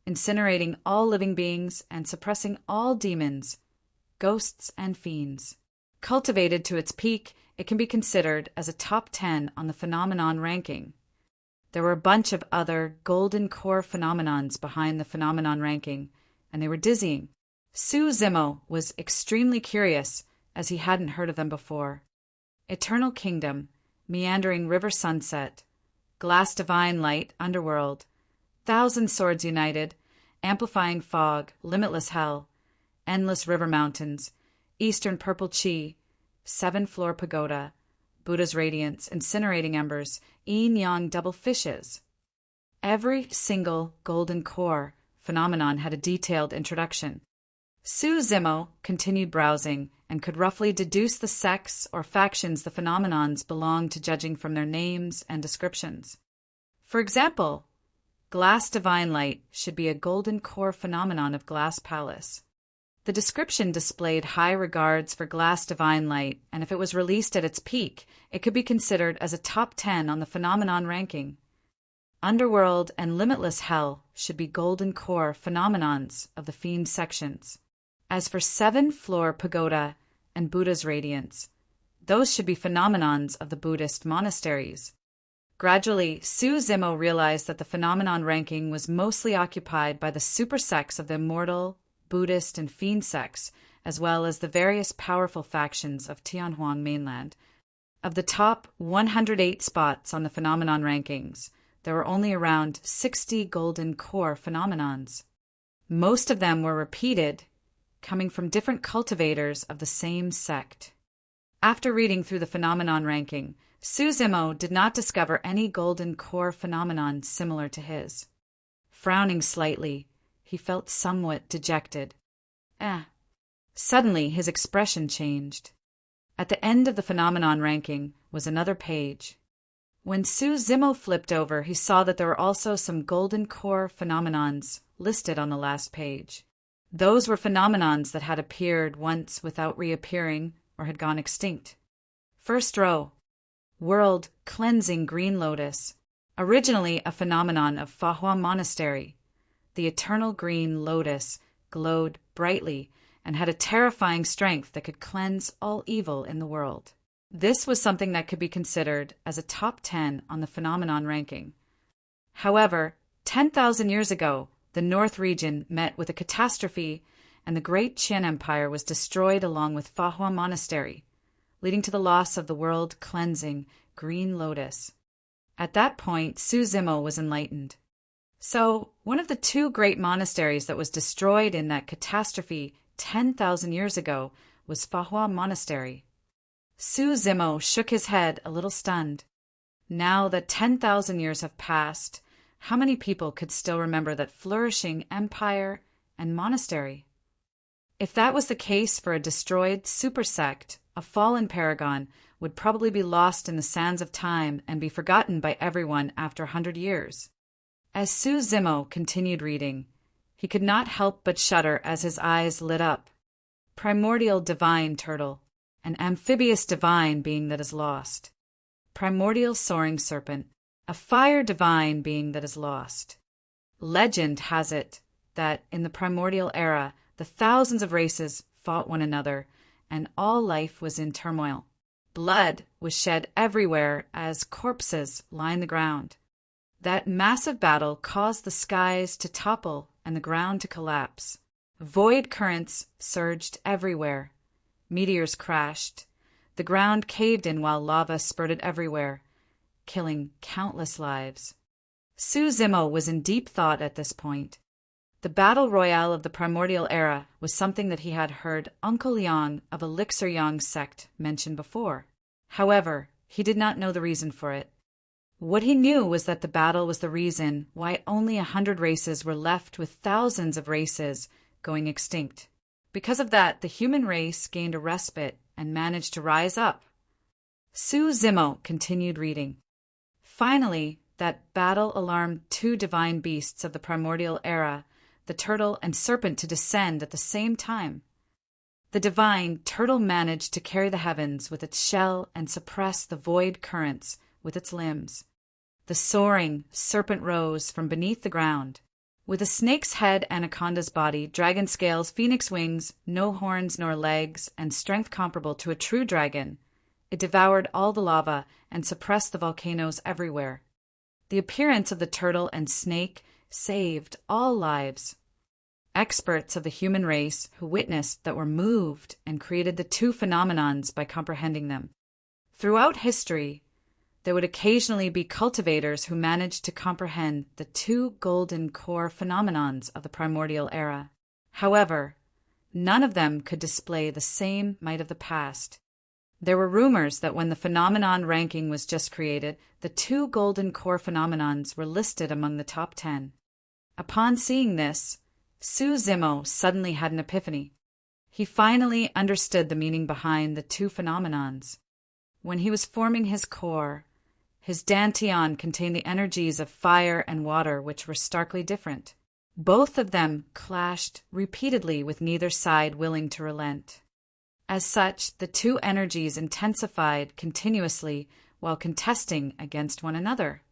incinerating all living beings and suppressing all demons, ghosts and fiends. Cultivated to its peak, it can be considered as a top 10 on the phenomenon ranking. There were a bunch of other Golden Core phenomenons behind the phenomenon ranking, and they were dizzying. Su Zimo was extremely curious, as he hadn't heard of them before. Eternal Kingdom, Meandering River Sunset, Glass Divine Light Underworld, Thousand Swords United, Amplifying Fog, Limitless Hell, Endless River Mountains, Eastern Purple Chi, 7th-floor Pagoda, Buddha's Radiance, Incinerating Embers, Yin-Yang Double Fishes. Every single Golden Core phenomenon had a detailed introduction. Su Zimo continued browsing and could roughly deduce the sects or factions the phenomenons belonged to judging from their names and descriptions. For example, Glass Divine Light should be a Golden Core phenomenon of Glass Palace. The description displayed high regards for Glass Divine Light, and if it was released at its peak, it could be considered as a top 10 on the phenomenon ranking. Underworld and Limitless Hell should be Golden Core phenomenons of the Fiend sections. As for 7th-floor Pagoda and Buddha's Radiance, those should be phenomenons of the Buddhist monasteries. Gradually, Su Zimo realized that the phenomenon ranking was mostly occupied by the super sects of the immortal, Buddhist, and Fiend sects, as well as the various powerful factions of Tianhuang mainland. Of the top 108 spots on the phenomenon rankings, there were only around 60 Golden Core phenomenons. Most of them were repeated, coming from different cultivators of the same sect. After reading through the phenomenon ranking, Suzimo did not discover any golden core phenomenon similar to his. Frowning slightly, he felt somewhat dejected. Suddenly, his expression changed. At the end of the phenomenon ranking was another page. When Suzimo flipped over, he saw that there were also some golden core phenomenons listed on the last page. Those were phenomenons that had appeared once without reappearing or had gone extinct. First row, World Cleansing Green Lotus, originally a phenomenon of Fahua Monastery. The eternal green lotus glowed brightly and had a terrifying strength that could cleanse all evil in the world. This was something that could be considered as a top 10 on the phenomenon ranking. However, 10,000 years ago, the North region met with a catastrophe and the great Qian Empire was destroyed along with Fahua Monastery, leading to the loss of the world-cleansing Green Lotus. At that point, Suzimo was enlightened. So, one of the two great monasteries that was destroyed in that catastrophe 10,000 years ago was Fahua Monastery. Suzimo shook his head, a little stunned. Now that 10,000 years have passed, how many people could still remember that flourishing empire and monastery? If that was the case for a destroyed super sect, a fallen paragon would probably be lost in the sands of time and be forgotten by everyone after 100 years. As Suzimo continued reading, he could not help but shudder as his eyes lit up. Primordial divine turtle, an amphibious divine being that is lost. Primordial soaring serpent, a fire divine being that is lost. Legend has it that in the primordial era, the thousands of races fought one another, and all life was in turmoil. Blood was shed everywhere as corpses lined the ground. That massive battle caused the skies to topple and the ground to collapse. Void currents surged everywhere. Meteors crashed. The ground caved in while lava spurted everywhere, killing countless lives. Suzimo was in deep thought at this point. The battle royale of the primordial era was something that he had heard Uncle Yang of Elixir Yang sect mention before. However, he did not know the reason for it. What he knew was that the battle was the reason why only 100 races were left with thousands of races going extinct. Because of that, the human race gained a respite and managed to rise up. Suzimo continued reading. Finally, that battle alarmed two divine beasts of the primordial era, the turtle and serpent, to descend at the same time. The divine turtle managed to carry the heavens with its shell and suppress the void currents with its limbs. The soaring serpent rose from beneath the ground. With a snake's head, anaconda's body, dragon scales, phoenix wings, no horns nor legs, and strength comparable to a true dragon, it devoured all the lava and suppressed the volcanoes everywhere. The appearance of the turtle and snake saved all lives. Experts of the human race who witnessed that were moved and created the two phenomenons by comprehending them. Throughout history, there would occasionally be cultivators who managed to comprehend the two golden core phenomenons of the primordial era. However, none of them could display the same might of the past. There were rumors that when the phenomenon ranking was just created, the two golden core phenomenons were listed among the top 10. Upon seeing this, Suzimo suddenly had an epiphany. He finally understood the meaning behind the two phenomenons. When he was forming his core, his dantian contained the energies of fire and water, which were starkly different. Both of them clashed repeatedly with neither side willing to relent. As such, the two energies intensified continuously while contesting against one another.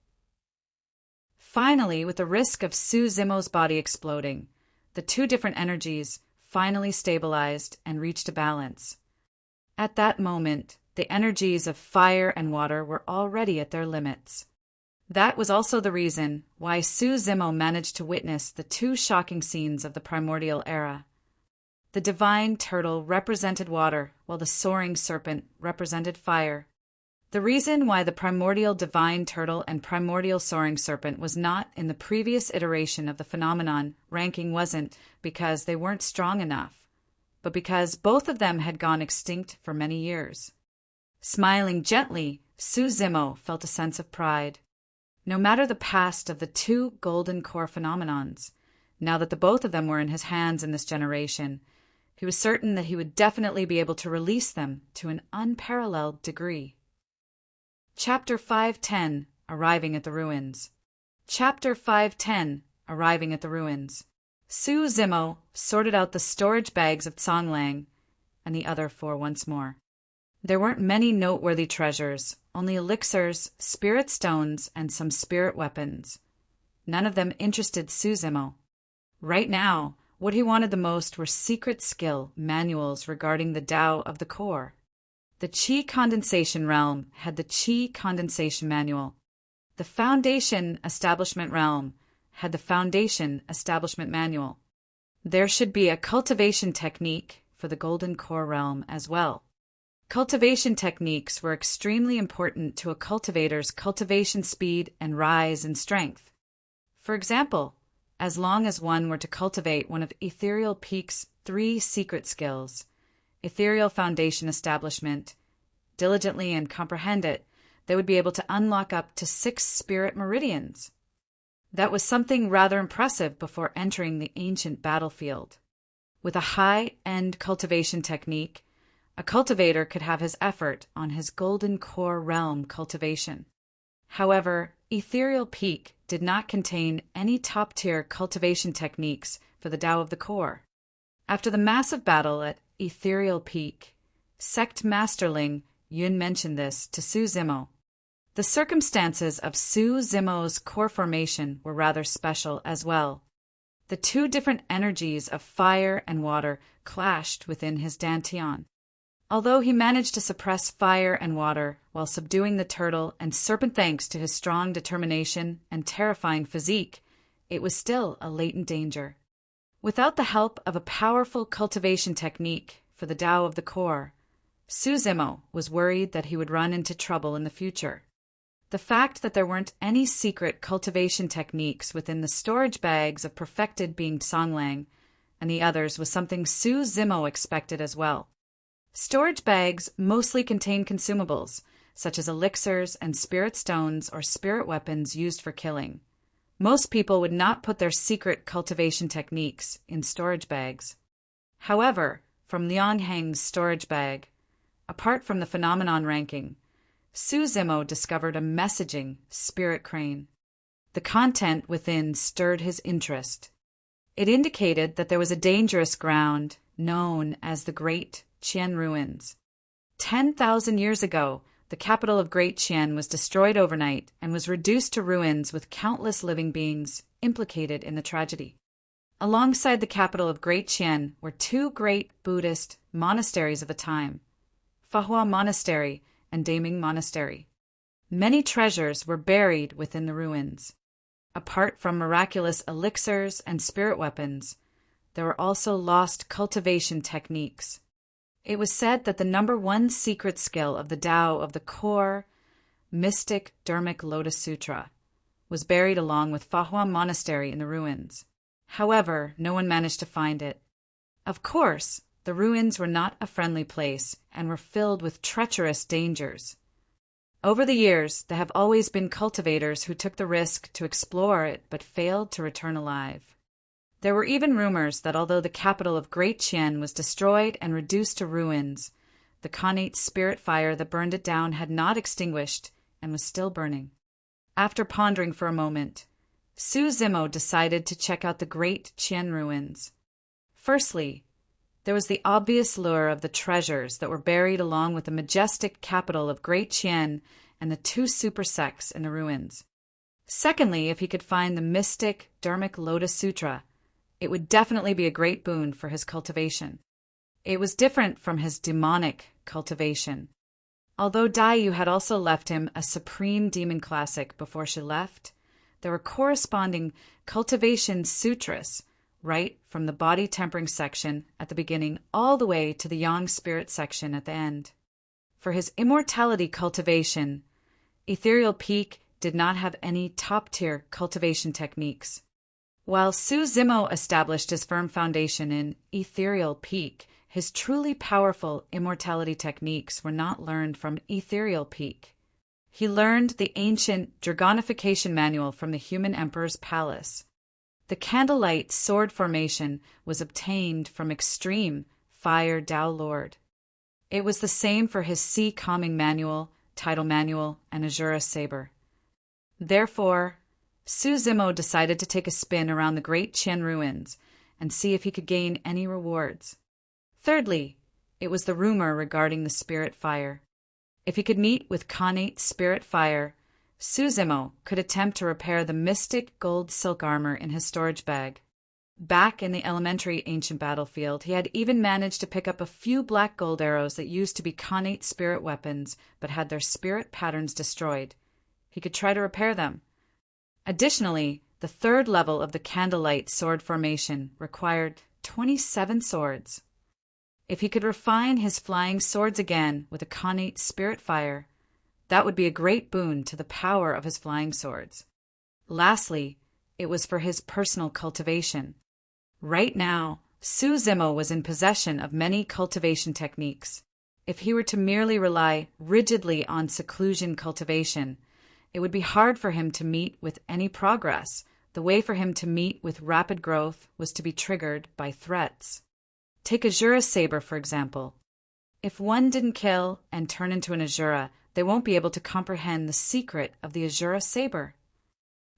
Finally, with the risk of Suzimo's body exploding, the two different energies finally stabilized and reached a balance. At that moment, the energies of fire and water were already at their limits. That was also the reason why Suzimo managed to witness the two shocking scenes of the primordial era. The divine turtle represented water, while the soaring serpent represented fire. The reason why the primordial divine turtle and primordial soaring serpent was not in the previous iteration of the phenomenon ranking wasn't because they weren't strong enough, but because both of them had gone extinct for many years. Smiling gently, Suzimo felt a sense of pride. No matter the past of the two golden core phenomenons, now that the both of them were in his hands in this generation, he was certain that he would definitely be able to release them to an unparalleled degree. Chapter 510, Arriving at the Ruins. Chapter 510, Arriving at the Ruins. Suzimo sorted out the storage bags of Tsonglang and the other four once more. There weren't many noteworthy treasures, only elixirs, spirit stones, and some spirit weapons. None of them interested Suzimo. Right now, what he wanted the most were secret skill manuals regarding the Tao of the core. The Qi Condensation Realm had the Qi Condensation Manual. The Foundation Establishment Realm had the Foundation Establishment Manual. There should be a cultivation technique for the Golden Core Realm as well. Cultivation techniques were extremely important to a cultivator's cultivation speed and rise in strength. For example, as long as one were to cultivate one of Ethereal Peak's 3 secret skills, Ethereal Foundation Establishment, diligently and comprehend it, they would be able to unlock up to 6 spirit meridians. That was something rather impressive before entering the ancient battlefield. With a high-end cultivation technique, a cultivator could have his effort on his Golden Core Realm cultivation. However, Ethereal Peak did not contain any top-tier cultivation techniques for the Tao of the Core. After the massive battle at Ethereal Peak, Sect Masterling Yun mentioned this to Suzimo. The circumstances of Suzimo's core formation were rather special as well. The 2 different energies of fire and water clashed within his dantian. Although he managed to suppress fire and water while subduing the turtle and serpent thanks to his strong determination and terrifying physique, it was still a latent danger. Without the help of a powerful cultivation technique for the Tao of the core, Suzimo was worried that he would run into trouble in the future. The fact that there weren't any secret cultivation techniques within the storage bags of perfected being Tsonglang and the others was something Suzimo expected as well. Storage bags mostly contain consumables, such as elixirs and spirit stones or spirit weapons used for killing. Most people would not put their secret cultivation techniques in storage bags. However, from Liangheng's storage bag, apart from the phenomenon ranking, Suzimo discovered a messaging spirit crane. The content within stirred his interest. It indicated that there was a dangerous ground known as the Great Qian Ruins. 10,000 years ago, the capital of Great Qian was destroyed overnight and was reduced to ruins with countless living beings implicated in the tragedy. Alongside the capital of Great Qian were 2 great Buddhist monasteries of the time, Fahua Monastery and Daming Monastery. Many treasures were buried within the ruins. Apart from miraculous elixirs and spirit weapons, there were also lost cultivation techniques. It was said that the number 1 secret skill of the Tao of the core, mystic Dharmic Lotus Sutra, was buried along with Fahua Monastery in the ruins. However, no one managed to find it. Of course, the ruins were not a friendly place and were filled with treacherous dangers. Over the years, there have always been cultivators who took the risk to explore it but failed to return alive. There were even rumors that although the capital of Great Qian was destroyed and reduced to ruins, the Khanate spirit fire that burned it down had not extinguished and was still burning. After pondering for a moment, Suzimo decided to check out the Great Qian ruins. Firstly, there was the obvious lure of the treasures that were buried along with the majestic capital of Great Qian and the 2 super sects in the ruins. Secondly, if he could find the mystic Dharmic Lotus Sutra, it would definitely be a great boon for his cultivation. It was different from his demonic cultivation. Although Daiyu had also left him a supreme demon classic before she left, there were corresponding cultivation sutras right from the body tempering section at the beginning all the way to the yang spirit section at the end. for his immortality cultivation, Ethereal Peak did not have any top-tier cultivation techniques. While Suzumo established his firm foundation in Ethereal Peak, his truly powerful immortality techniques were not learned from Ethereal Peak. He learned the ancient Dragonification manual from the Human Emperor's palace. The candlelight sword formation was obtained from Extreme Fire Dao Lord. It was the same for his Sea Calming manual, Tidal manual, and Azura saber. Therefore, Suzumo decided to take a spin around the Great Qian ruins and see if he could gain any rewards. Thirdly, it was the rumor regarding the spirit fire. If he could meet with Khanate spirit fire, Suzumo could attempt to repair the mystic gold silk armor in his storage bag. Back in the elementary ancient battlefield, he had even managed to pick up a few black gold arrows that used to be Khanate spirit weapons but had their spirit patterns destroyed. He could try to repair them. Additionally, the third level of the candlelight sword formation required 27 swords. If he could refine his flying swords again with a Khanate spirit fire, that would be a great boon to the power of his flying swords. Lastly, it was for his personal cultivation. Right now, Suzumo was in possession of many cultivation techniques. If he were to merely rely rigidly on seclusion cultivation, it would be hard for him to meet with any progress. The way for him to meet with rapid growth was to be triggered by threats. Take Azura saber, for example. If one didn't kill and turn into an Azura, they won't be able to comprehend the secret of the Azura saber.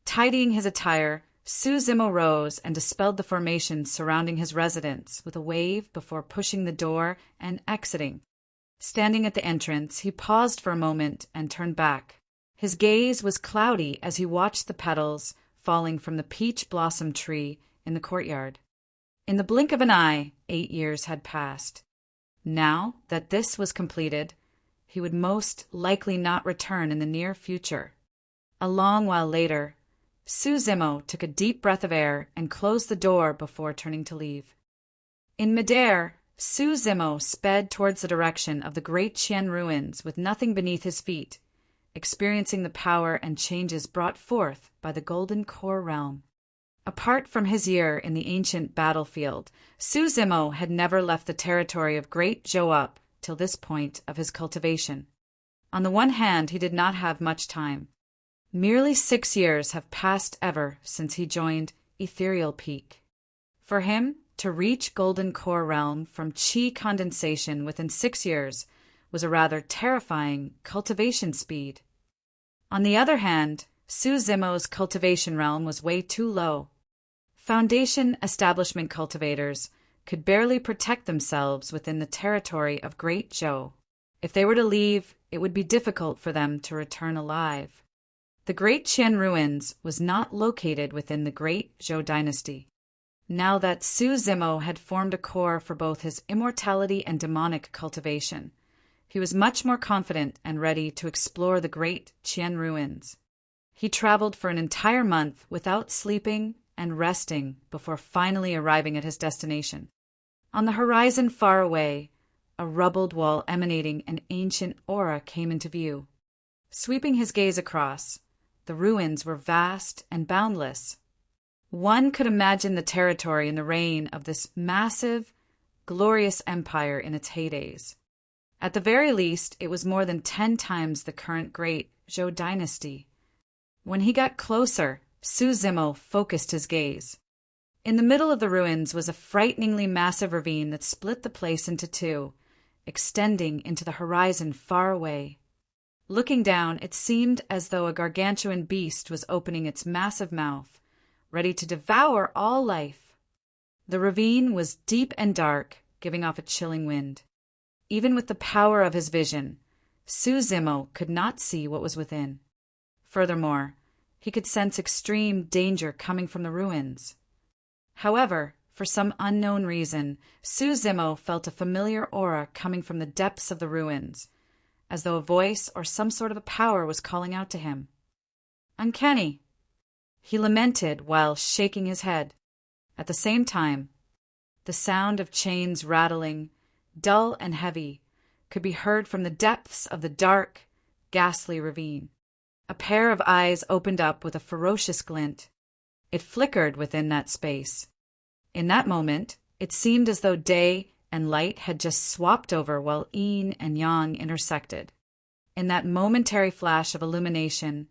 Tidying his attire, Suzumo rose and dispelled the formations surrounding his residence with a wave before pushing the door and exiting. Standing at the entrance, he paused for a moment and turned back. His gaze was cloudy as he watched the petals falling from the peach blossom tree in the courtyard. In the blink of an eye, 8 years had passed. Now that this was completed, he would most likely not return in the near future. A long while later, Suzumo took a deep breath of air and closed the door before turning to leave. In midair, Suzumo sped towards the direction of the Great Qian ruins with nothing beneath his feet, experiencing the power and changes brought forth by the Golden Core realm. Apart from his year in the ancient battlefield, Suzumo had never left the territory of Great Zhou till this point of his cultivation. On the one hand, he did not have much time. Merely 6 years have passed ever since he joined Ethereal Peak. For him to reach Golden Core realm from Qi condensation within 6 years was a rather terrifying cultivation speed. On the other hand, Suzumo's cultivation realm was way too low. Foundation establishment cultivators could barely protect themselves within the territory of Great Zhou. If they were to leave, it would be difficult for them to return alive. The Great Qian ruins was not located within the Great Zhou dynasty. Now that Suzumo had formed a core for both his immortality and demonic cultivation, he was much more confident and ready to explore the Great Qian ruins. He traveled for an entire month without sleeping and resting before finally arriving at his destination. On the horizon far away, a rubbled wall emanating an ancient aura came into view. Sweeping his gaze across, the ruins were vast and boundless. One could imagine the territory in the reign of this massive, glorious empire in its heydays. At the very least, it was more than 10 times the current Great Zhou dynasty. When he got closer, Suzumo focused his gaze. In the middle of the ruins was a frighteningly massive ravine that split the place into two, extending into the horizon far away. Looking down, it seemed as though a gargantuan beast was opening its massive mouth, ready to devour all life. The ravine was deep and dark, giving off a chilling wind. Even with the power of his vision, Suzumo could not see what was within. Furthermore, he could sense extreme danger coming from the ruins. However, for some unknown reason, Suzumo felt a familiar aura coming from the depths of the ruins, as though a voice or some sort of a power was calling out to him. Uncanny, he lamented while shaking his head. At the same time, the sound of chains rattling, dull and heavy, could be heard from the depths of the dark, ghastly ravine. A pair of eyes opened up with a ferocious glint. It flickered within that space. In that moment, it seemed as though day and light had just swapped over while yin and yang intersected. In that momentary flash of illumination,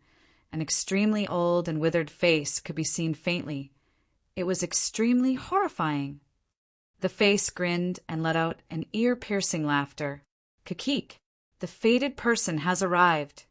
an extremely old and withered face could be seen faintly. It was extremely horrifying. The face grinned and let out an ear-piercing laughter. "Kakik, the fated person has arrived.